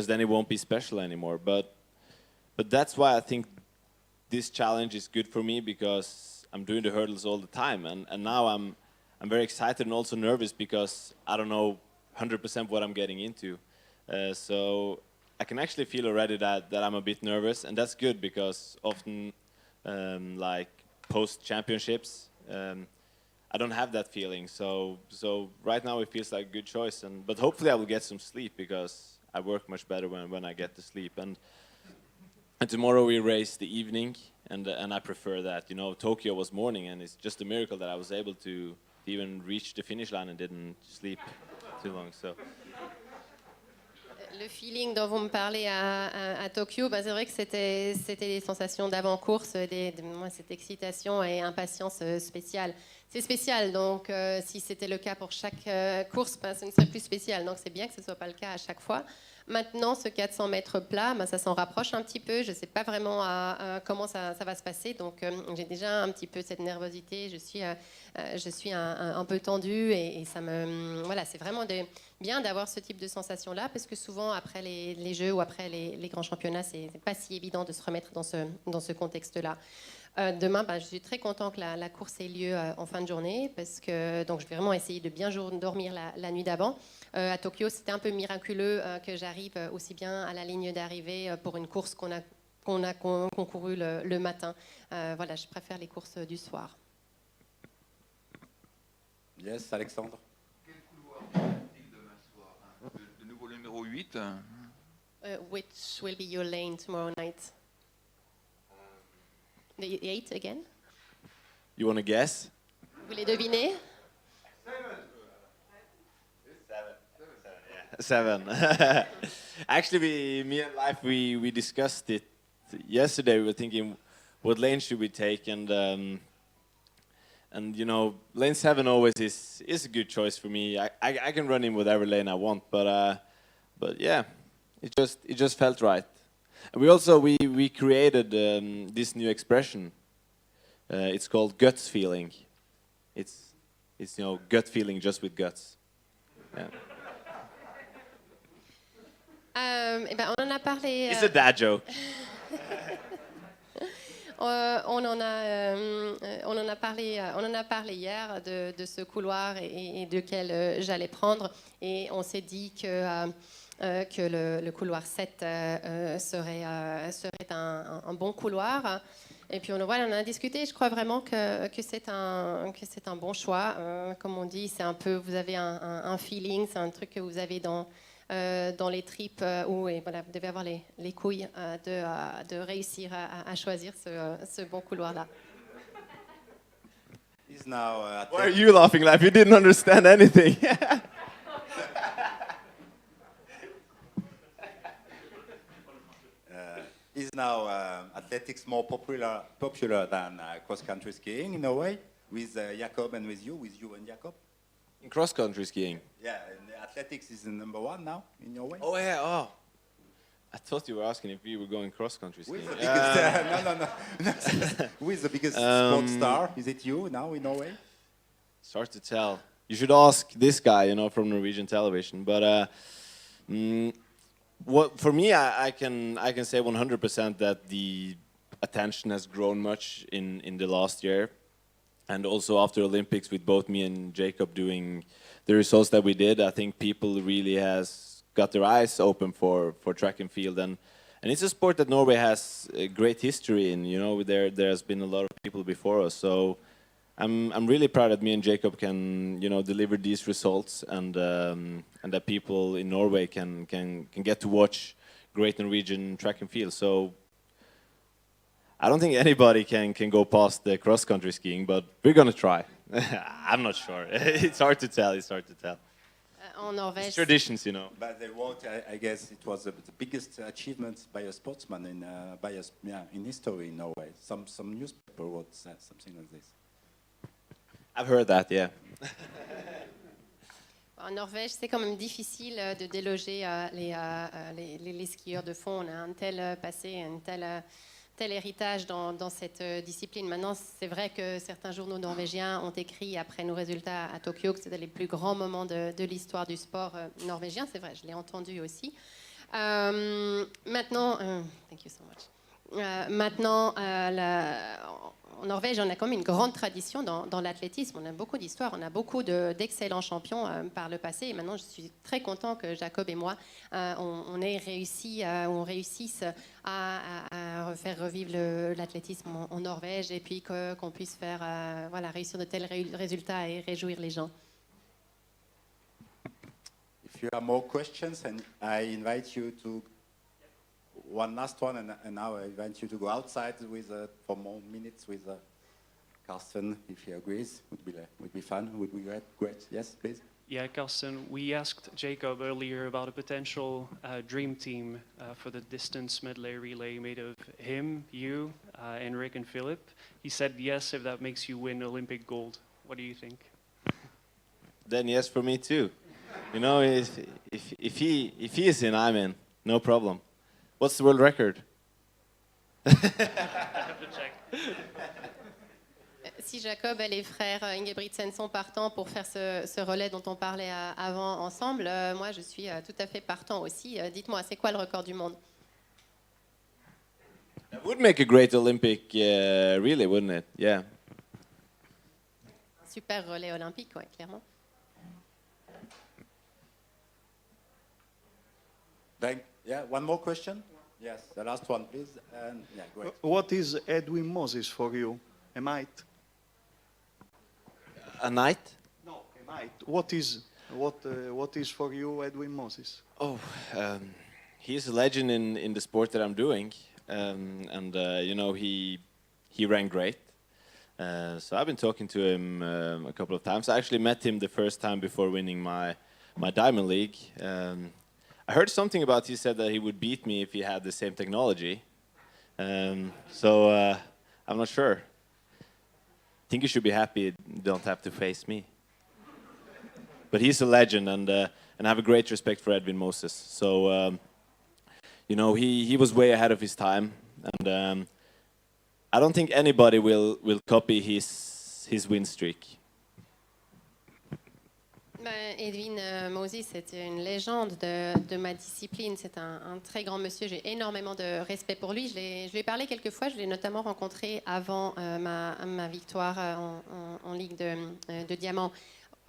then it won't be special anymore. But that's why I think this challenge is good for me, because I'm doing the hurdles all the time, and now I'm very excited and also nervous, because I don't know 100% what I'm getting into. So I can actually feel already that I'm a bit nervous, and that's good, because often, like post-championships, I don't have that feeling. So right now it feels like a good choice, but hopefully I will get some sleep, because I work much better when I get to sleep. And tomorrow we race the evening, and I prefer that. Tokyo was morning, and it's just a miracle that I was able to even reach the finish line and didn't sleep too long. So. Le feeling dont vous me parlez à Tokyo, c'est vrai que c'était des sensations d'avant-course, cette excitation et impatience spéciale. C'est spécial, donc si c'était le cas pour chaque course, ce ne serait plus spécial. Donc c'est bien que ce ne soit pas le cas à chaque fois. Maintenant, ce 400 mètres plat, ça s'en rapproche un petit peu. Je ne sais pas vraiment comment ça va se passer. Donc j'ai déjà un petit peu cette nervosité. Je suis un peu tendue et ça c'est vraiment bien d'avoir ce type de sensation-là, parce que souvent après les Jeux ou après les grands championnats, c'est pas si évident de se remettre dans ce contexte-là. Demain, je suis très content que la course ait lieu en fin de journée, parce que donc je vais vraiment essayer de bien dormir la nuit d'avant. À Tokyo, c'était un peu miraculeux que j'arrive aussi bien à la ligne d'arrivée pour une course qu'on a concouru le matin. Voilà, je préfère les courses du soir. Yes, Alexandre. Quel couloir est-il demain soir? Le nouveau numéro 8. Which will be your lane tomorrow night? The 8 again? You want to guess? Vous voulez deviner? 7. Actually, me and Life, we discussed it yesterday. We were thinking, what lane should we take? And And you know, lane 7 always is a good choice for me. I can run in whatever lane I want, but yeah, it just felt right. And we created this new expression. It's called guts feeling. It's you know, gut feeling just with guts. Yeah. Eh ben, on en a parlé. It's a dad joke. On en a parlé hier de ce couloir et de quel j'allais prendre, et on s'est dit que le couloir 7 serait un bon couloir. Et puis on en a discuté. Je crois vraiment que c'est un bon choix. Comme on dit, c'est un peu, vous avez un feeling, c'est un truc que vous avez dans les tripes, et voilà, vous devez avoir les couilles de réussir à choisir ce bon couloir-là. Why are you laughing, like you didn't understand anything? Is now athletics more popular than cross-country skiing in a way, with Jakob and with you and Jakob? In cross-country skiing? Yeah, and athletics is the #1 now, in your way? Oh yeah, oh. I thought you were asking if we were going cross-country skiing. With the biggest, no. With the biggest sports star, is it you now in Norway? It's hard to tell. You should ask this guy, you know, from Norwegian television. But what for me, I can say 100% that the attention has grown much in the last year, and also after Olympics, with both me and Jacob doing the results that we did, I think people really has got their eyes open for track and field, and it's a sport that Norway has a great history in. You know, there's been a lot of people before us, so I'm really proud that me and Jacob can, you know, deliver these results, and that people in Norway can get to watch great Norwegian track and field. So I don't think anybody can go past the cross country skiing, but we're gonna try. I'm not sure. It's hard to tell. En Norvège. It's traditions, you know. But they won't. I guess it was the biggest achievement by a sportsman in history in Norway. Some newspaper wrote something like this. I've heard that, yeah. En Norvège, c'est quand même difficile de déloger les skieurs de fond. On a un tel passé, un tel héritage dans cette discipline. Maintenant, c'est vrai que certains journaux norvégiens ont écrit après nos résultats à Tokyo que c'était les plus grands moments de l'histoire du sport norvégien. C'est vrai, je l'ai entendu aussi. Maintenant, thank you so much. Maintenant, en Norvège, on a quand même une grande tradition dans l'athlétisme. On a beaucoup d'histoires, on a beaucoup d'excellents champions par le passé. Et maintenant, je suis très content que Jacob et moi, on réussisse à faire revivre l'athlétisme en Norvège, et puis qu'on puisse réussir de tels résultats et réjouir les gens. If you have more questions, and I invite you to one last one, and now I invite you to go outside for more minutes with Carsten, if he agrees. Would be fun. Would be great. Yes, please. Yeah, Carsten, we asked Jacob earlier about a potential dream team for the distance medley relay made of him, you, Enric and Philip. He said yes if that makes you win Olympic gold. What do you think? Then yes for me too. You know, if he is in, I'm in. No problem. What's the world record? I have to check. Si Jacob et les frères Ingebrigtsen sont partants pour faire ce relais dont on parlait avant ensemble, moi je suis tout à fait partant aussi. Dites-moi, c'est quoi le record du monde? That would make a great Olympic relay, wouldn't it? Yeah. Super relais olympique, ouais, clairement. Yeah, one more question? Yes, the last one, please. And yeah, great. What is Edwin Moses for you? A mite? A knight? No, a mite. What is for you Edwin Moses? Oh, he's a legend in the sport that I'm doing, and you know, he ran great. So I've been talking to him a couple of times. I actually met him the first time before winning my Diamond League. I heard something about he said that he would beat me if he had the same technology. So I'm not sure. think you should be happy you don't have to face me. But he's a legend, and I have a great respect for Edwin Moses. So, you know, he was way ahead of his time, and I don't think anybody will copy his win streak. Edwin Moses, c'est une légende de ma discipline. C'est un très grand monsieur. J'ai énormément de respect pour lui. Je lui ai parlé quelques fois. Je l'ai notamment rencontré avant ma victoire en Ligue de Diamant.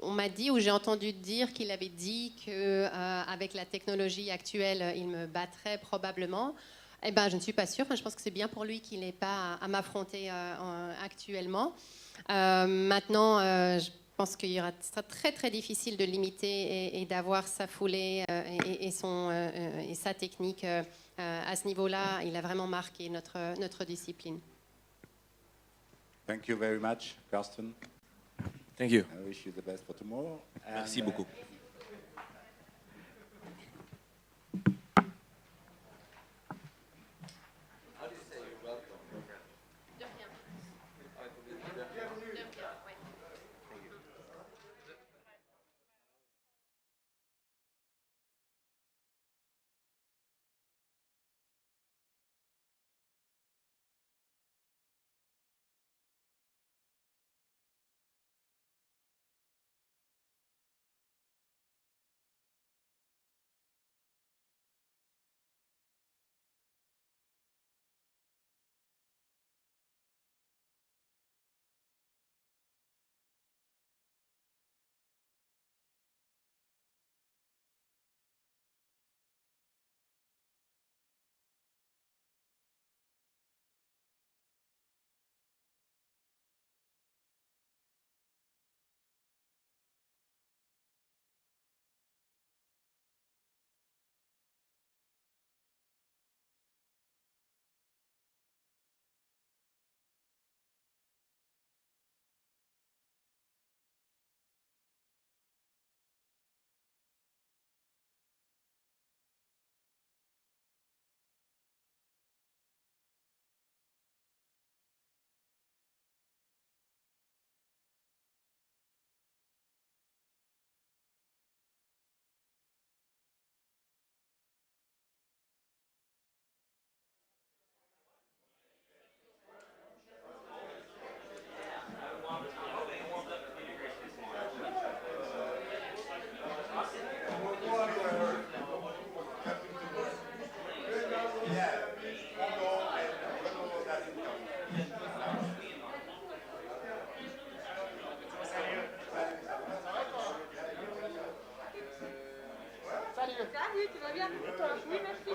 On m'a dit, ou j'ai entendu dire qu'il avait dit qu'avec la technologie actuelle, il me battrait probablement. Eh ben, je ne suis pas sûre. Enfin, je pense que c'est bien pour lui qu'il n'ait pas à m'affronter actuellement. Maintenant, je pense qu'il sera très très difficile de limiter et d'avoir sa foulée et sa technique à ce niveau-là. Il a vraiment marqué notre discipline. Thank you very much, Karsten. Thank you. I wish you the best for tomorrow. Merci beaucoup. Salut, tu vas bien? Oui, merci.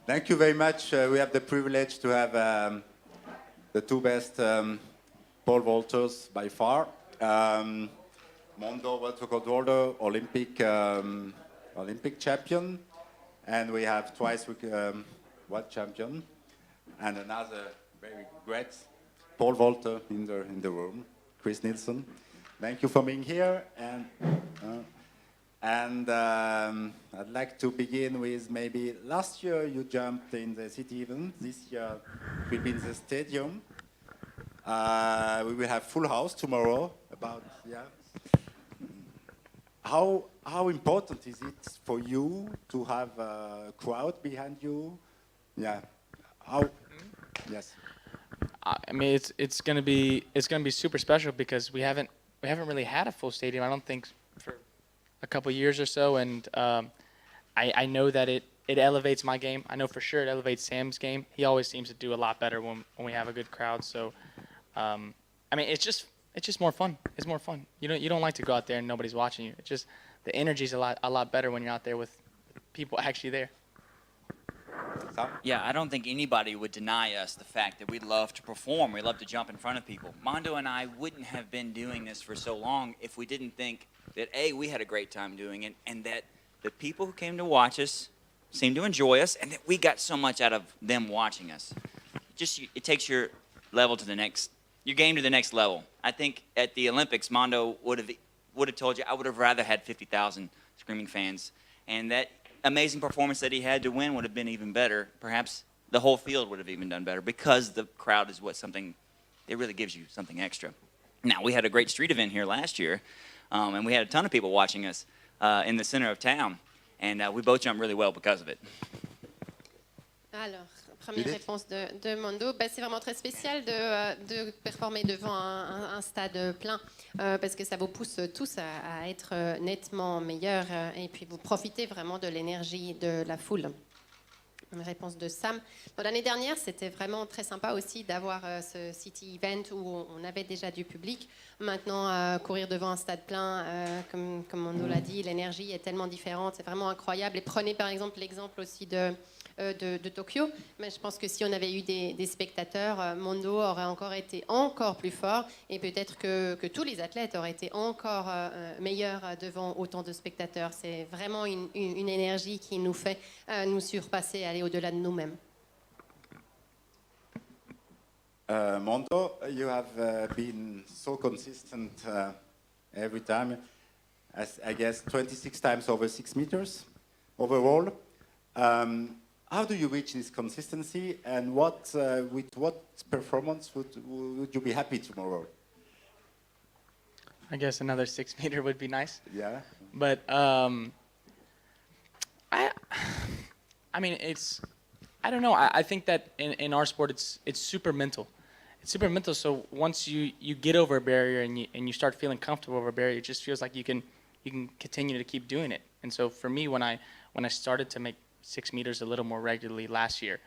Thank you very much. We have the privilege to have the two best pole vaulters by far. Mondo World Record holder, Olympic champion, and we have twice world champion, and another very great pole vaulter in the room, Chris Nielsen. Thank you for being here, and I'd like to begin with maybe last year you jumped in the city event. This year we'll be in the stadium. We will have full house tomorrow. How how important is it for you to have a crowd behind you? Yeah. How? Yes. I mean, it's gonna be super special because we haven't really had a full stadium. I don't think for a couple years or so, and I know that it elevates my game. I know for sure it elevates Sam's game. He always seems to do a lot better when we have a good crowd. So, I mean, it's just more fun. It's more fun. You don't like to go out there and nobody's watching you. It's just the energy's a lot better when you're out there with people actually there. Yeah, I don't think anybody would deny us the fact that we love to perform. We love to jump in front of people. Mondo and I wouldn't have been doing this for so long if we didn't think that, A, we had a great time doing it, and that the people who came to watch us seemed to enjoy us, and that we got so much out of them watching us. It takes your level to the next, your game to the next level. I think at the Olympics, Mondo would have told you, I would have rather had 50,000 screaming fans, and that amazing performance that he had to win would have been even better. Perhaps the whole field would have even done better because the crowd is it really gives you something extra. Now, we had a great street event here last year, and we had a ton of people watching us in the center of town, and we both jumped really well because of it. Alors, première réponse de Mondo, c'est vraiment très spécial de performer devant un stade plein parce que ça vous pousse tous à être nettement meilleurs et puis vous profitez vraiment de l'énergie de la foule. Une réponse de Sam. L'année dernière, c'était vraiment très sympa aussi d'avoir ce City Event où on avait déjà du public. Maintenant, courir devant un stade plein, comme Mondo l'a dit, l'énergie est tellement différente, c'est vraiment incroyable. Et prenez par exemple l'exemple aussi de Tokyo, mais je pense que si on avait eu des spectateurs, Mondo aurait encore été encore plus fort et peut-être que tous les athlètes auraient été encore meilleurs devant autant de spectateurs. C'est vraiment une énergie qui nous fait nous surpasser, aller au-delà de nous-mêmes. Mondo, you have been so consistent every time, as I guess 26 times over 6 meters overall. How do you reach this consistency, and with what performance would you be happy tomorrow? I guess another 6 meter would be nice. Yeah. But I mean, I don't know. I think that in our sport, it's super mental. It's super mental. So once you get over a barrier and you start feeling comfortable over a barrier, it just feels like you can continue to keep doing it. And so for me, when I started to make 6 meters a little more regularly last year,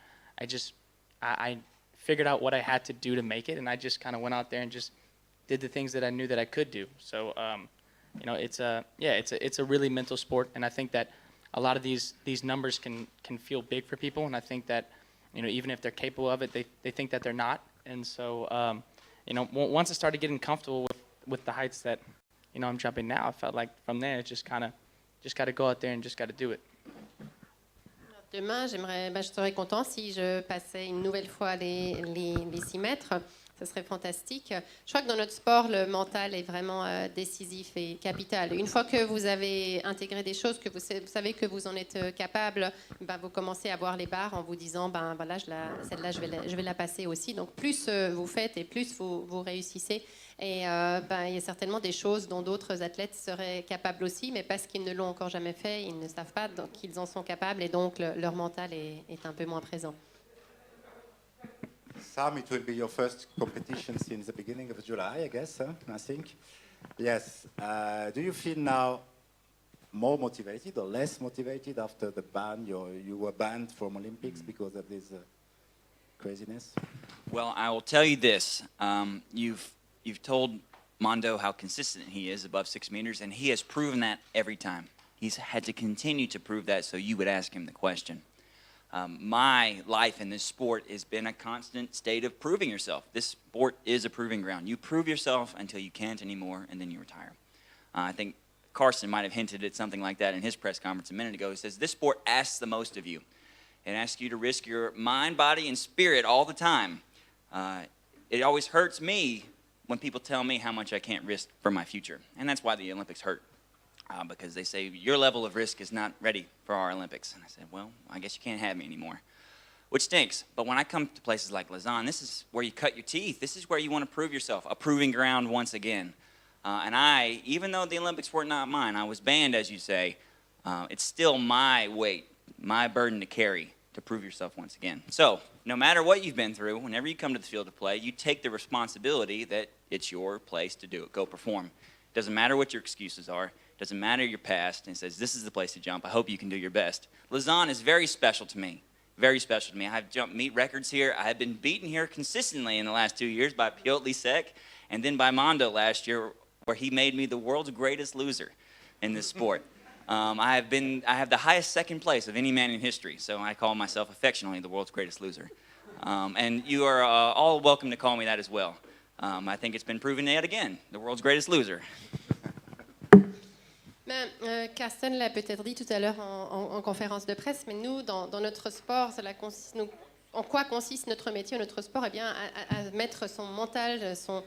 I figured out what I had to do to make it, and I just kind of went out there and just did the things that I knew that I could do. So it's a really mental sport, and I think that a lot of these numbers can feel big for people, and I think that even if they're capable of it, they think that they're not. And so once I started getting comfortable with the heights that I'm jumping now, I felt like from there it's just got to go out there and just got to do it. Demain, je serais content si je passais une nouvelle fois les 6 mètres. Ce serait fantastique. Je crois que dans notre sport, le mental est vraiment décisif et capital. Une fois que vous avez intégré des choses, que vous savez que vous en êtes capable, vous commencez à voir les barres en vous disant, voilà, celle-là, je vais la passer aussi. Donc plus vous faites et plus vous réussissez. Et il y a certainement des choses dont d'autres athlètes seraient capables aussi, mais parce qu'ils ne l'ont encore jamais fait, ils ne savent pas qu'ils en sont capables et donc leur mental est un peu moins présent. Sam, it will be your first competition since the beginning of July, I guess, I think. Yes. Do you feel now more motivated or less motivated after the ban? You were banned from Olympics because of this craziness? Well, I will tell you this. You've told Mondo how consistent he is above 6 meters, and he has proven that every time. He's had to continue to prove that so you would ask him the question. My life in this sport has been a constant state of proving yourself. This sport is a proving ground. You prove yourself until you can't anymore, and then you retire. I think Carson might have hinted at something like that in his press conference a minute ago. He says, this sport asks the most of you. It asks you to risk your mind, body, and spirit all the time. It always hurts me when people tell me how much I can't risk for my future. And that's why the Olympics hurt. Because they say, your level of risk is not ready for our Olympics. And I said, well, I guess you can't have me anymore, which stinks. But when I come to places like Lausanne, this is where you cut your teeth. This is where you want to prove yourself, a proving ground once again. And I, even though the Olympics were not mine, I was banned, as you say, it's still my weight, my burden to carry to prove yourself once again. So, no matter what you've been through, whenever you come to the field to play, you take the responsibility that it's your place to do it, go perform. Doesn't matter what your excuses are, doesn't matter your past, and it says, this is the place to jump, I hope you can do your best. Lausanne is very special to me, very special to me. I've jumped meet records here, I have been beaten here consistently in the last 2 years by Piotr Lisek, and then by Mondo last year, where he made me the world's greatest loser in this sport. I have the highest second place of any man in history, so I call myself affectionately the world's greatest loser. And you are all welcome to call me that as well. I think it's been proven yet again, the world's greatest loser. Carsten l'a peut-être dit tout à l'heure en conférence de presse, mais nous, dans notre sport, en quoi consiste notre métier, notre sport? Eh bien, à mettre son mental, son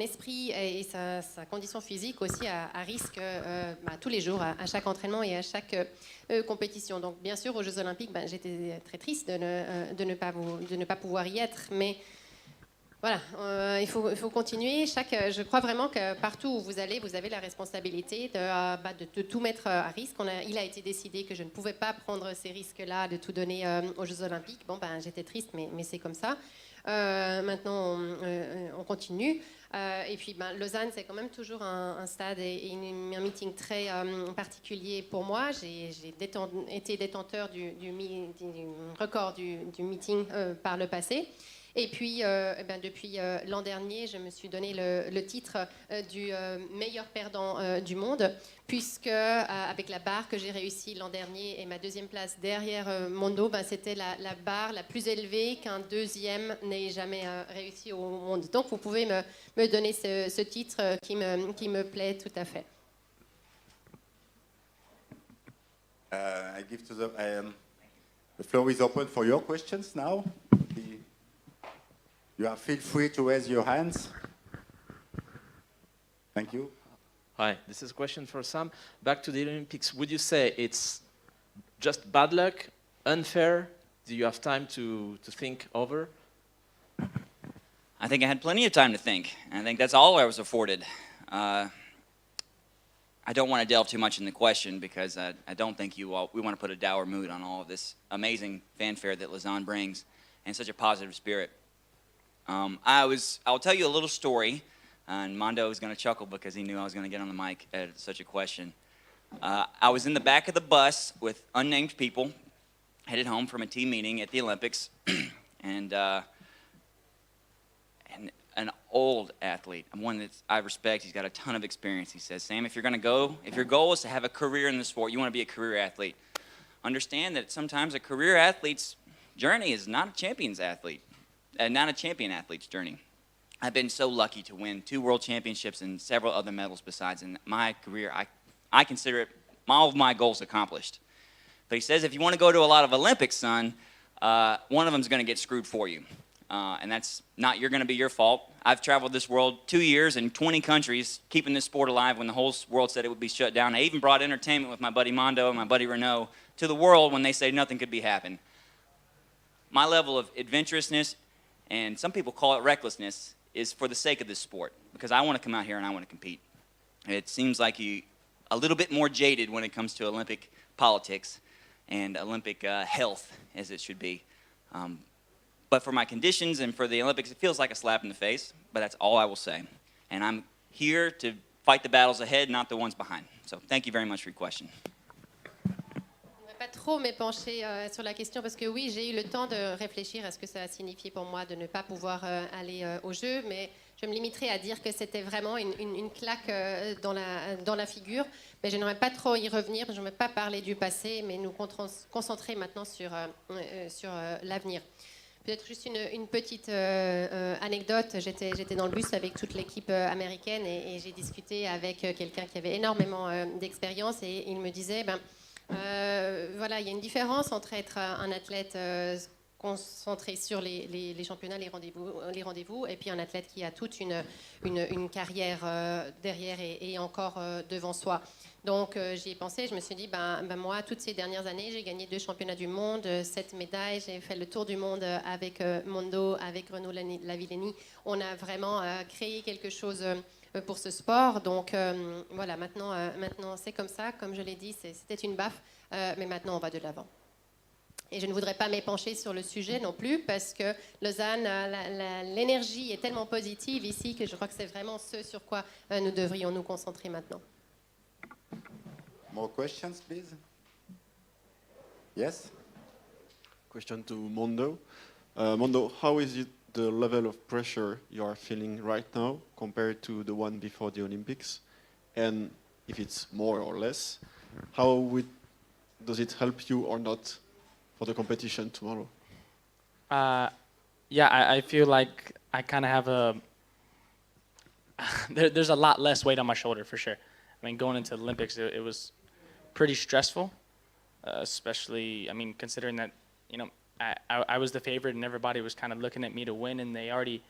esprit et sa condition physique aussi à risque tous les jours, à chaque entraînement et à chaque compétition. Donc, bien sûr, aux Jeux Olympiques, j'étais très triste de ne pas pouvoir y être, mais voilà, il faut continuer. Je crois vraiment que partout où vous allez, vous avez la responsabilité de tout mettre à risque. Il a été décidé que je ne pouvais pas prendre ces risques-là, de tout donner aux Jeux Olympiques. Bon, j'étais triste, mais c'est comme ça. Maintenant, on continue. Et puis, Lausanne, c'est quand même toujours un stade et un meeting très particulier pour moi. J'ai été détenteur du record du meeting par le passé. Et puis, depuis l'an dernier, je me suis donné le titre du meilleur perdant du monde, puisque avec la barre que j'ai réussi l'an dernier et ma deuxième place derrière mon dos, c'était la barre la plus élevée qu'un deuxième n'ait jamais réussi au monde. Donc, vous pouvez me donner ce titre qui me plaît tout à fait. I give to the floor is open for your questions now. You feel free to raise your hands. Thank you. Hi, this is a question for Sam. Back to the Olympics, would you say it's just bad luck, unfair? Do you have time to think over? I think I had plenty of time to think. I think that's all I was afforded. I don't want to delve too much in the question because I don't think we want to put a dour mood on all of this amazing fanfare that Lausanne brings and such a positive spirit. I'll tell you a little story, and Mondo is going to chuckle because he knew I was going to get on the mic at such a question. I was in the back of the bus with unnamed people, headed home from a team meeting at the Olympics, and an old athlete, one that I respect. He's got a ton of experience. He says, Sam, if your goal is to have a career in the sport, you want to be a career athlete, understand that sometimes a career athlete's journey is not a champion athlete's journey. I've been so lucky to win 2 world championships and several other medals besides. In my career, I consider it all of my goals accomplished. But he says, if you want to go to a lot of Olympics, son, one of them is going to get screwed for you. And that's not going to be your fault. I've traveled this world 2 years in 20 countries, keeping this sport alive when the whole world said it would be shut down. I even brought entertainment with my buddy Mondo and my buddy Renault to the world when they say nothing could be happened. My level of adventurousness, and some people call it recklessness, is for the sake of this sport, because I want to come out here and I want to compete. It seems like you're a little bit more jaded when it comes to Olympic politics and Olympic health, as it should be. But for my conditions and for the Olympics, it feels like a slap in the face, but that's all I will say. And I'm here to fight the battles ahead, not the ones behind. So thank you very much for your question. Pas trop m'épancher sur la question parce que oui, j'ai eu le temps de réfléchir à ce que ça a signifié pour moi de ne pas pouvoir aller aux Jeux, mais je me limiterai à dire que c'était vraiment une claque dans la figure. Mais je n'aimerais pas trop y revenir, je n'aimerais pas parler du passé, mais nous concentrer maintenant sur l'avenir. Peut-être juste une petite anecdote. J'étais dans le bus avec toute l'équipe américaine et j'ai discuté avec quelqu'un qui avait énormément d'expérience et il me disait voilà, il y a une différence entre être un athlète concentré sur les championnats, les rendez-vous, et puis un athlète qui a toute une carrière derrière et encore devant soi. Donc j'y ai pensé, je me suis dit, moi, toutes ces dernières années, j'ai gagné 2 championnats du monde, 7 médailles, j'ai fait le tour du monde avec Mondo, avec Renaud Lavillenie. On a vraiment créé quelque chose pour ce sport. Donc voilà, maintenant c'est comme ça. Comme je l'ai dit, c'était une baffe, mais maintenant on va de l'avant. Et je ne voudrais pas m'épancher sur le sujet non plus, parce que Lausanne, l'énergie est tellement positive ici que je crois que c'est vraiment ce sur quoi nous devrions nous concentrer maintenant. More questions, please? Yes? Question to Mondo. Mondo, how is it the level of pressure you are feeling right now compared to the one before the Olympics? And if it's more or less, does it help you or not for the competition tomorrow? Yeah, I feel like I kind of have a... there's a lot less weight on my shoulder, for sure. I mean, going into the Olympics, it was pretty stressful, especially, I mean, considering that, you know, I was the favorite and everybody was kind of looking at me to win, and they already,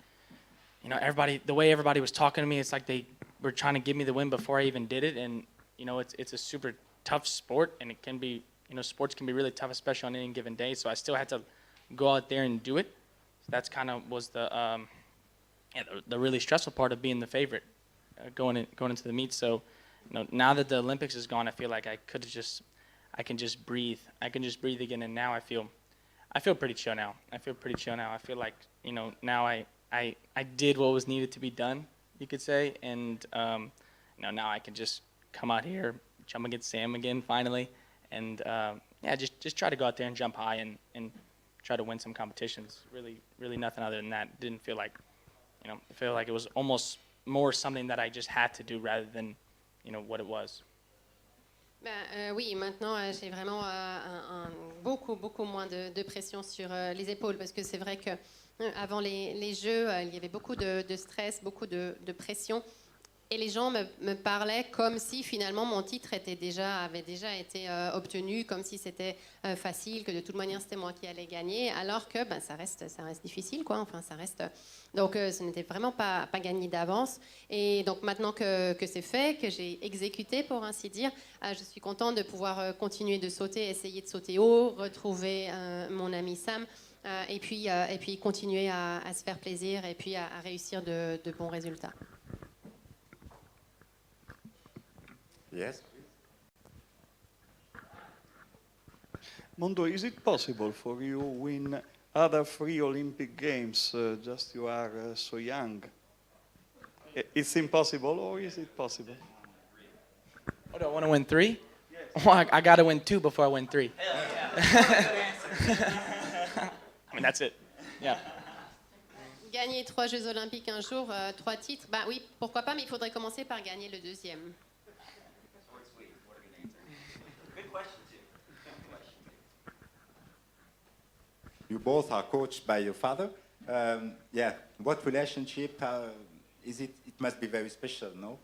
you know, the way everybody was talking to me, it's like they were trying to give me the win before I even did it. And, you know, it's a super tough sport, and it can be, you know, sports can be really tough, especially on any given day. So I still had to go out there and do it. So that's kind of was the really stressful part of being the favorite, going into the meet. So, you know, now that the Olympics is gone, I feel like I can just breathe. I can just breathe again, and now I feel pretty chill now. I feel like, you know, now I did what was needed to be done, you could say, and you know, now I can just come out here, jump against Sam again finally, and yeah, just try to go out there and jump high and try to win some competitions. Really nothing other than that. Didn't feel like, you know, I feel like it was almost more something that I just had to do rather than, you know, what it was. Oui, maintenant j'ai vraiment beaucoup moins de pression sur les épaules, parce que c'est vrai que avant les Jeux, il y avait beaucoup de stress, beaucoup de pression, et les gens me parlaient comme si finalement mon titre avait déjà été obtenu, comme si c'était facile, que de toute manière c'était moi qui allais gagner, alors que ça reste difficile, quoi. Enfin, ça reste. Donc ce n'était vraiment pas gagné d'avance. Et donc maintenant que c'est fait, que j'ai exécuté pour ainsi dire, je suis contente de pouvoir continuer de sauter, essayer de sauter haut, retrouver mon ami Sam, et puis continuer à se faire plaisir et puis à réussir de bons résultats. Yes. Mondo, is it possible for you win other 3 Olympic Games? Just you are so young. It's impossible, or is it possible? Oh, do I want to win 3? Yes. Well, I got to win 2 before I win 3. I mean, that's it. Yeah. Gagner 3 Jeux Olympiques un jour, 3 titres, bah oui, pourquoi pas, mais il faudrait commencer par gagner le 2e. You both are coached by your father. Yeah, what relationship is it? It must be very special, no?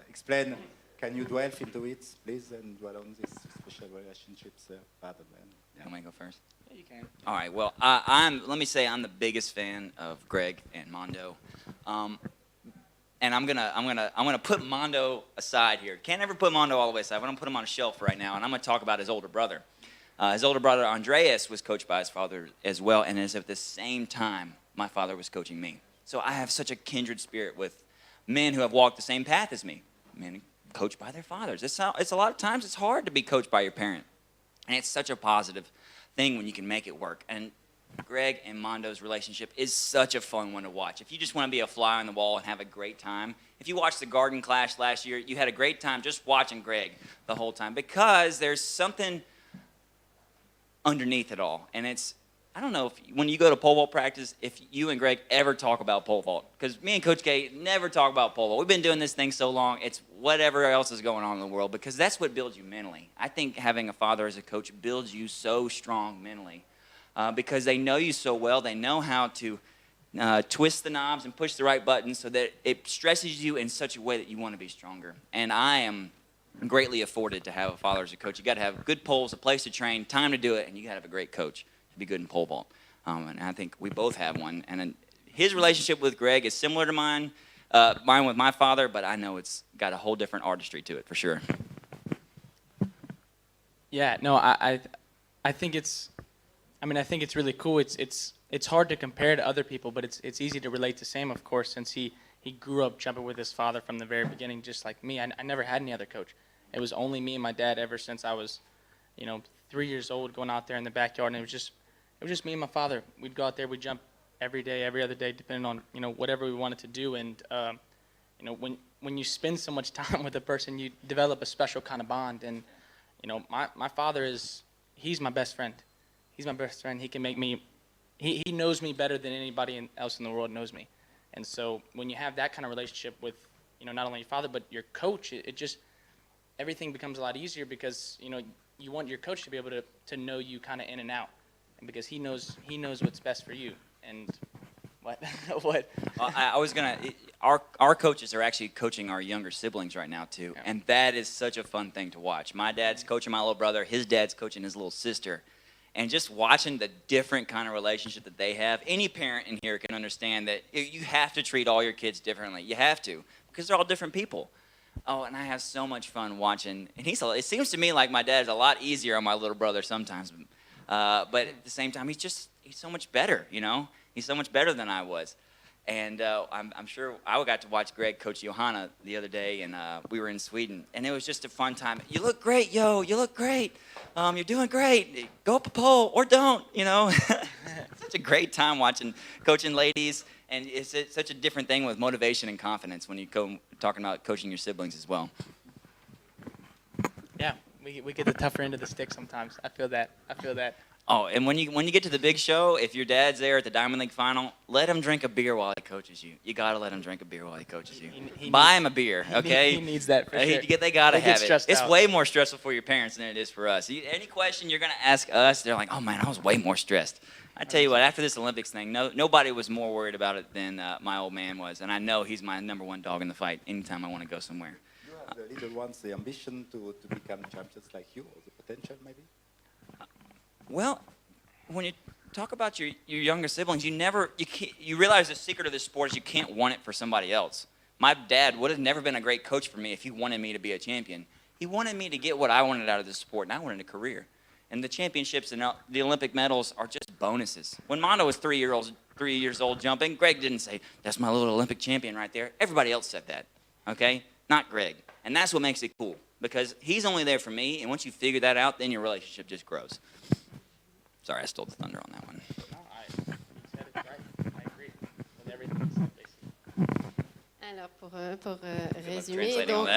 Explain, can you delve into it, please, and dwell on this special relationships, father and... Yeah. Want me to go first? Yeah, you can. All right, well, let me say I'm the biggest fan of Greg and Mondo. And I'm gonna put Mondo aside here. Can't ever put Mondo all the way aside. I'm gonna put him on a shelf right now, and I'm gonna talk about his older brother. His older brother Andreas was coached by his father as well, and is at the same time my father was coaching me. So I have such a kindred spirit with men who have walked the same path as me, men coached by their fathers. It's a lot of times it's hard to be coached by your parent, and it's such a positive thing when you can make it work. And Greg and Mondo's relationship is such a fun one to watch. If you just want to be a fly on the wall and have a great time, if you watched the Garden Clash last year, you had a great time just watching Greg the whole time, because there's something underneath it all. And it's, I don't know if when you go to pole vault practice, if you and Greg ever talk about pole vault, because me and Coach K never talk about pole vault. We've been doing this thing so long, it's whatever else is going on in the world, because that's what builds you mentally. I think having a father as a coach builds you so strong mentally, because they know you so well. They know how to twist the knobs and push the right buttons so that it stresses you in such a way that you want to be stronger. And I am greatly afforded to have a father as a coach. You got to have good poles, a place to train, time to do it, and you got to have a great coach to be good in pole vault. And I think we both have one. And his relationship with Greg is similar to mine with my father, but I know it's got a whole different artistry to it for sure. Yeah, no, I think it's, I mean, I think it's really cool. It's it's hard to compare to other people, but it's easy to relate to Sam, of course, since he grew up jumping with his father from the very beginning, just like me. I never had any other coach. It was only me and my dad ever since I was, 3 years old, going out there in the backyard, and it was just me and my father. We'd go out there, we'd jump every day, every other day, depending on whatever we wanted to do. And when you spend so much time with a person, you develop a special kind of bond. And my father he's my best friend. He's my best friend. He can make me. He knows me better than anybody else in the world knows me. And so when you have that kind of relationship with not only your father but your coach, it just everything becomes a lot easier because you want your coach to be able to know you kind of in and out, and because he knows what's best for you. And what what I was gonna our coaches are actually coaching our younger siblings right now too, and that is such a fun thing to watch. My dad's coaching my little brother, his dad's coaching his little sister, and just watching the different kind of relationship that they have. Any parent in here can understand that you have to treat all your kids differently. You have to, because they're all different people. Oh, and I have so much fun watching. And it seems to me like my dad's a lot easier on my little brother sometimes. But at the same time, he's so much better, He's so much better than I was. And I'm sure I got to watch Greg coach Johanna the other day, and we were in Sweden. And it was just a fun time. You look great, yo. You look great. You're doing great. Go up a pole or don't, Such a great time coaching ladies. And it's such a different thing with motivation and confidence when you go talking about coaching your siblings as well. Yeah, we get the tougher end of the stick sometimes. I feel that. Oh, and when you get to the big show, if your dad's there at the Diamond League final, let him drink a beer while he coaches you. You gotta let him drink a beer while he coaches you. Buy him a beer, okay? He needs that for sure. They gotta have it. It's out. way more stressful for your parents than it is for us. Any question you're gonna ask us, they're like, oh man, I was way more stressed. I tell you what, after this Olympics thing, nobody was more worried about it than my old man was, and I know he's my #1 dog in the fight anytime I want to go somewhere. You have the little ones, the ambition to become champions like you, or the potential maybe? Well, when you talk about your younger siblings, you realize the secret of this sport is you can't want it for somebody else. My dad would have never been a great coach for me if he wanted me to be a champion. He wanted me to get what I wanted out of this sport, and I wanted a career. And the championships and the Olympic medals are just bonuses. When Mondo was 3 years old jumping, Greg didn't say, that's my little Olympic champion right there. Everybody else said that, okay? Not Greg. And that's what makes it cool, because he's only there for me, and once you figure that out, then your relationship just grows. Sorry, I stole the thunder on that one. No, you said it right. I agree with everything you said, basically. Alors, pour résumer, donc,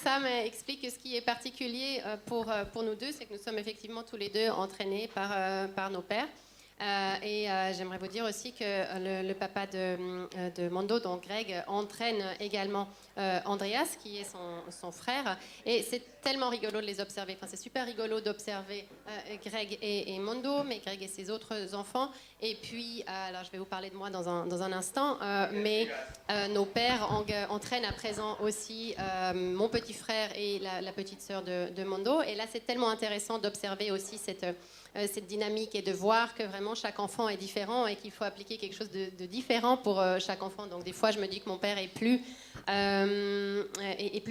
Sam explique que ce qui est particulier pour nous deux, c'est que nous sommes effectivement tous les deux entraînés par nos pères. Et j'aimerais vous dire aussi que le papa de Mondo, donc Greg, entraîne également Andreas, qui est son frère. Et c'est tellement rigolo de les observer. Enfin, c'est super rigolo d'observer Greg et Mondo, mais Greg et ses autres enfants. Et puis, alors je vais vous parler de moi dans un instant, mais nos pères entraînent à présent aussi mon petit frère et la petite sœur de Mondo. Et là, c'est tellement intéressant d'observer aussi cette dynamique et de voir que vraiment chaque enfant est différent et qu'il faut appliquer quelque chose de différent pour chaque enfant. Donc des fois, je me dis que mon père est plus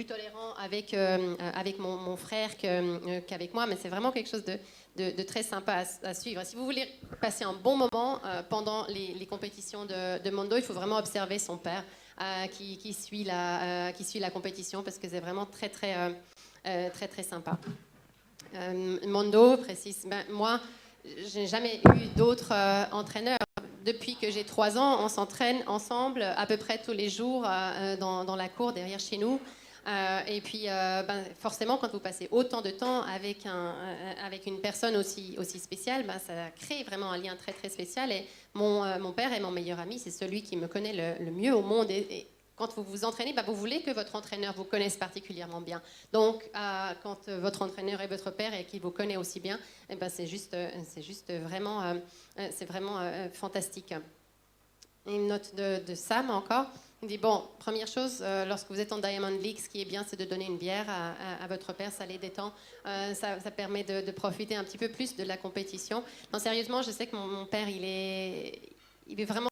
tolérant avec mon frère qu'avec moi, mais c'est vraiment quelque chose de très sympa à suivre. Si vous voulez passer un bon moment pendant les compétitions de Mondo, il faut vraiment observer son père qui suit la compétition, parce que c'est vraiment très très sympa. Mondo précise, moi, je n'ai jamais eu d'autres entraîneurs. Depuis que j'ai 3 ans, on s'entraîne ensemble à peu près tous les jours dans la cour derrière chez nous. Et puis, forcément, quand vous passez autant de temps avec une personne aussi spéciale, ça crée vraiment un lien très très spécial. Et mon père est mon meilleur ami, c'est celui qui me connaît le mieux au monde. Et quand vous vous entraînez, vous voulez que votre entraîneur vous connaisse particulièrement bien. Donc, quand votre entraîneur est votre père et qu'il vous connaît aussi bien, c'est juste vraiment, fantastique. Une note de Sam encore. Il dit, bon, première chose, lorsque vous êtes en Diamond League, ce qui est bien, c'est de donner une bière à votre père, ça les détend, ça permet de profiter un petit peu plus de la compétition. Non, sérieusement, je sais que mon père, il est vraiment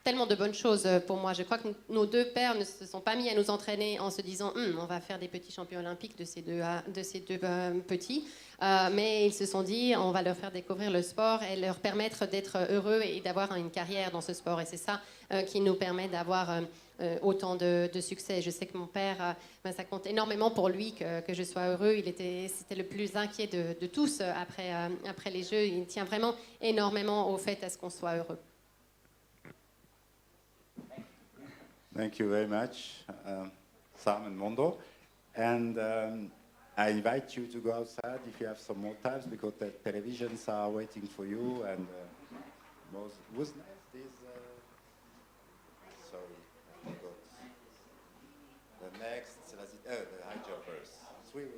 tellement de bonnes choses pour moi. Je crois que nos deux pères ne se sont pas mis à nous entraîner en se disant on va faire des petits champions olympiques de ces deux petits, mais ils se sont dit on va leur faire découvrir le sport et leur permettre d'être heureux et d'avoir une carrière dans ce sport. Et c'est ça qui nous permet d'avoir autant de succès. Je sais que mon père, ça compte énormément pour lui que je sois heureux. C'était le plus inquiet de tous après les Jeux. Il tient vraiment énormément au fait à ce qu'on soit heureux. Thank you very much, Sam and Mondo. And I invite you to go outside if you have some more times, because the televisions are waiting for you. And who's next is, sorry, I forgot. The next, the high jumpers. 3 women.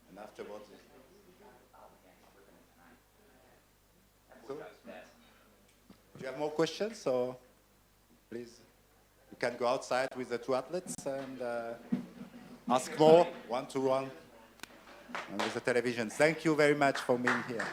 And afterwards, do you have more questions? So please, you can go outside with the 2 athletes and ask more, one-to-one, and with the television. Thank you very much for being here.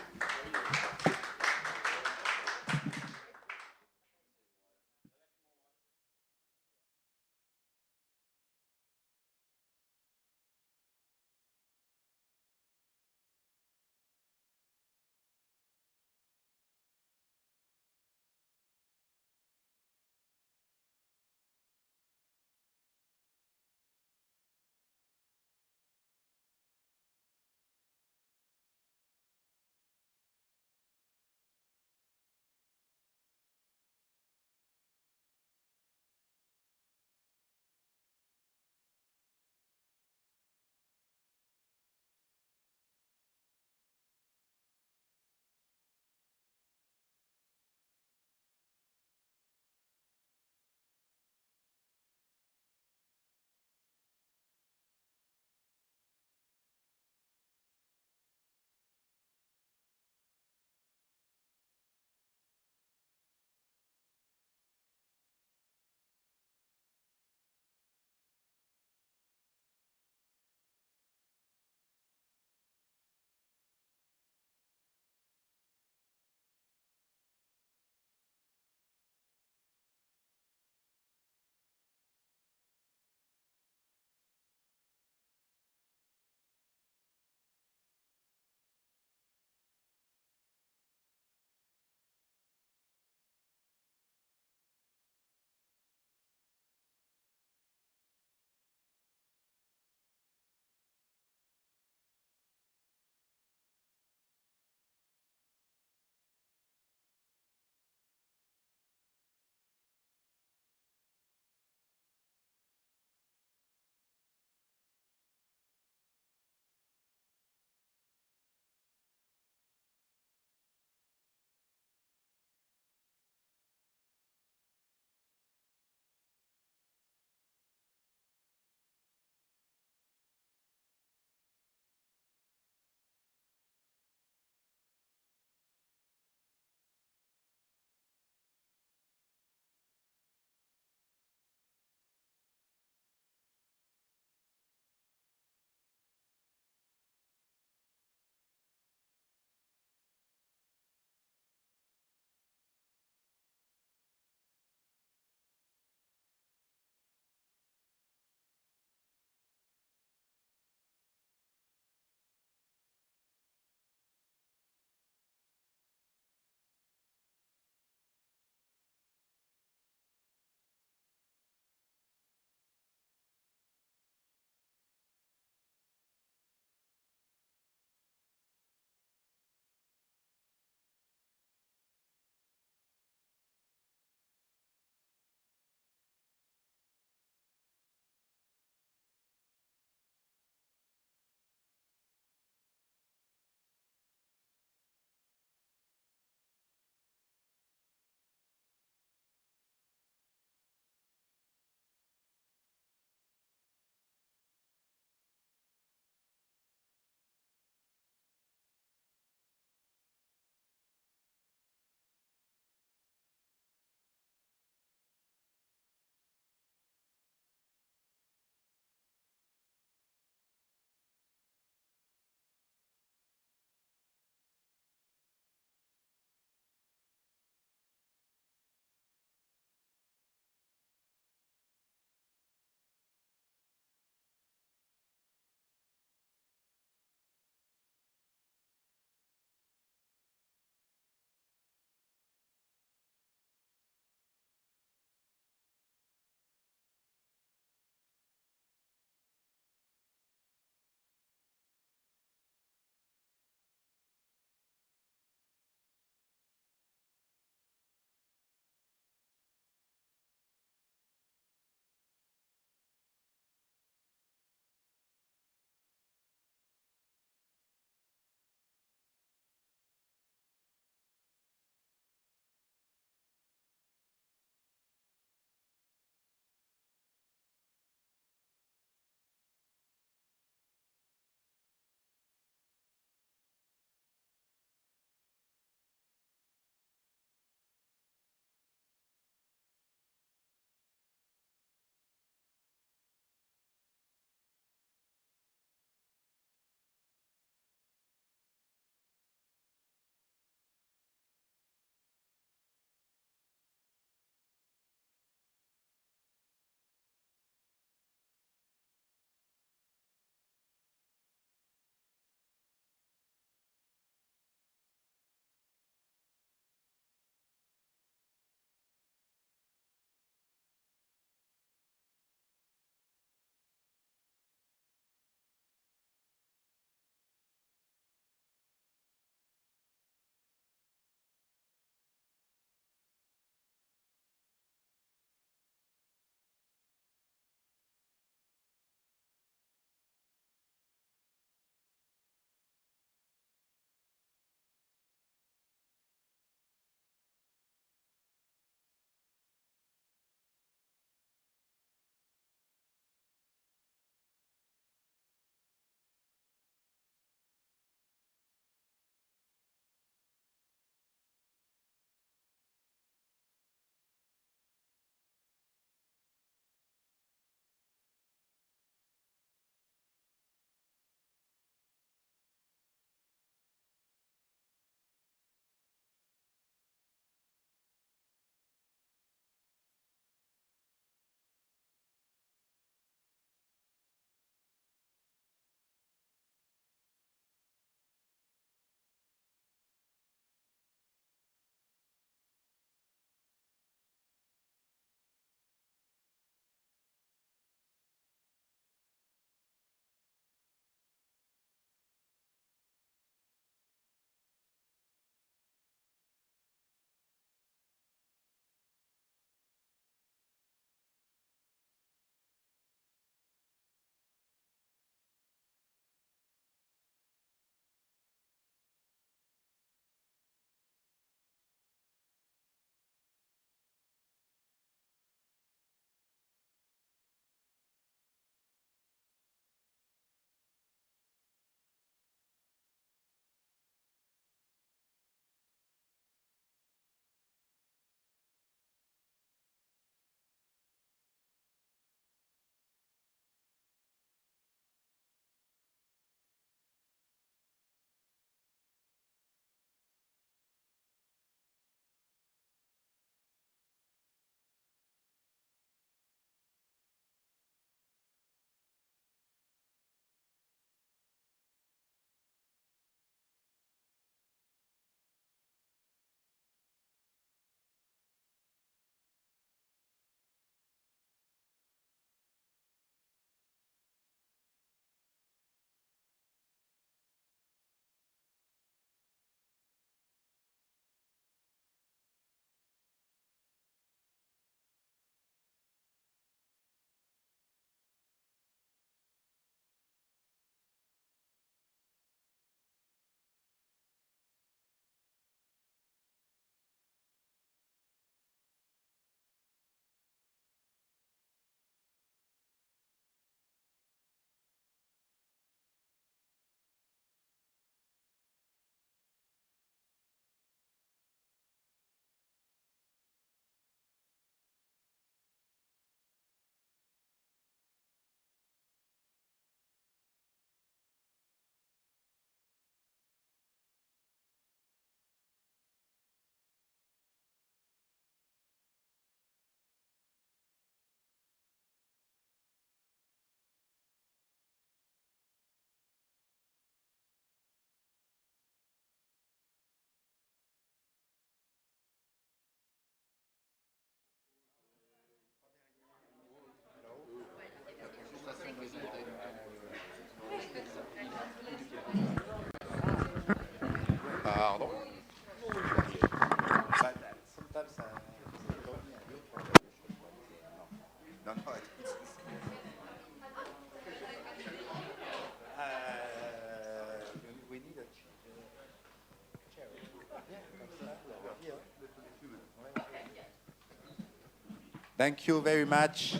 Thank you very much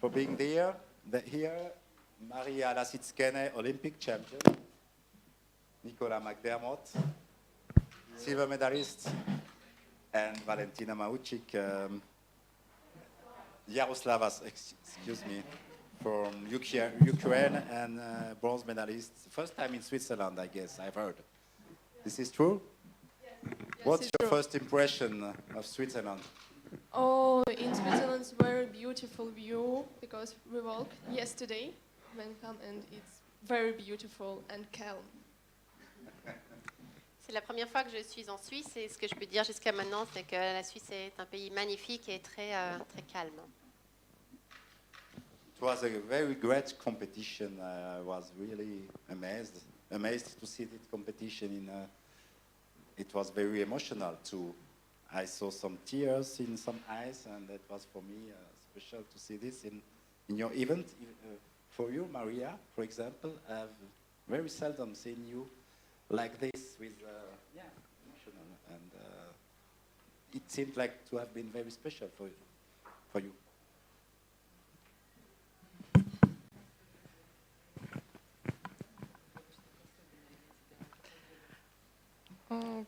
for being there. Here, Maria Lasitskene, Olympic champion. Nicola McDermott, silver medalist. And Valentina Mahuchikh, Yaroslavas, excuse me, from Ukraine and bronze medalist. First time in Switzerland, I guess, I've heard. This is true? Yes, What's your first impression of Switzerland? Oh, in Switzerland it's very beautiful view because we walked yesterday when come and it's very beautiful and calm. C'est la première fois que je suis en Suisse et ce que je peux dire jusqu'à maintenant, c'est que la Suisse est un pays magnifique et très calme. It was a very great competition. I was really amazed to see this competition. It was very emotional too. I saw some tears in some eyes, and it was for me special to see this in your event. For you, Maria, for example, I've very seldom seen you like this with emotional, and it seemed like to have been very special for you.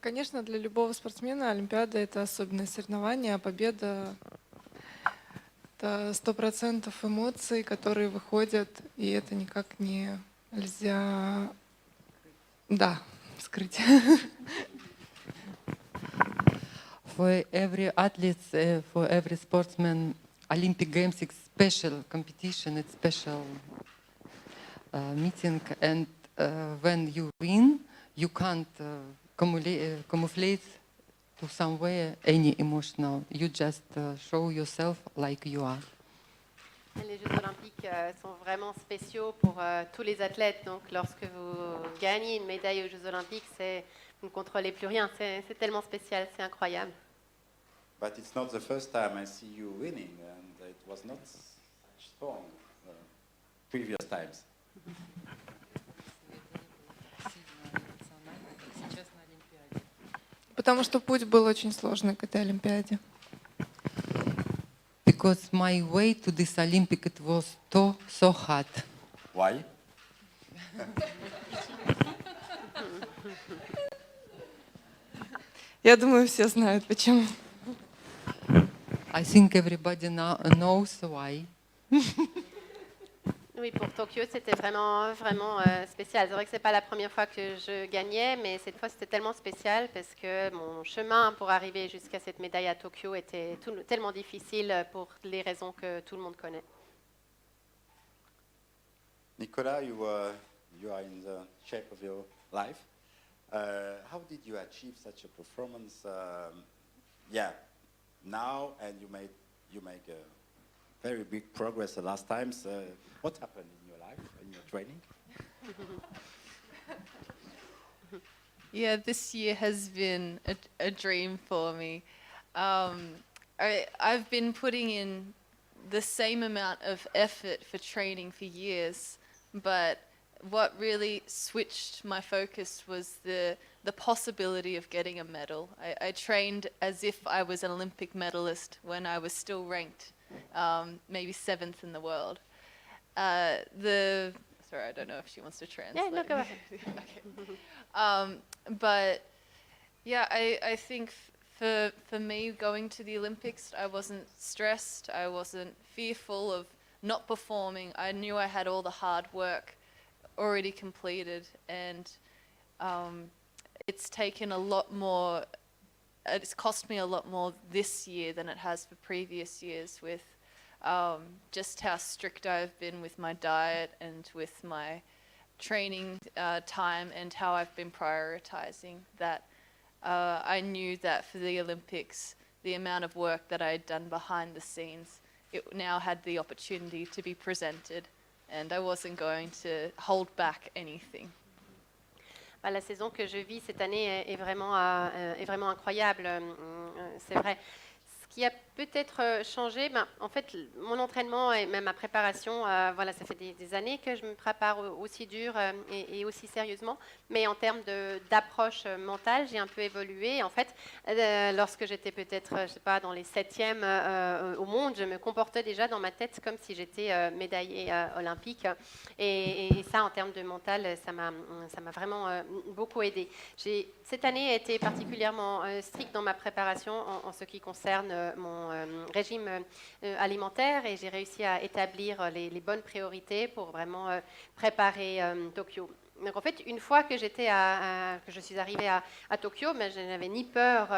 Конечно, для любого спортсмена Олимпиада — это особенное соревнование, а победа — это 100% эмоций, которые выходят, и это никак нельзя, скрыть. For every athlete, for every sportsman, Olympic Games is special competition, it's special meeting, and when you win, you can't camouflage to somewhere any emotional. You just show yourself like you are. Les Jeux Olympiques sont vraiment spéciaux pour tous les athlètes. Donc, lorsque vous gagnez une médaille aux Jeux Olympiques, vous ne contrôlez plus rien. C'est tellement spécial, c'est incroyable. But it's not the first time I see you winning, and it was not strong previous times. Потому что путь был очень сложный к этой Олимпиаде. Because my way to this Olympic, it was so hard. Why? Я думаю, все знают почему. I think everybody knows why. Oui, pour Tokyo, c'était vraiment spécial. C'est vrai que c'est pas la première fois que je gagnais, mais cette fois, c'était tellement spécial parce que mon chemin pour arriver jusqu'à cette médaille à Tokyo était tellement difficile pour les raisons que tout le monde connaît. Nicola, you are in the shape of your life. How did you achieve such a performance? Now, and you make a very big progress the last times. What happened in your life, in your training? Yeah, this year has been a dream for me. I've been putting in the same amount of effort for training for years, but what really switched my focus was the possibility of getting a medal. I trained as if I was an Olympic medalist when I was still ranked maybe 7th in the world. Sorry, I don't know if she wants to translate. Yeah, no, go ahead. Okay. But yeah, I think for me going to the Olympics, I wasn't stressed. I wasn't fearful of not performing. I knew I had all the hard work already completed, and it's taken a lot more. It's cost me a lot more this year than it has for previous years with just how strict I've been with my diet and with my training time and how I've been prioritizing that. I knew that for the Olympics, the amount of work that I had done behind the scenes, it now had the opportunity to be presented, and I wasn't going to hold back anything. La saison que je vis cette année est vraiment incroyable. C'est vrai. Ce qui a peut-être changé, en fait, mon entraînement et même ma préparation, voilà, ça fait des années que je me prépare aussi dur et aussi sérieusement. Mais en termes d'approche mentale, j'ai un peu évolué. En fait, lorsque j'étais peut-être, je sais pas, dans les 7e au monde, je me comportais déjà dans ma tête comme si j'étais médaillée olympique. Et ça, en termes de mental, ça m'a vraiment beaucoup aidé. Cette année a été particulièrement stricte dans ma préparation en ce qui concerne mon régime alimentaire et j'ai réussi à établir les bonnes priorités pour vraiment préparer Tokyo. Donc en fait, une fois que que je suis arrivée à Tokyo, je n'avais ni peur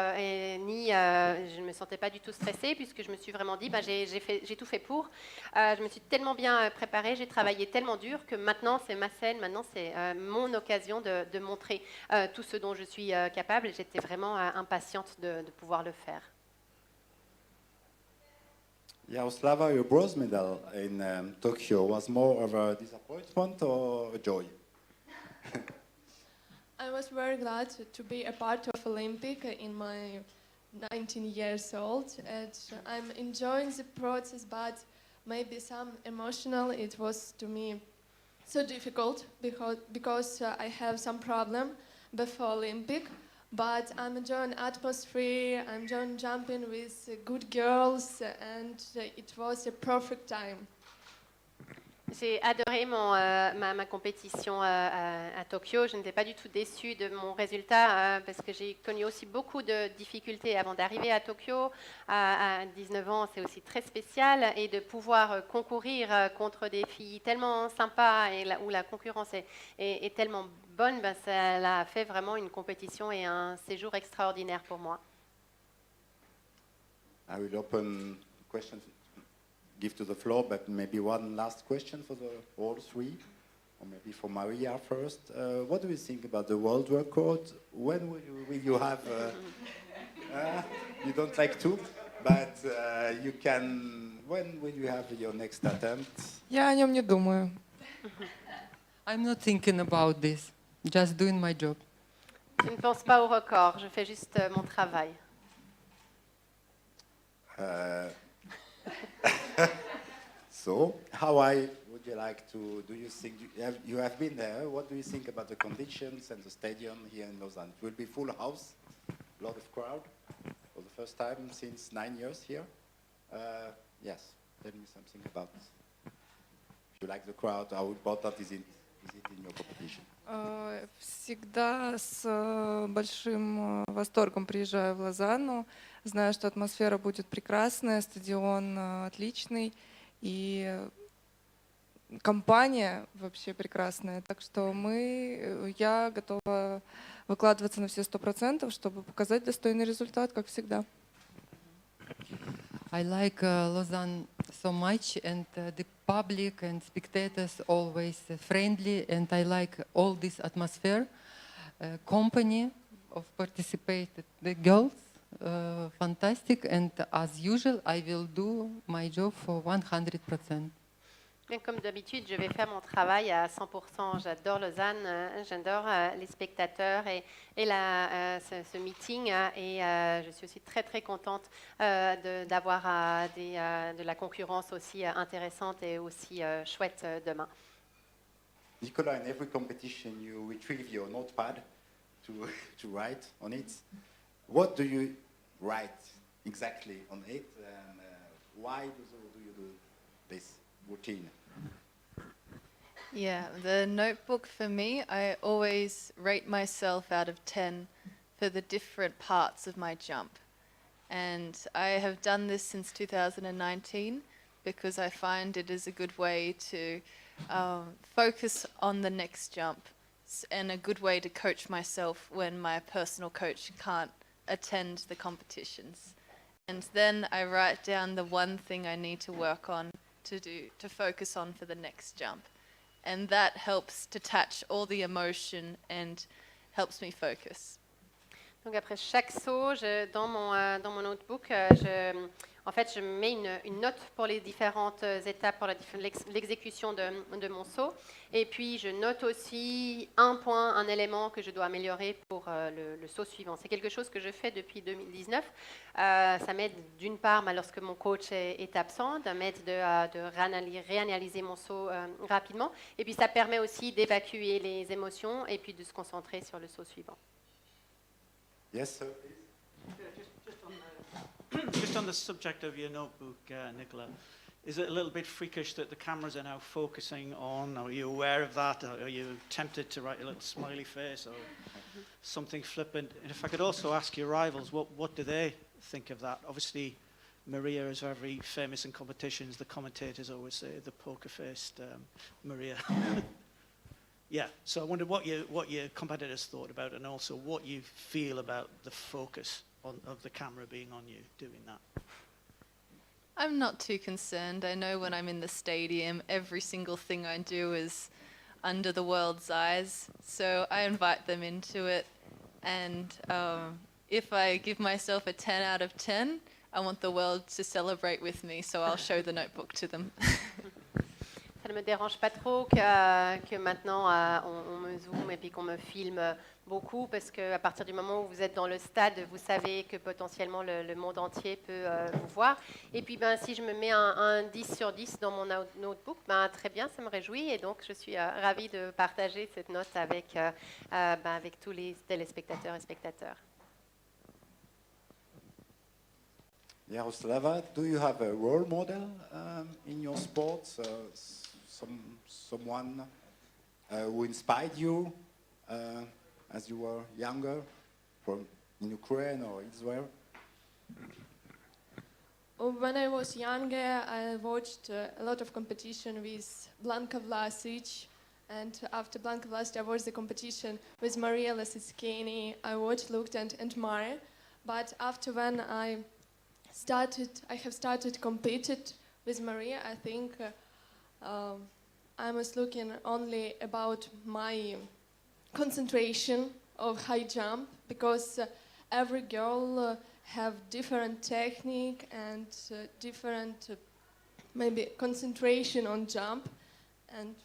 ni je ne me sentais pas du tout stressée puisque je me suis vraiment dit j'ai tout fait pour. Je me suis tellement bien préparée, j'ai travaillé tellement dur que maintenant c'est ma scène, maintenant c'est mon occasion de montrer tout ce dont je suis capable et j'étais vraiment impatiente de pouvoir le faire. Yaroslava, your bronze medal in Tokyo was more of a disappointment or a joy? I was very glad to be a part of Olympic in my 19 years old, and I'm enjoying the process, but maybe some emotional. It was to me so difficult because I have some problem before Olympic, but I'm enjoying atmosphere, I'm enjoying jumping with good girls, and it was a perfect time. J'ai adoré ma compétition à Tokyo. Je n'étais pas du tout déçue de mon résultat parce que j'ai connu aussi beaucoup de difficultés avant d'arriver à Tokyo. À 19 ans, c'est aussi très spécial. Et de pouvoir concourir contre des filles tellement sympas et où la concurrence est tellement bonne, ça a fait vraiment une compétition et un séjour extraordinaire pour moi. I will open questions. Give to the floor, but maybe one last question for all three, or maybe for Maria first. What do you think about the world record? When will you have? You don't like to, but you can. When will you have your next attempt? Я о нем не думаю. I'm not thinking about this. Just doing my job. Je ne pense pas au record. Je fais juste mon travail. So, Hawaii, would you like to, do you think, you have been there, what do you think about the conditions and the stadium here in Lausanne? It will be full house, a lot of crowd, for the first time since 9 years here. Yes, tell me something about this. If you like the crowd, how important is it in your competition? Всегда с большим восторгом приезжаю в Лозанну. Знаю, что атмосфера будет прекрасная, стадион отличный и компания вообще прекрасная. Так что я готова выкладываться на все 100%, чтобы показать достойный результат, как всегда. I like Lausanne so much, and the public and spectators always friendly, and I like all this atmosphere. Company of participated the girls, fantastic, and as usual, I will do my job for 100%. Comme d'habitude, je vais faire mon travail à 100%. J'adore Lausanne, j'adore les spectateurs et ce meeting. Et je suis aussi très très contente d'avoir de la concurrence aussi intéressante et aussi chouette demain. Nicola, in every competition, you retrieve your notepad to write on it. What do you write exactly on it, and why do you do this routine? Yeah, the notebook for me, I always rate myself out of 10 for the different parts of my jump. And I have done this since 2019 because I find it is a good way to focus on the next jump and a good way to coach myself when my personal coach can't attend the competitions. And then I write down the one thing I need to work on to focus on for the next jump. And that helps detach all the emotion and helps me focus. Donc après chaque saut, dans mon notebook, en fait, je mets une note pour les différentes étapes, pour l'exécution de mon saut. Et puis, je note aussi un point, un élément que je dois améliorer pour le saut suivant. C'est quelque chose que je fais depuis 2019. Ça m'aide d'une part, lorsque mon coach est absent, de m'aide de réanalyser mon saut rapidement. Et puis, ça permet aussi d'évacuer les émotions et puis de se concentrer sur le saut suivant. Yes, sir. Just on the subject of your notebook, Nicola, is it a little bit freakish that the cameras are now focusing on? Are you aware of that? Are you tempted to write a little smiley face or something flippant? And if I could also ask your rivals, what do they think of that? Obviously, Maria is very famous in competitions. The commentators always say the poker-faced Maria. Yeah, so I wondered what your competitors thought about, and also what you feel about the focus of the camera being on you doing that. I'm not too concerned. I know when I'm in the stadium, every single thing I do is under the world's eyes. So I invite them into it. And if I give myself a 10 out of 10, I want the world to celebrate with me. So I'll show the notebook to them. Ça ne me dérange pas trop que maintenant on me zoome et puis qu'on me filme beaucoup, parce qu'à partir du moment où vous êtes dans le stade, vous savez que potentiellement le monde entier peut vous voir. Et puis si je me mets un 10 sur 10 dans mon notebook, très bien, ça me réjouit. Et donc je suis ravie de partager cette note avec tous les téléspectateurs et spectateurs. Jaroslava, do you have a role model in your sports? Someone who inspired you as you were younger, from in Ukraine or Israel? When I was younger, I watched a lot of competition with Blanka Vlasic, and after Blanka Vlasic, I watched the competition with Maria Lasitskene. I watched, looked, and admired. But after when I have started competed with Maria, I think I was looking only about my concentration of high jump, because every girl have different technique and different maybe concentration on jump. And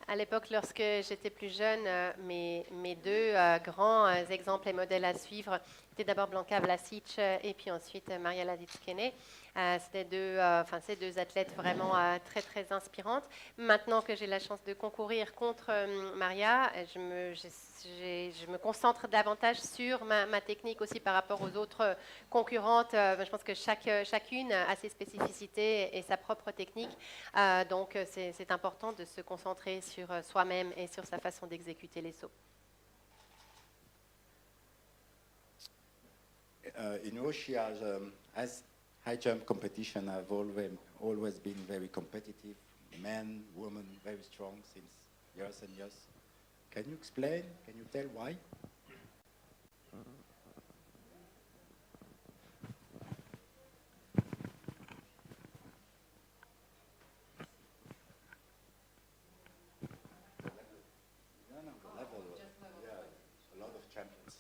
À l'époque, lorsque j'étais plus jeune, mes deux grands exemples et modèles à suivre étaient d'abord Blanka Vlasic et puis ensuite Maria Lasitskene. C'était ces deux athlètes vraiment très très inspirantes. Maintenant que j'ai la chance de concourir contre Maria, je me concentre davantage sur ma technique aussi par rapport aux autres concurrentes. Je pense que chacune a ses spécificités et sa propre technique. Donc c'est important de se concentrer sur soi-même et sur sa façon d'exécuter les sauts. In Russia, as high jump competition have always been very competitive. Men, women, very strong since years and years. Can you explain? Can you tell why? A lot of champions.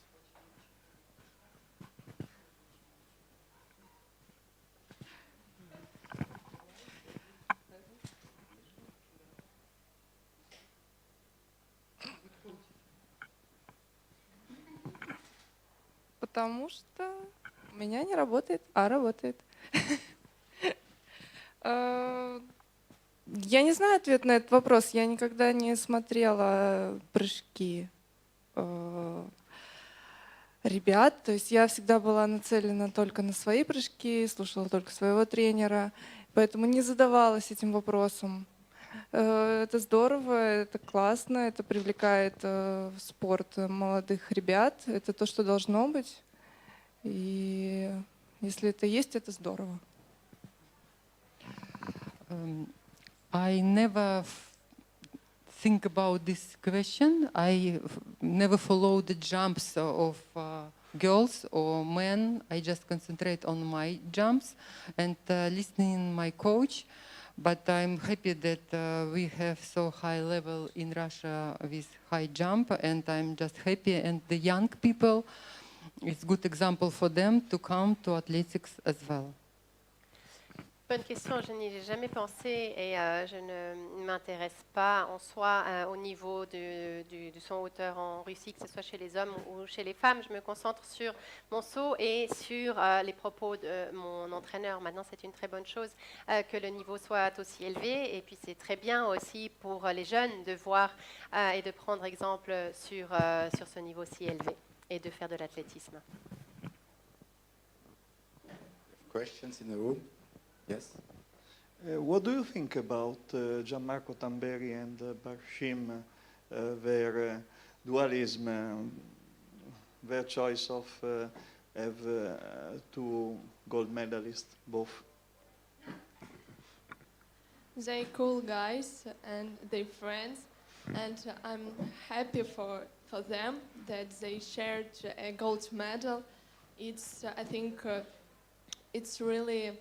Потому что у меня не работает, а работает. Я не знаю ответ на этот вопрос. Я никогда не смотрела прыжки ребят. То есть я всегда была нацелена только на свои прыжки, слушала только своего тренера. Поэтому не задавалась этим вопросом. Это здорово, это классно, это привлекает в спорт молодых ребят. Это то, что должно быть. И если это есть, это здорово. I never think about this question. I never follow the jumps of girls or men. I just concentrate on my jumps and listening my coach. But I'm happy that we have so high level in Russia with high jump, and I'm just happy. And the young people, it's good example for them to come to athletics as well. Bonne question, je n'y ai jamais pensé et je ne m'intéresse pas en soi au niveau du saut en hauteur en Russie, que ce soit chez les hommes ou chez les femmes. Je me concentre sur mon saut et sur les propos de mon entraîneur. Maintenant, c'est une très bonne chose que le niveau soit aussi élevé et puis c'est très bien aussi pour les jeunes de voir et de prendre exemple sur ce niveau si élevé et de faire de l'athlétisme. Questions in the room? Yes. What do you think about Gianmarco Tamberi and Barshim, their dualism, their choice of have two gold medalists both? They're cool guys and they're friends, and I'm happy for them that they shared a gold medal. It's I think it's really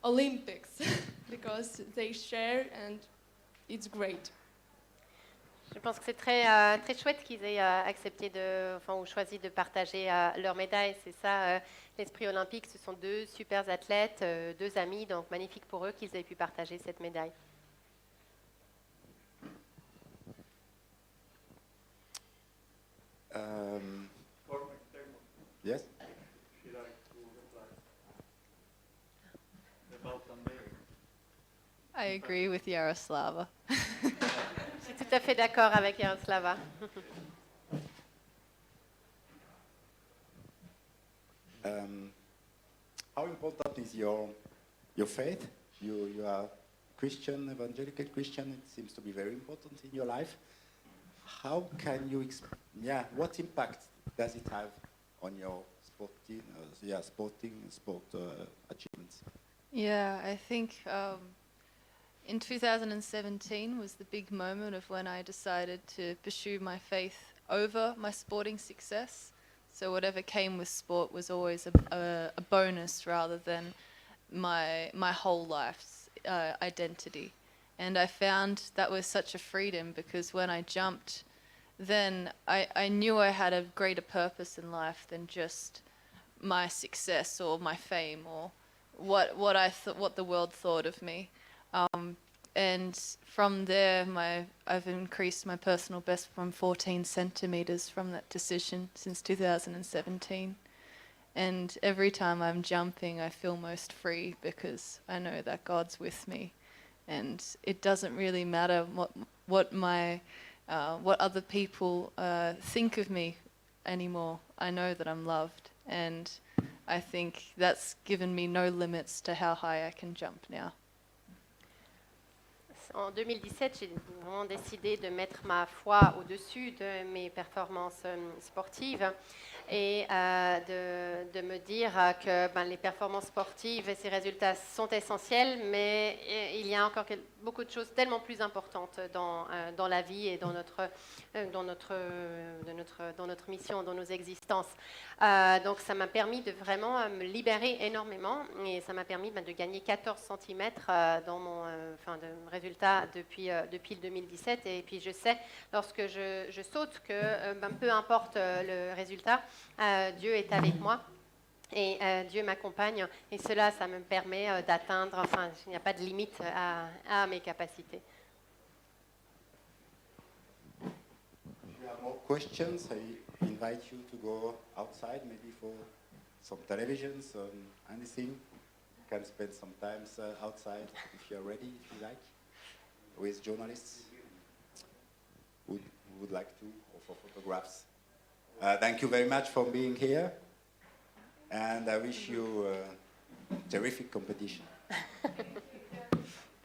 Olympics because they share and it's great. Je pense que c'est très chouette qu'ils aient accepté ou choisi de partager leur médaille. C'est ça, l'esprit olympique. Ce sont deux super athlètes, deux amis, donc magnifique pour eux qu'ils aient pu partager cette médaille. Yes. I agree with Yaroslava. Je suis tout à fait d'accord avec Yaroslava. How important is your faith? You are Christian, evangelical Christian. It seems to be very important in your life. How can you, what impact does it have on your sport achievements? Yeah, I think in 2017 was the big moment of when I decided to pursue my faith over my sporting success. So whatever came with sport was always a bonus rather than my whole life's identity. And I found that was such a freedom because when I jumped, then I knew I had a greater purpose in life than just my success or my fame or what the world thought of me. And from there, I've increased my personal best from 14 centimeters from that decision since 2017. And every time I'm jumping, I feel most free because I know that God's with me. And it doesn't really matter what other people think of me anymore. I know that I'm loved, and I think that's given me no limits to how high I can jump now. En 2017, j'ai vraiment décidé de mettre ma foi au-dessus de mes performances sportives et de me dire que les performances sportives et ces résultats sont essentiels, mais il y a encore beaucoup de choses tellement plus importantes dans la vie et dans notre mission, dans nos existences. Donc ça m'a permis de vraiment me libérer énormément et ça m'a permis de gagner 14 cm dans mon de résultat depuis le 2017. Et puis je sais, lorsque je saute, que peu importe le résultat, Dieu est avec moi. Et Dieu m'accompagne, et cela, ça me permet d'atteindre, il n'y a pas de limite à mes capacités. If you have more questions, I invite you to go outside, maybe for some televisions or anything. You can spend some time outside if you're ready, if you like, with journalists who would like to, or for photographs. Thank you very much for being here. And I wish you a terrific competition.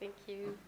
Thank you.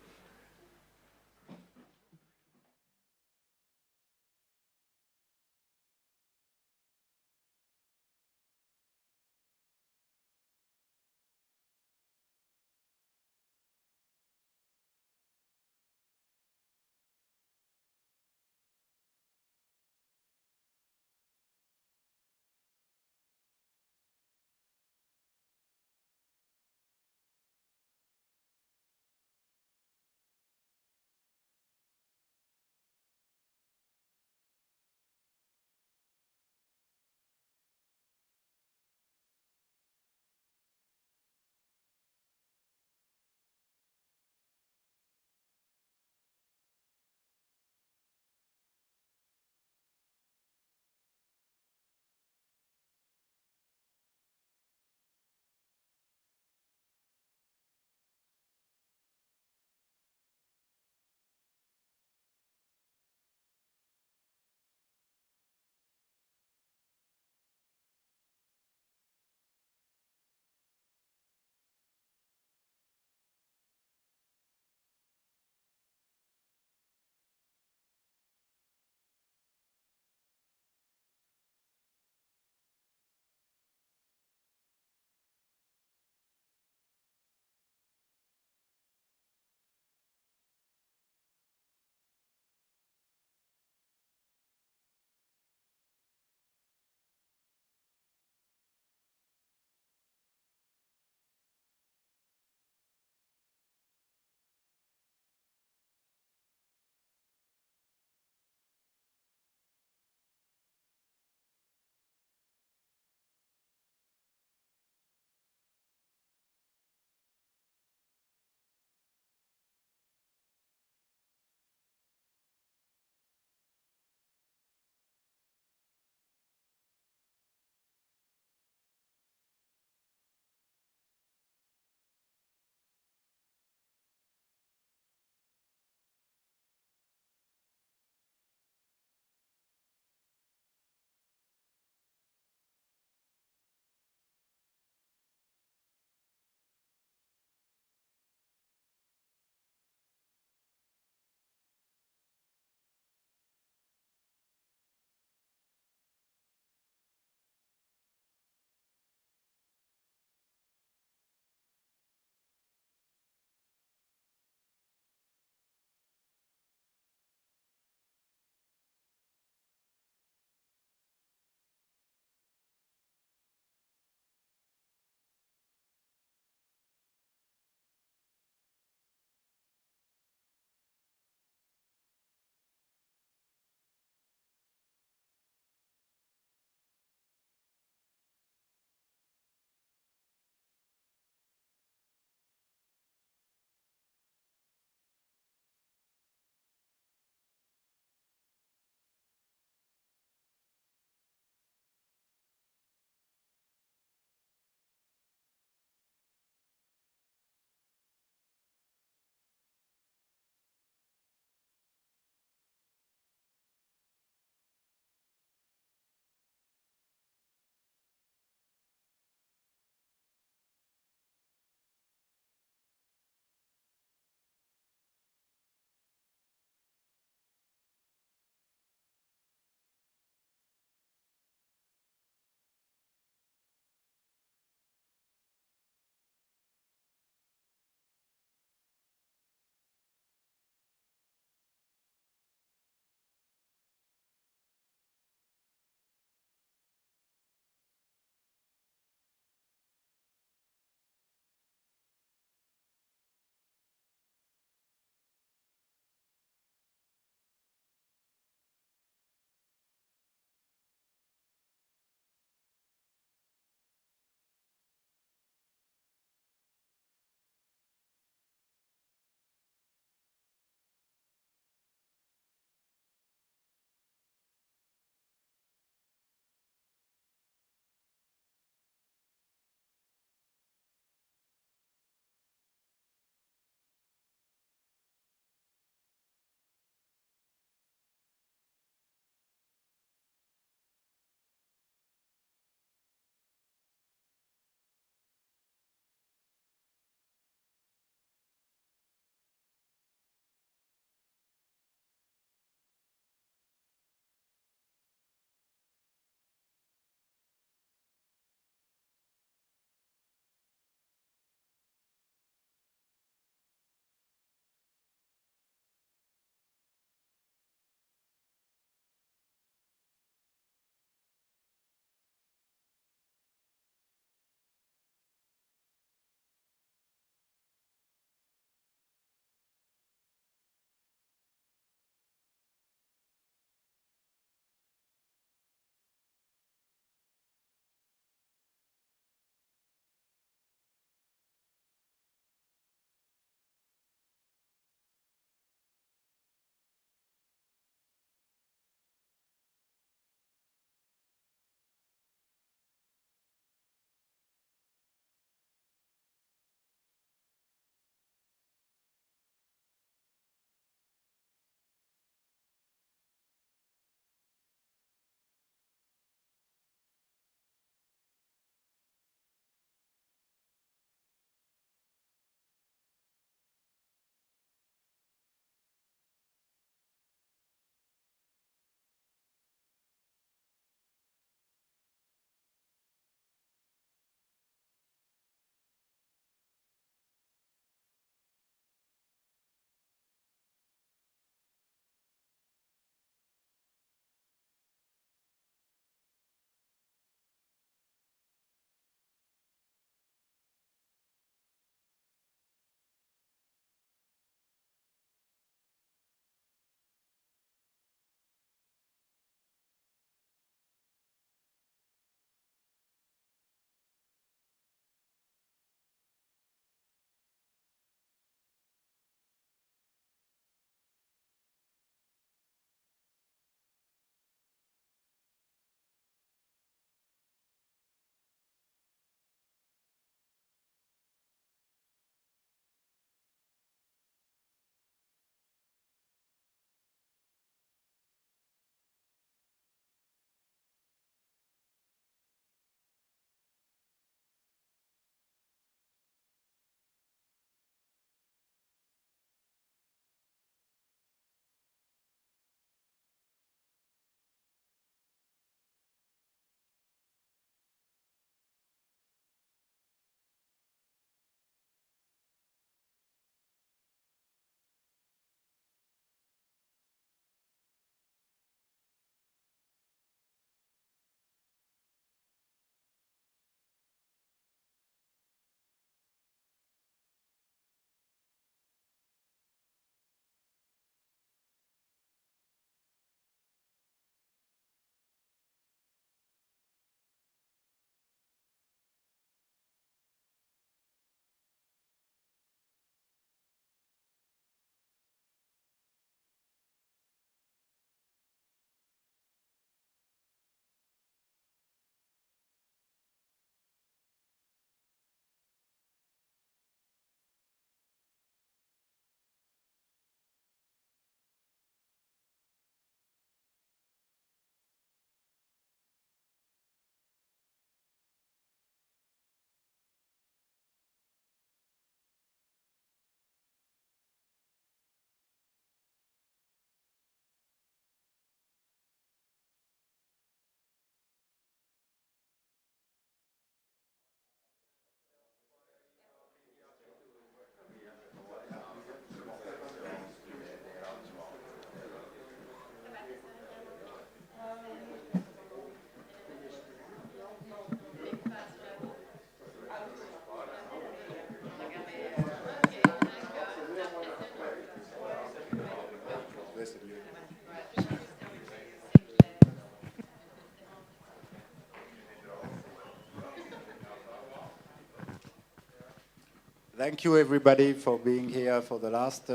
Thank you, everybody, for being here for the last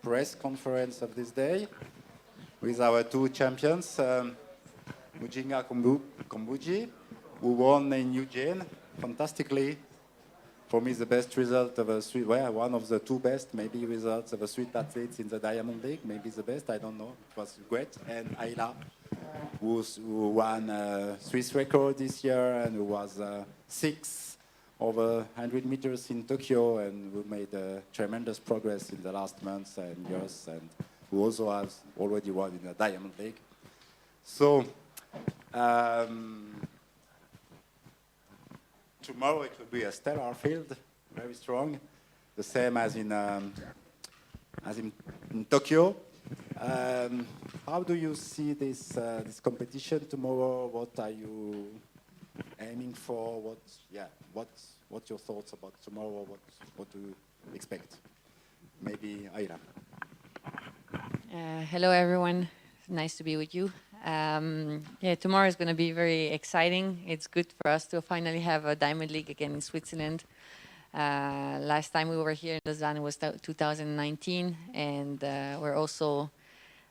press conference of this day with our two champions, Mahuchikh Kambundji, who won in Eugene fantastically. For me, the best result of a Swiss, well, one of the two best, maybe, results of a Swiss athletes in the Diamond League, maybe the best, I don't know. It was great. And Ayla, who won a Swiss record this year and who was sixth over 100 meters in Tokyo, and who made tremendous progress in the last months and years, and who also has already won in the Diamond League. So tomorrow it will be a stellar field, very strong, the same as in Tokyo. How do you see this competition tomorrow? What are you aiming for? What's your thoughts about tomorrow? What do you expect? Maybe Ayla. Hello, everyone. Nice to be with you. Tomorrow is going to be very exciting. It's good for us to finally have a Diamond League again in Switzerland. Last time we were here in Lausanne was 2019, and we're also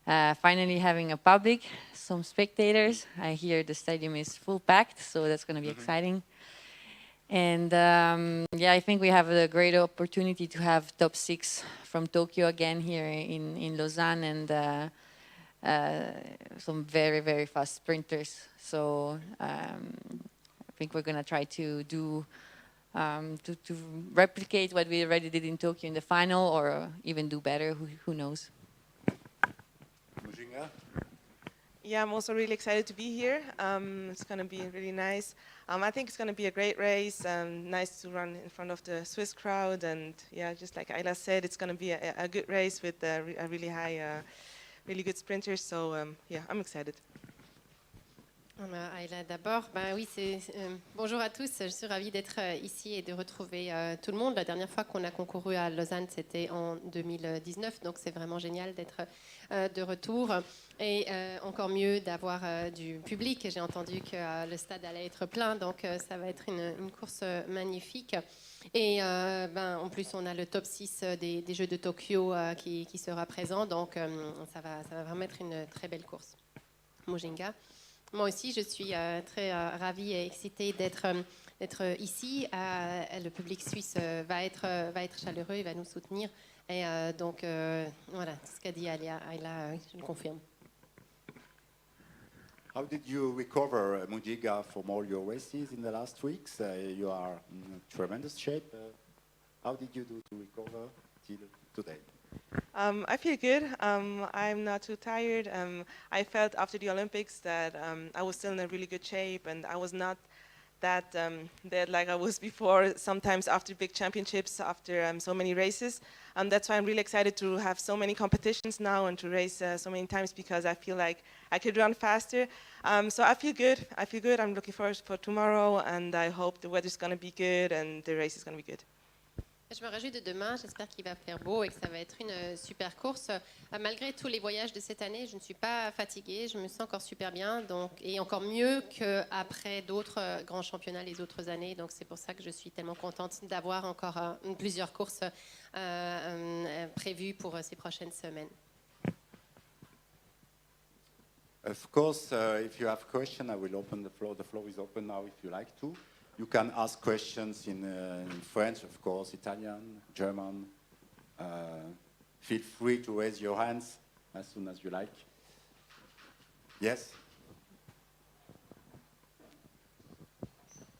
finally having a public, some spectators. I hear the stadium is full packed, so that's going to be exciting. And I think we have a great opportunity to have top 6 from Tokyo again here in Lausanne, and some very, very fast sprinters. So I think we're going to try to do to replicate what we already did in Tokyo in the final, or even do better. Who knows? Yeah, I'm also really excited to be here. It's going to be really nice. I think it's going to be a great race. Nice to run in front of the Swiss crowd, and yeah, just like Ayla said, it's going to be a good race with a really high, really good sprinters. So yeah, I'm excited. Ayla d'abord. Oui, bonjour à tous. Je suis ravie d'être ici et de retrouver tout le monde. La dernière fois qu'on a concouru à Lausanne, c'était en 2019, donc c'est vraiment génial d'être de retour. Et encore mieux d'avoir du public. J'ai entendu que le stade allait être plein, donc ça va être une course magnifique. Et en plus, on a le top 6 des Jeux de Tokyo qui sera présent, donc ça va vraiment être une très belle course. Mojinga. Moi aussi, je suis très ravie et excitée d'être ici. Le public suisse va être chaleureux, il va nous soutenir. Et donc, voilà, tout ce qu'a dit Ayla, je le confirme. How did you recover, Mahuchikh, from all your races in the last weeks? You are in tremendous shape. How did you do to recover till today? I feel good. I'm not too tired. I felt after the Olympics that I was still in a really good shape, and I was not that dead like I was before, sometimes after big championships, after so many races. That's why I'm really excited to have so many competitions now and to race so many times, because I feel like I could run faster. So I feel good. I'm looking forward for tomorrow, and I hope the weather's going to be good and the race is going to be good. Je me réjouis de demain, j'espère qu'il va faire beau et que ça va être une super course. Malgré tous les voyages de cette année, je ne suis pas fatiguée, je me sens encore super bien, et encore mieux qu'après d'autres grands championnats les autres années. Donc c'est pour ça que je suis tellement contente d'avoir encore plusieurs courses prévues pour ces prochaines semaines. Of course, if you have questions, I will open the floor. The floor is open now if you like to. You can ask questions in French, of course, Italian, German. Feel free to raise your hands as soon as you like. Yes?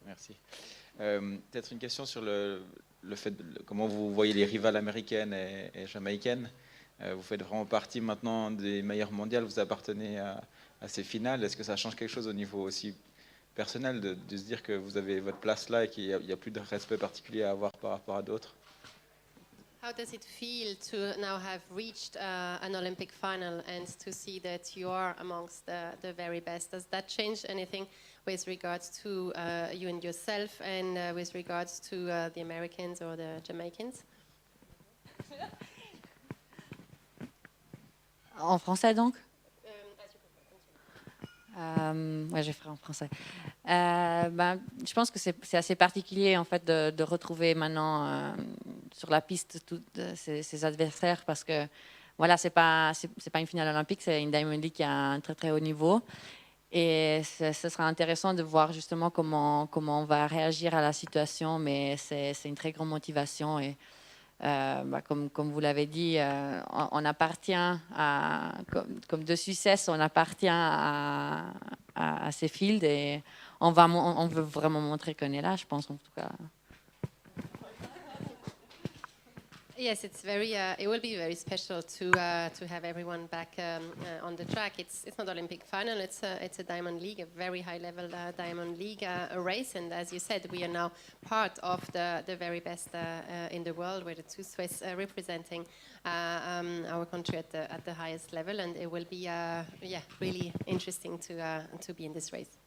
Merci. Peut-être une question sur le fait de comment vous voyez les rivales américaines et jamaïcaines. Vous faites vraiment partie maintenant des meilleures mondiales, vous appartenez à ces finales. Est-ce que ça change quelque chose au niveau aussi personnel de se dire que vous avez votre place là et qu'il n'y a plus de respect particulier à avoir par rapport à d'autres? How does it feel to now have reached an Olympic final and to see that you are amongst the very best? Does that change anything with regards to you and yourself, and with regards to the Americans or the Jamaicans? En français donc? Ouais, je ferai en français. Je pense que c'est assez particulier en fait de retrouver maintenant sur la piste tous ces adversaires parce que voilà, c'est pas une finale olympique, c'est une Diamond League qui a un très très haut niveau. Et ce sera intéressant de voir justement comment on va réagir à la situation, mais c'est une très grande motivation. Et comme vous l'avez dit, on appartient comme de CEST, on appartient à ces fields et on veut vraiment montrer qu'on est là, je pense en tout cas. Yes, it will be very special to have everyone back on the track. It's not Olympic final. It's a Diamond League, a very high level Diamond League a race. And as you said, we are now part of the very best in the world. We're the two Swiss representing our country at the highest level, and it will be really interesting to be in this race.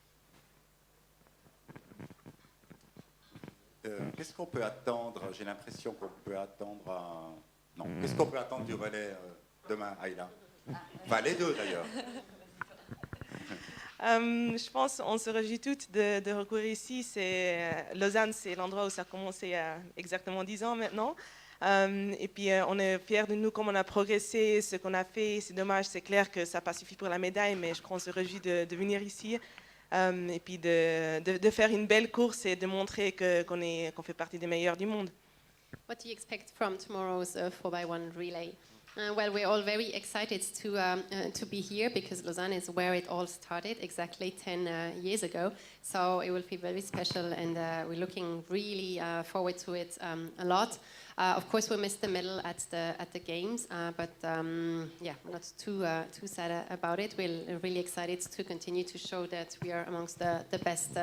Qu'est-ce qu'on peut attendre? J'ai l'impression qu'on peut attendre Non. Qu'est-ce qu'on peut attendre du relais demain, Ayla? Enfin, les deux d'ailleurs. Je pense qu'on se réjouit toutes de recourir ici. Lausanne, c'est l'endroit où ça a commencé il y a exactement 10 ans maintenant. Et puis on est fiers de nous, comme on a progressé, ce qu'on a fait. C'est dommage, c'est clair que ça n'a pas suffi pour la médaille, mais je crois qu'on se réjouit de venir ici. Et puis de faire une belle course et de montrer qu'on fait partie des meilleurs du monde. What do you expect from tomorrow's 4x1 relay? Well, we're all very excited to be here because Lausanne is where it all started exactly 10 years ago. So it will be very special, and we're looking really forward to it a lot. Of course, we missed the medal at the games, but we're not too sad about it. We're really excited to continue to show that we are amongst the best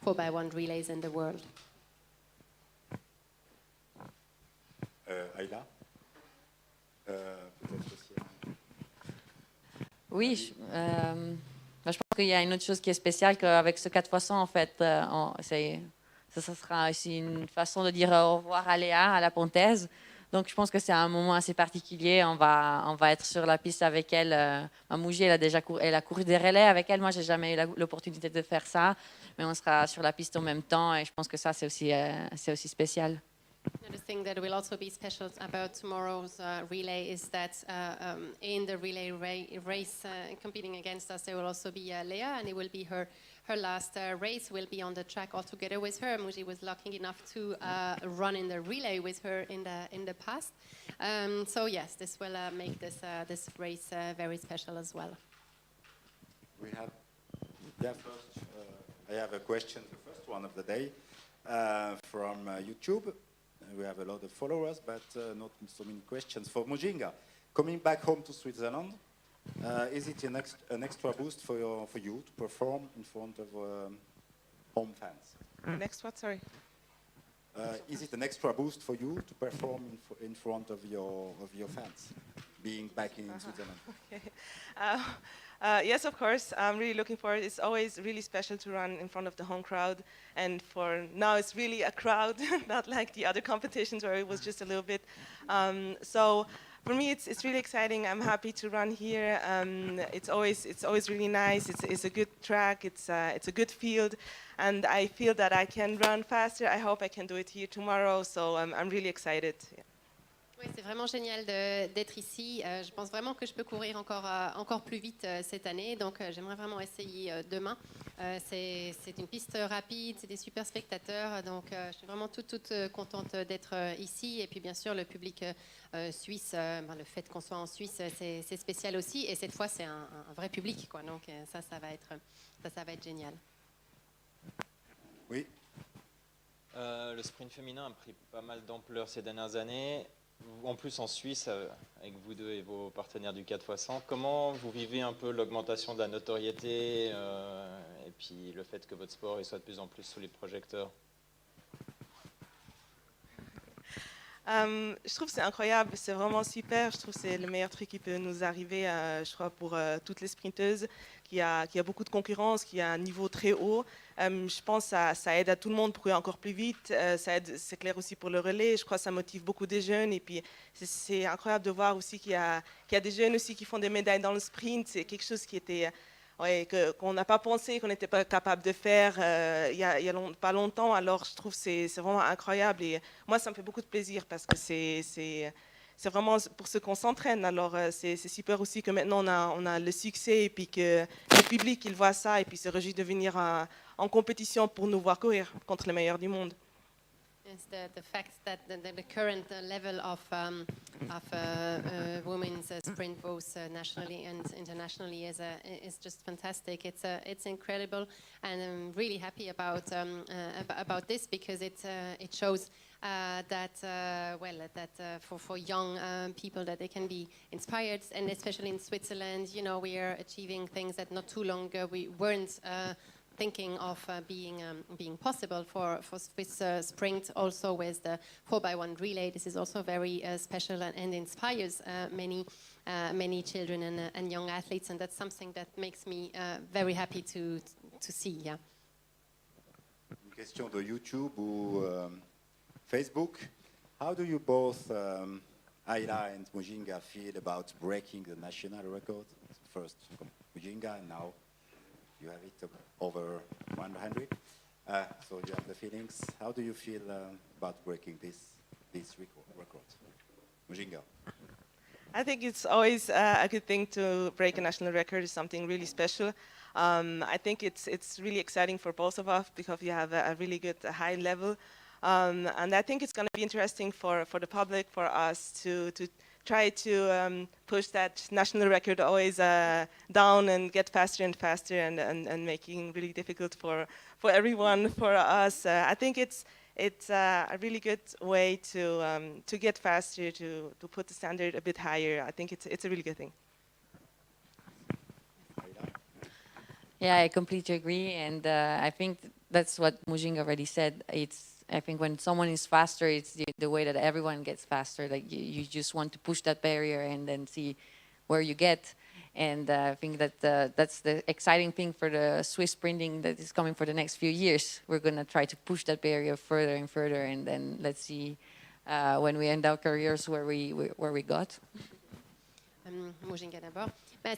4x1 relays in the world. Ayla, peut-être aussi. Oui, je pense qu'il y a une autre chose qui est spéciale qu'avec ce 4x100, en fait, ça sera aussi une façon de dire au revoir à Léa, à la Pontaise. Donc je pense que c'est un moment assez particulier. On va être sur la piste avec elle. Mahuchikh, elle a couru des relais avec elle. Moi, j'ai jamais eu l'opportunité de faire ça, mais on sera sur la piste en même temps. Et je pense que ça, c'est aussi spécial. Another thing that will also be special about tomorrow's relay is that in the relay race competing against us, there will also be Leah, and it will be her last race. Will be on the track all together with her. Mahuchikh was lucky enough to run in the relay with her in the past. So yes, this will make this race very special as well. We have first. I have a question, the first one of the day, from YouTube. We have a lot of followers, but not so many questions. For Mahuchikh, coming back home to Switzerland, is it an extra boost for you to perform in front of home fans? Next what? Sorry. Is it an extra boost for you to perform in front of your fans, being back in Switzerland? Okay. Yes, of course. I'm really looking forward. It's always really special to run in front of the home crowd, and for now it's really a crowd, not like the other competitions where it was just a little bit. So for me, it's really exciting. I'm happy to run here. It's always really nice. It's a good track. It's a good field, and I feel that I can run faster. I hope I can do it here tomorrow. So I'm really excited. Yeah. Oui, c'est vraiment génial d'être ici. Je pense vraiment que je peux courir encore plus vite cette année. Donc, j'aimerais vraiment essayer demain. C'est une piste rapide, c'est des super spectateurs. Donc, je suis vraiment toute contente d'être ici. Et puis, bien sûr, le public suisse, le fait qu'on soit en Suisse, c'est spécial aussi. Et cette fois, c'est un vrai public, quoi. Donc, ça va être génial. Oui. Le sprint féminin a pris pas mal d'ampleur ces dernières années. En plus en Suisse, avec vous deux et vos partenaires du 4x100, comment vous vivez un peu l'augmentation de la notoriété et puis le fait que votre sport soit de plus en plus sous les projecteurs? Je trouve que c'est incroyable, c'est vraiment super. Je trouve que c'est le meilleur truc qui peut nous arriver, je crois, pour toutes les sprinteuses, qu'il y a beaucoup de concurrence, qu'il y a un niveau très haut. Je pense que ça aide à tout le monde pour courir encore plus vite. Ça aide, c'est clair aussi pour le relais. Je crois que ça motive beaucoup des jeunes. Et puis, c'est incroyable de voir aussi qu'il y a des jeunes aussi qui font des médailles dans le sprint. C'est quelque chose qui était ouais, qu'on n'a pas pensé, qu'on n'était pas capable de faire il y a pas longtemps. Alors je trouve que c'est vraiment incroyable et moi ça me fait beaucoup de plaisir parce que c'est vraiment pour ce qu'on s'entraîne. Alors c'est super aussi que maintenant on a le succès et puis que le public il voit ça et puis se réjouit de venir en compétition pour nous voir courir contre les meilleurs du monde. It's the fact that the current level of women's sprint, both nationally and internationally, is just fantastic. It's incredible, and I'm really happy about this because it shows that for young people that they can be inspired, and especially in Switzerland, you know, we are achieving things that not too long ago we weren't thinking of being possible for Swiss sprint. Also with the 4x1 relay, this is also very special and inspires many children and young athletes, and that's something that makes me very happy to see. Yeah. Une question de YouTube ou Facebook. How do you both, Ayla and Mujinga, feel about breaking the national record? First Mujinga, and now you have it over 100. So you have the feelings. How do you feel about breaking this record? Mujinga. I think it's always a good thing to break a national record. It's something really special. I think it's really exciting for both of us because we have a really good high level. And I think it's going to be interesting for the public, for us to try to push that national record always down and get faster and faster and making really difficult for everyone, for us. I think it's a really good way to get faster, to put the standard a bit higher. I think it's a really good thing. Yeah, I completely agree, and I think that's what Mujinga already said. I think when someone is faster, it's the way that everyone gets faster. Like you just want to push that barrier and then see where you get. And I think that that's the exciting thing for the Swiss sprinting that is coming for the next few years. We're going to try to push that barrier further and further, and then let's see when we end our careers where we got. Mujinga d'abord.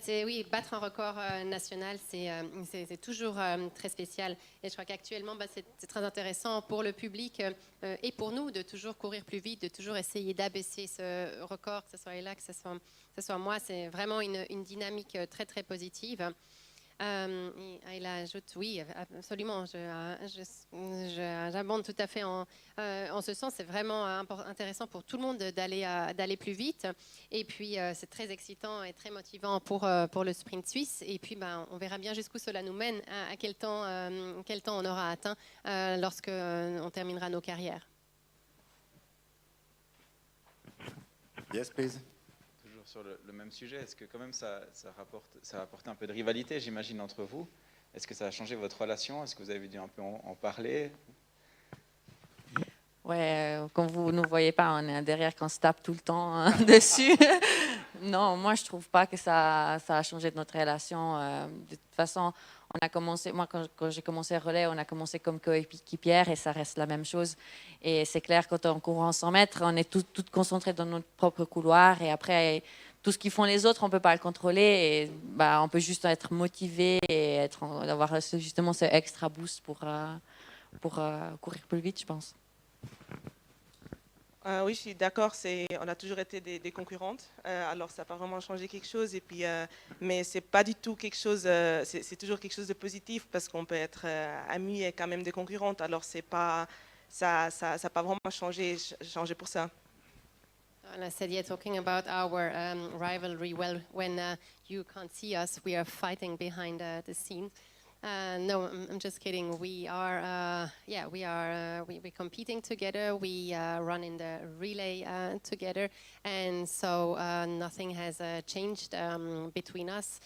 Oui, battre un record national, c'est toujours très spécial. Et je crois qu'actuellement, c'est très intéressant pour le public et pour nous de toujours courir plus vite, de toujours essayer d'abaisser ce record, que ce soit Ella, que ce soit moi. C'est vraiment une dynamique très, très positive. Il ajoute, oui, absolument, j'abonde tout à fait en ce sens. C'est vraiment intéressant pour tout le monde d'aller plus vite. Et puis, c'est très excitant et très motivant pour le sprint suisse. Et puis, on verra bien jusqu'où cela nous mène, à quel temps on aura atteint lorsqu'on terminera nos carrières. Yes, please. Sur le même sujet, est-ce que quand même ça apporte un peu de rivalité, j'imagine, entre vous? Est-ce que ça a changé votre relation? Est-ce que vous avez dû un peu en parler? Ouais, quand vous ne nous voyez pas, on est derrière qu'on se tape tout le temps dessus. Non, moi je trouve pas que ça a changé notre relation. De toute façon, on a commencé, moi quand j'ai commencé relais, on a commencé comme coéquipière et ça reste la même chose. Et c'est clair, quand on court en 100 mètres, on est toutes concentrés dans notre propre couloir et après tout ce qu'ils font les autres, on peut pas le contrôler et on peut juste être motivé et avoir justement ce extra boost pour courir plus vite, je pense. Oui, je suis d'accord. On a toujours été des concurrentes. Alors, ça n'a pas vraiment changé quelque chose. Et puis, mais c'est pas du tout quelque chose. C'est toujours quelque chose de positif parce qu'on peut être amis et quand même des concurrentes. Alors, ça n'a pas vraiment changé pour ça. I said, yeah, talking about our rivalry. Well, when you can't see us, we are fighting behind the scenes. No, I'm just kidding. We're competing together. We run in the relay together, and so nothing has changed between us.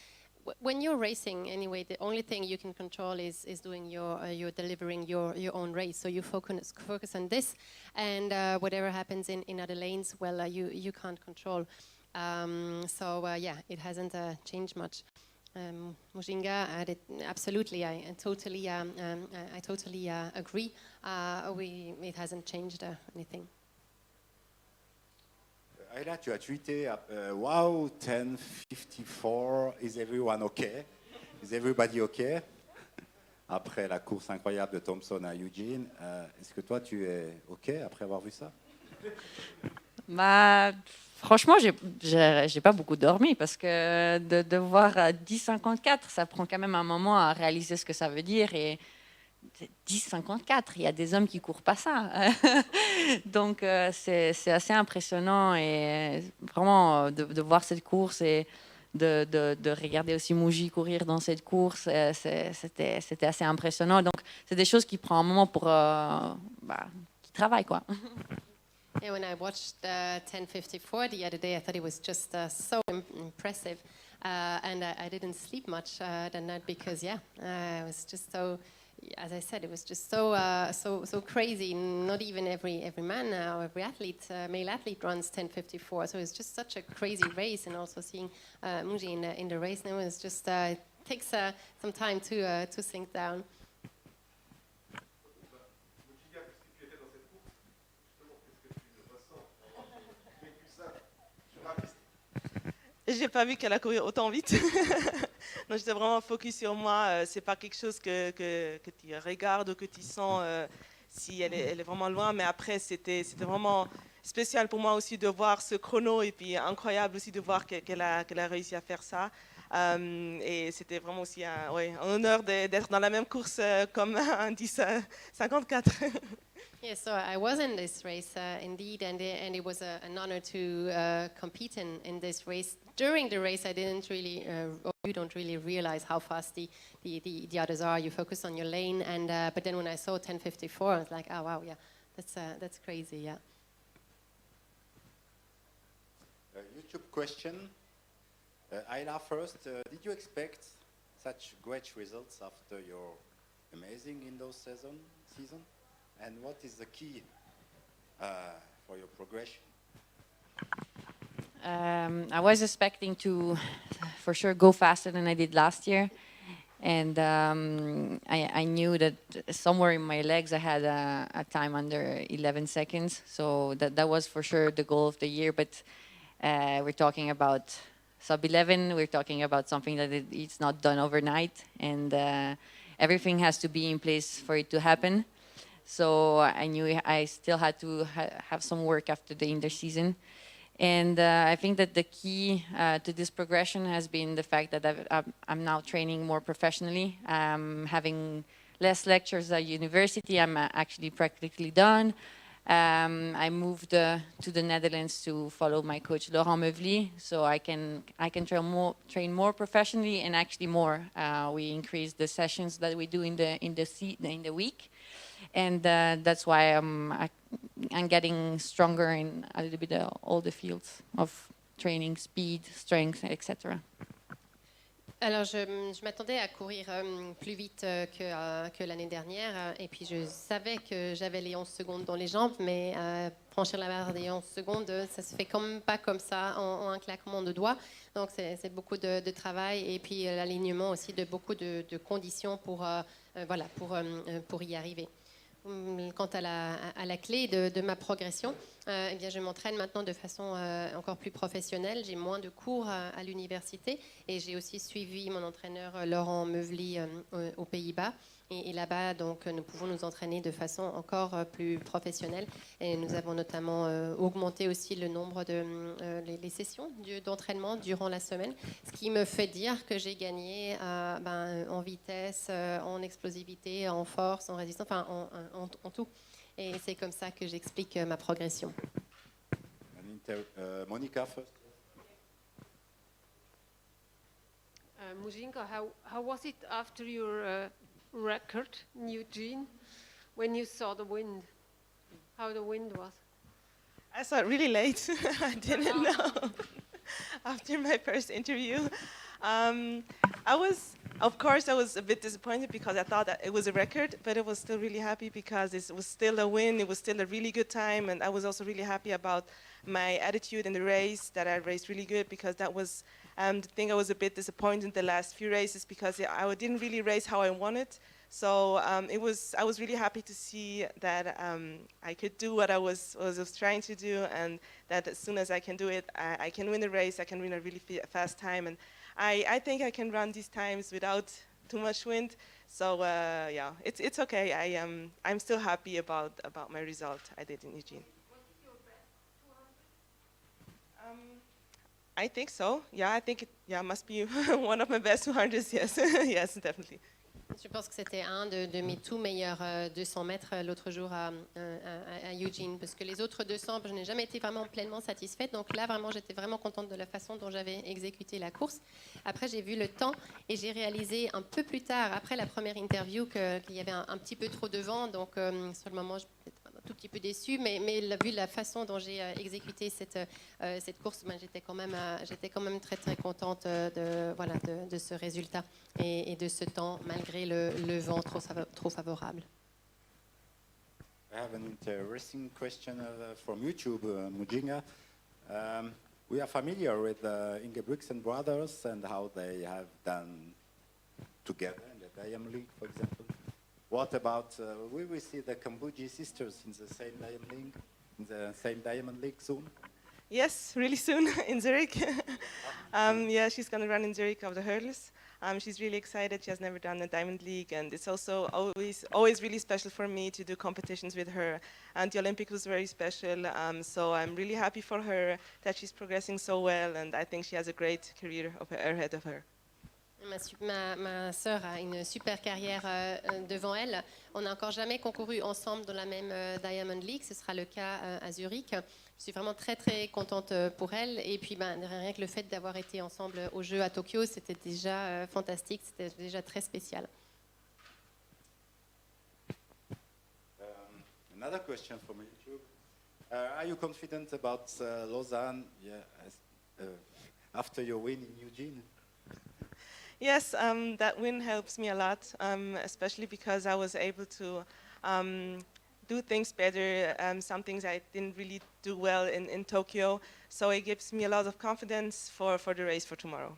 When you're racing, anyway, the only thing you can control is doing you're delivering your own race. So you focus on this, and whatever happens in other lanes, well, you can't control. It hasn't changed much. Mujinga added, absolutely, I totally agree. It hasn't changed anything. Ayla, tu as tweeté, wow, 10:54, is everyone okay? Is everybody okay? Après la course incroyable de Thompson à Eugene, est-ce que toi tu es OK après avoir vu ça? Bah, franchement, j'ai pas beaucoup dormi parce que de voir 10,54, ça prend quand même un moment à réaliser ce que ça veut dire. Et 10,54, il y a des hommes qui courent pas ça. Donc, c'est assez impressionnant et vraiment de voir cette course et de regarder aussi Mahuchikh courir dans cette course, c'était assez impressionnant. Donc, c'est des choses qui prennent un moment pour qui travaillent, quoi. Yeah, when I watched 10:54 the other day, I thought it was just so impressive, and I didn't sleep much that night because it was just so. As I said, it was just so crazy. Not even every man or every athlete, male athlete, runs 10:54. So it's just such a crazy race, and also seeing Mahuchikh in the race now is just it takes some time to sink down. J'ai pas vu qu'elle a couru autant vite. Donc j'étais vraiment focus sur moi. C'est pas quelque chose que tu regardes ou que tu sens si elle est vraiment loin. Mais après, c'était vraiment spécial pour moi aussi de voir ce chrono et puis incroyable aussi de voir qu'elle a réussi à faire ça. Et c'était vraiment aussi un honneur d'être dans la même course comme un 10,54. Yeah, so I was in this race indeed, and it was an honor to compete in this race. During the race, I didn't really, or you don't really realize how fast the others are. You focus on your lane, and but then when I saw 10:54, I was like, oh wow, yeah, that's crazy, yeah. YouTube question. Ayla first, did you expect such great results after your amazing indoor season? And what is the key for your progression? I was expecting to, for sure, go faster than I did last year. And I knew that somewhere in my legs I had a time under 11 seconds. So that was for sure the goal of the year. But we're talking about sub-11. We're talking about something that it's not done overnight. And everything has to be in place for it to happen. So I knew I still had to have some work after the indoor season. And I think that the key to this progression has been the fact that I'm now training more professionally. Having less lectures at university, I'm actually practically done. I moved to the Netherlands to follow my coach Warholm Motivation, so I can train more professionally and actually more. We increased the sessions that we do in the week. And that's why I'm getting stronger in a little bit all the fields of training, speed, strength, etc. Alors, je m'attendais à courir plus vite que l'année dernière. Et puis, je savais que j'avais les 11 secondes dans les jambes. Mais franchir la barre des 11 secondes, ça se fait quand même pas comme ça en un claquement de doigts. Donc, c'est beaucoup de travail. Et puis, l'alignement aussi de beaucoup de conditions pour y arriver. Quant à la clé de ma progression, eh bien, je m'entraîne maintenant de façon encore plus professionnelle. J'ai moins de cours à l'université et j'ai aussi suivi mon entraîneur Warholm Motivation aux Pays-Bas. Et là-bas, donc, nous pouvons nous entraîner de façon encore plus professionnelle. Et nous avons notamment augmenté aussi le nombre les sessions d'entraînement durant la semaine, ce qui me fait dire que j'ai gagné en vitesse, en explosivité, en force, en résistance, enfin en tout. Et c'est comme ça que j'explique ma progression. Monica first. Mahuchikh, how was it after your record in Eugene when you saw the wind? How the wind was? I saw it really late. I didn't know after my first interview. Of course, I was a bit disappointed because I thought that it was a record, but I was still really happy because it was still a win. It was still a really good time, and I was also really happy about my attitude in the race, that I raced really good, because that was the thing. I was a bit disappointed in the last few races because I didn't really race how I wanted. So I was really happy to see that I could do what I was trying to do, and that as soon as I can do it, I can win the race. I can win a really fast time, and I think I can run these times without too much wind. So yeah, it's okay. I'm still happy about my result I did in Eugene. I think so. Yeah, I think it must be one of my best 200s. Yes, yes, definitely. Je pense que c'était un de mes tout meilleurs 200 mètres l'autre jour à Eugene, parce que les autres 200, je n'ai jamais été vraiment pleinement satisfaite. Donc là, vraiment, j'étais vraiment contente de la façon dont j'avais exécuté la course. Après, j'ai vu le temps et j'ai réalisé un peu plus tard, après la première interview, qu'il y avait un petit peu trop de vent. Donc, sur le moment, j'étais un tout petit peu déçue, mais vu la façon dont j'ai exécuté cette course, ben, j'étais quand même très très contente de ce résultat et de ce temps malgré le vent trop favorable. I have an interesting question from YouTube, Mujinga. We are familiar with Ingebrigtsen brothers and how they have done together in the Diamond League, for example. What about, will we see the Kambundji sisters in the same Diamond League soon? Yes, really soon in Zurich. Yeah, she's going to run in Zurich of the hurdles. She's really excited. She has never done a Diamond League, and it's also always really special for me to do competitions with her. And the Olympic was very special, so I'm really happy for her that she's progressing so well, and I think she has a great career ahead of her. Ma sœur a une super carrière devant elle. On n'a encore jamais concouru ensemble dans la même Diamond League. Ce sera le cas à Zurich. Je suis vraiment très très contente pour elle. Et puis rien que le fait d'avoir été ensemble aux Jeux à Tokyo, c'était déjà fantastique. C'était déjà très spécial. Another question from YouTube. Are you confident about Lausanne after your win in Eugene? Yes, that win helps me a lot, especially because I was able to do things better, some things I didn't really do well in Tokyo. So it gives me a lot of confidence for the race for tomorrow.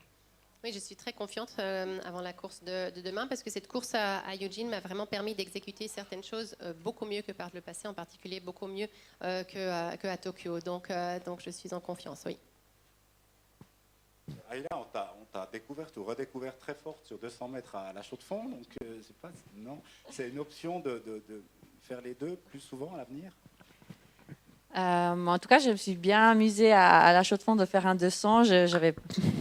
Oui, je suis très confiante avant la course de demain parce que cette course à Eugene m'a vraiment permis d'exécuter certaines choses beaucoup mieux que par le passé, en particulier beaucoup mieux qu'à Tokyo. Donc je suis en confiance, oui. Aïla, on t'a découverte ou redécouverte très forte sur 200 mètres à la chaux de fond, donc c'est une option de faire les deux plus souvent à l'avenir. En tout cas, je me suis bien amusée à la chaux de fond de faire un 200. J'avais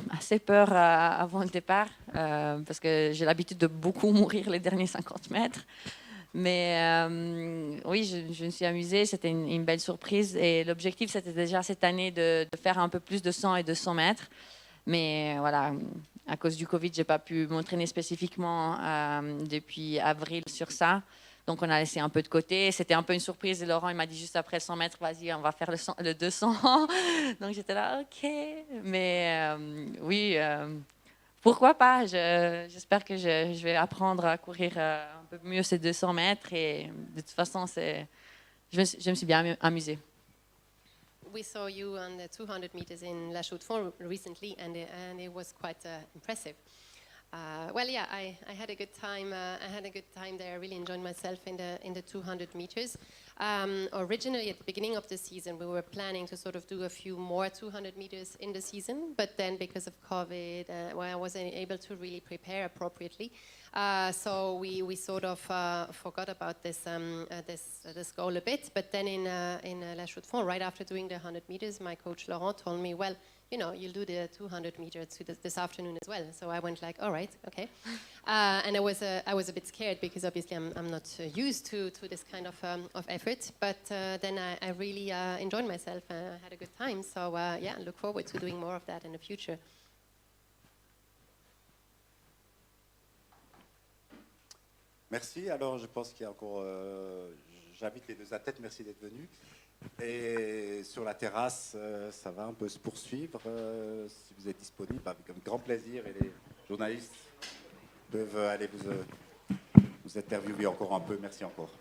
assez peur avant le départ parce que j'ai l'habitude de beaucoup mourir les derniers 50 mètres. Mais oui, je me suis amusée. C'était une belle surprise. Et l'objectif, c'était déjà cette année de faire un peu plus de 100 et 200 mètres. Mais voilà, à cause du Covid, je n'ai pas pu m'entraîner spécifiquement depuis avril sur ça. Donc, on a laissé un peu de côté. C'était un peu une surprise. Et Laurent, il m'a dit juste après le 100 mètres, vas-y, on va faire le 200. Donc, j'étais là, OK. Mais oui, pourquoi pas. J'espère que je vais apprendre à courir un peu mieux ces 200 mètres. Et de toute façon, je me suis bien amusée. We saw you on the 200 meters in La Chaux-de-Fonds recently, and it was quite impressive. Well, yeah, I had a good time. I had a good time there. I really enjoyed myself in the 200 meters. Originally, at the beginning of the season, we were planning to sort of do a few more 200 meters in the season, but then because of COVID, I wasn't able to really prepare appropriately. So we sort of forgot about this goal a bit. But then in La Chaux-de-Fonds, right after doing the 100 meters, my coach Laurent told me, well, you know, you'll do the 200 meters this afternoon as well. So I went like, all right, okay. And I was a bit scared because obviously I'm not used to this kind of effort. But then I really enjoyed myself. I had a good time. So yeah, I look forward to doing more of that in the future. Merci. Alors, je pense qu'il y a encore... J'invite les deux athlètes, merci d'être venus. Et sur la terrasse, ça va un peu se poursuivre. Si vous êtes disponible, avec un grand plaisir. Et les journalistes peuvent aller vous interviewer encore un peu. Merci encore.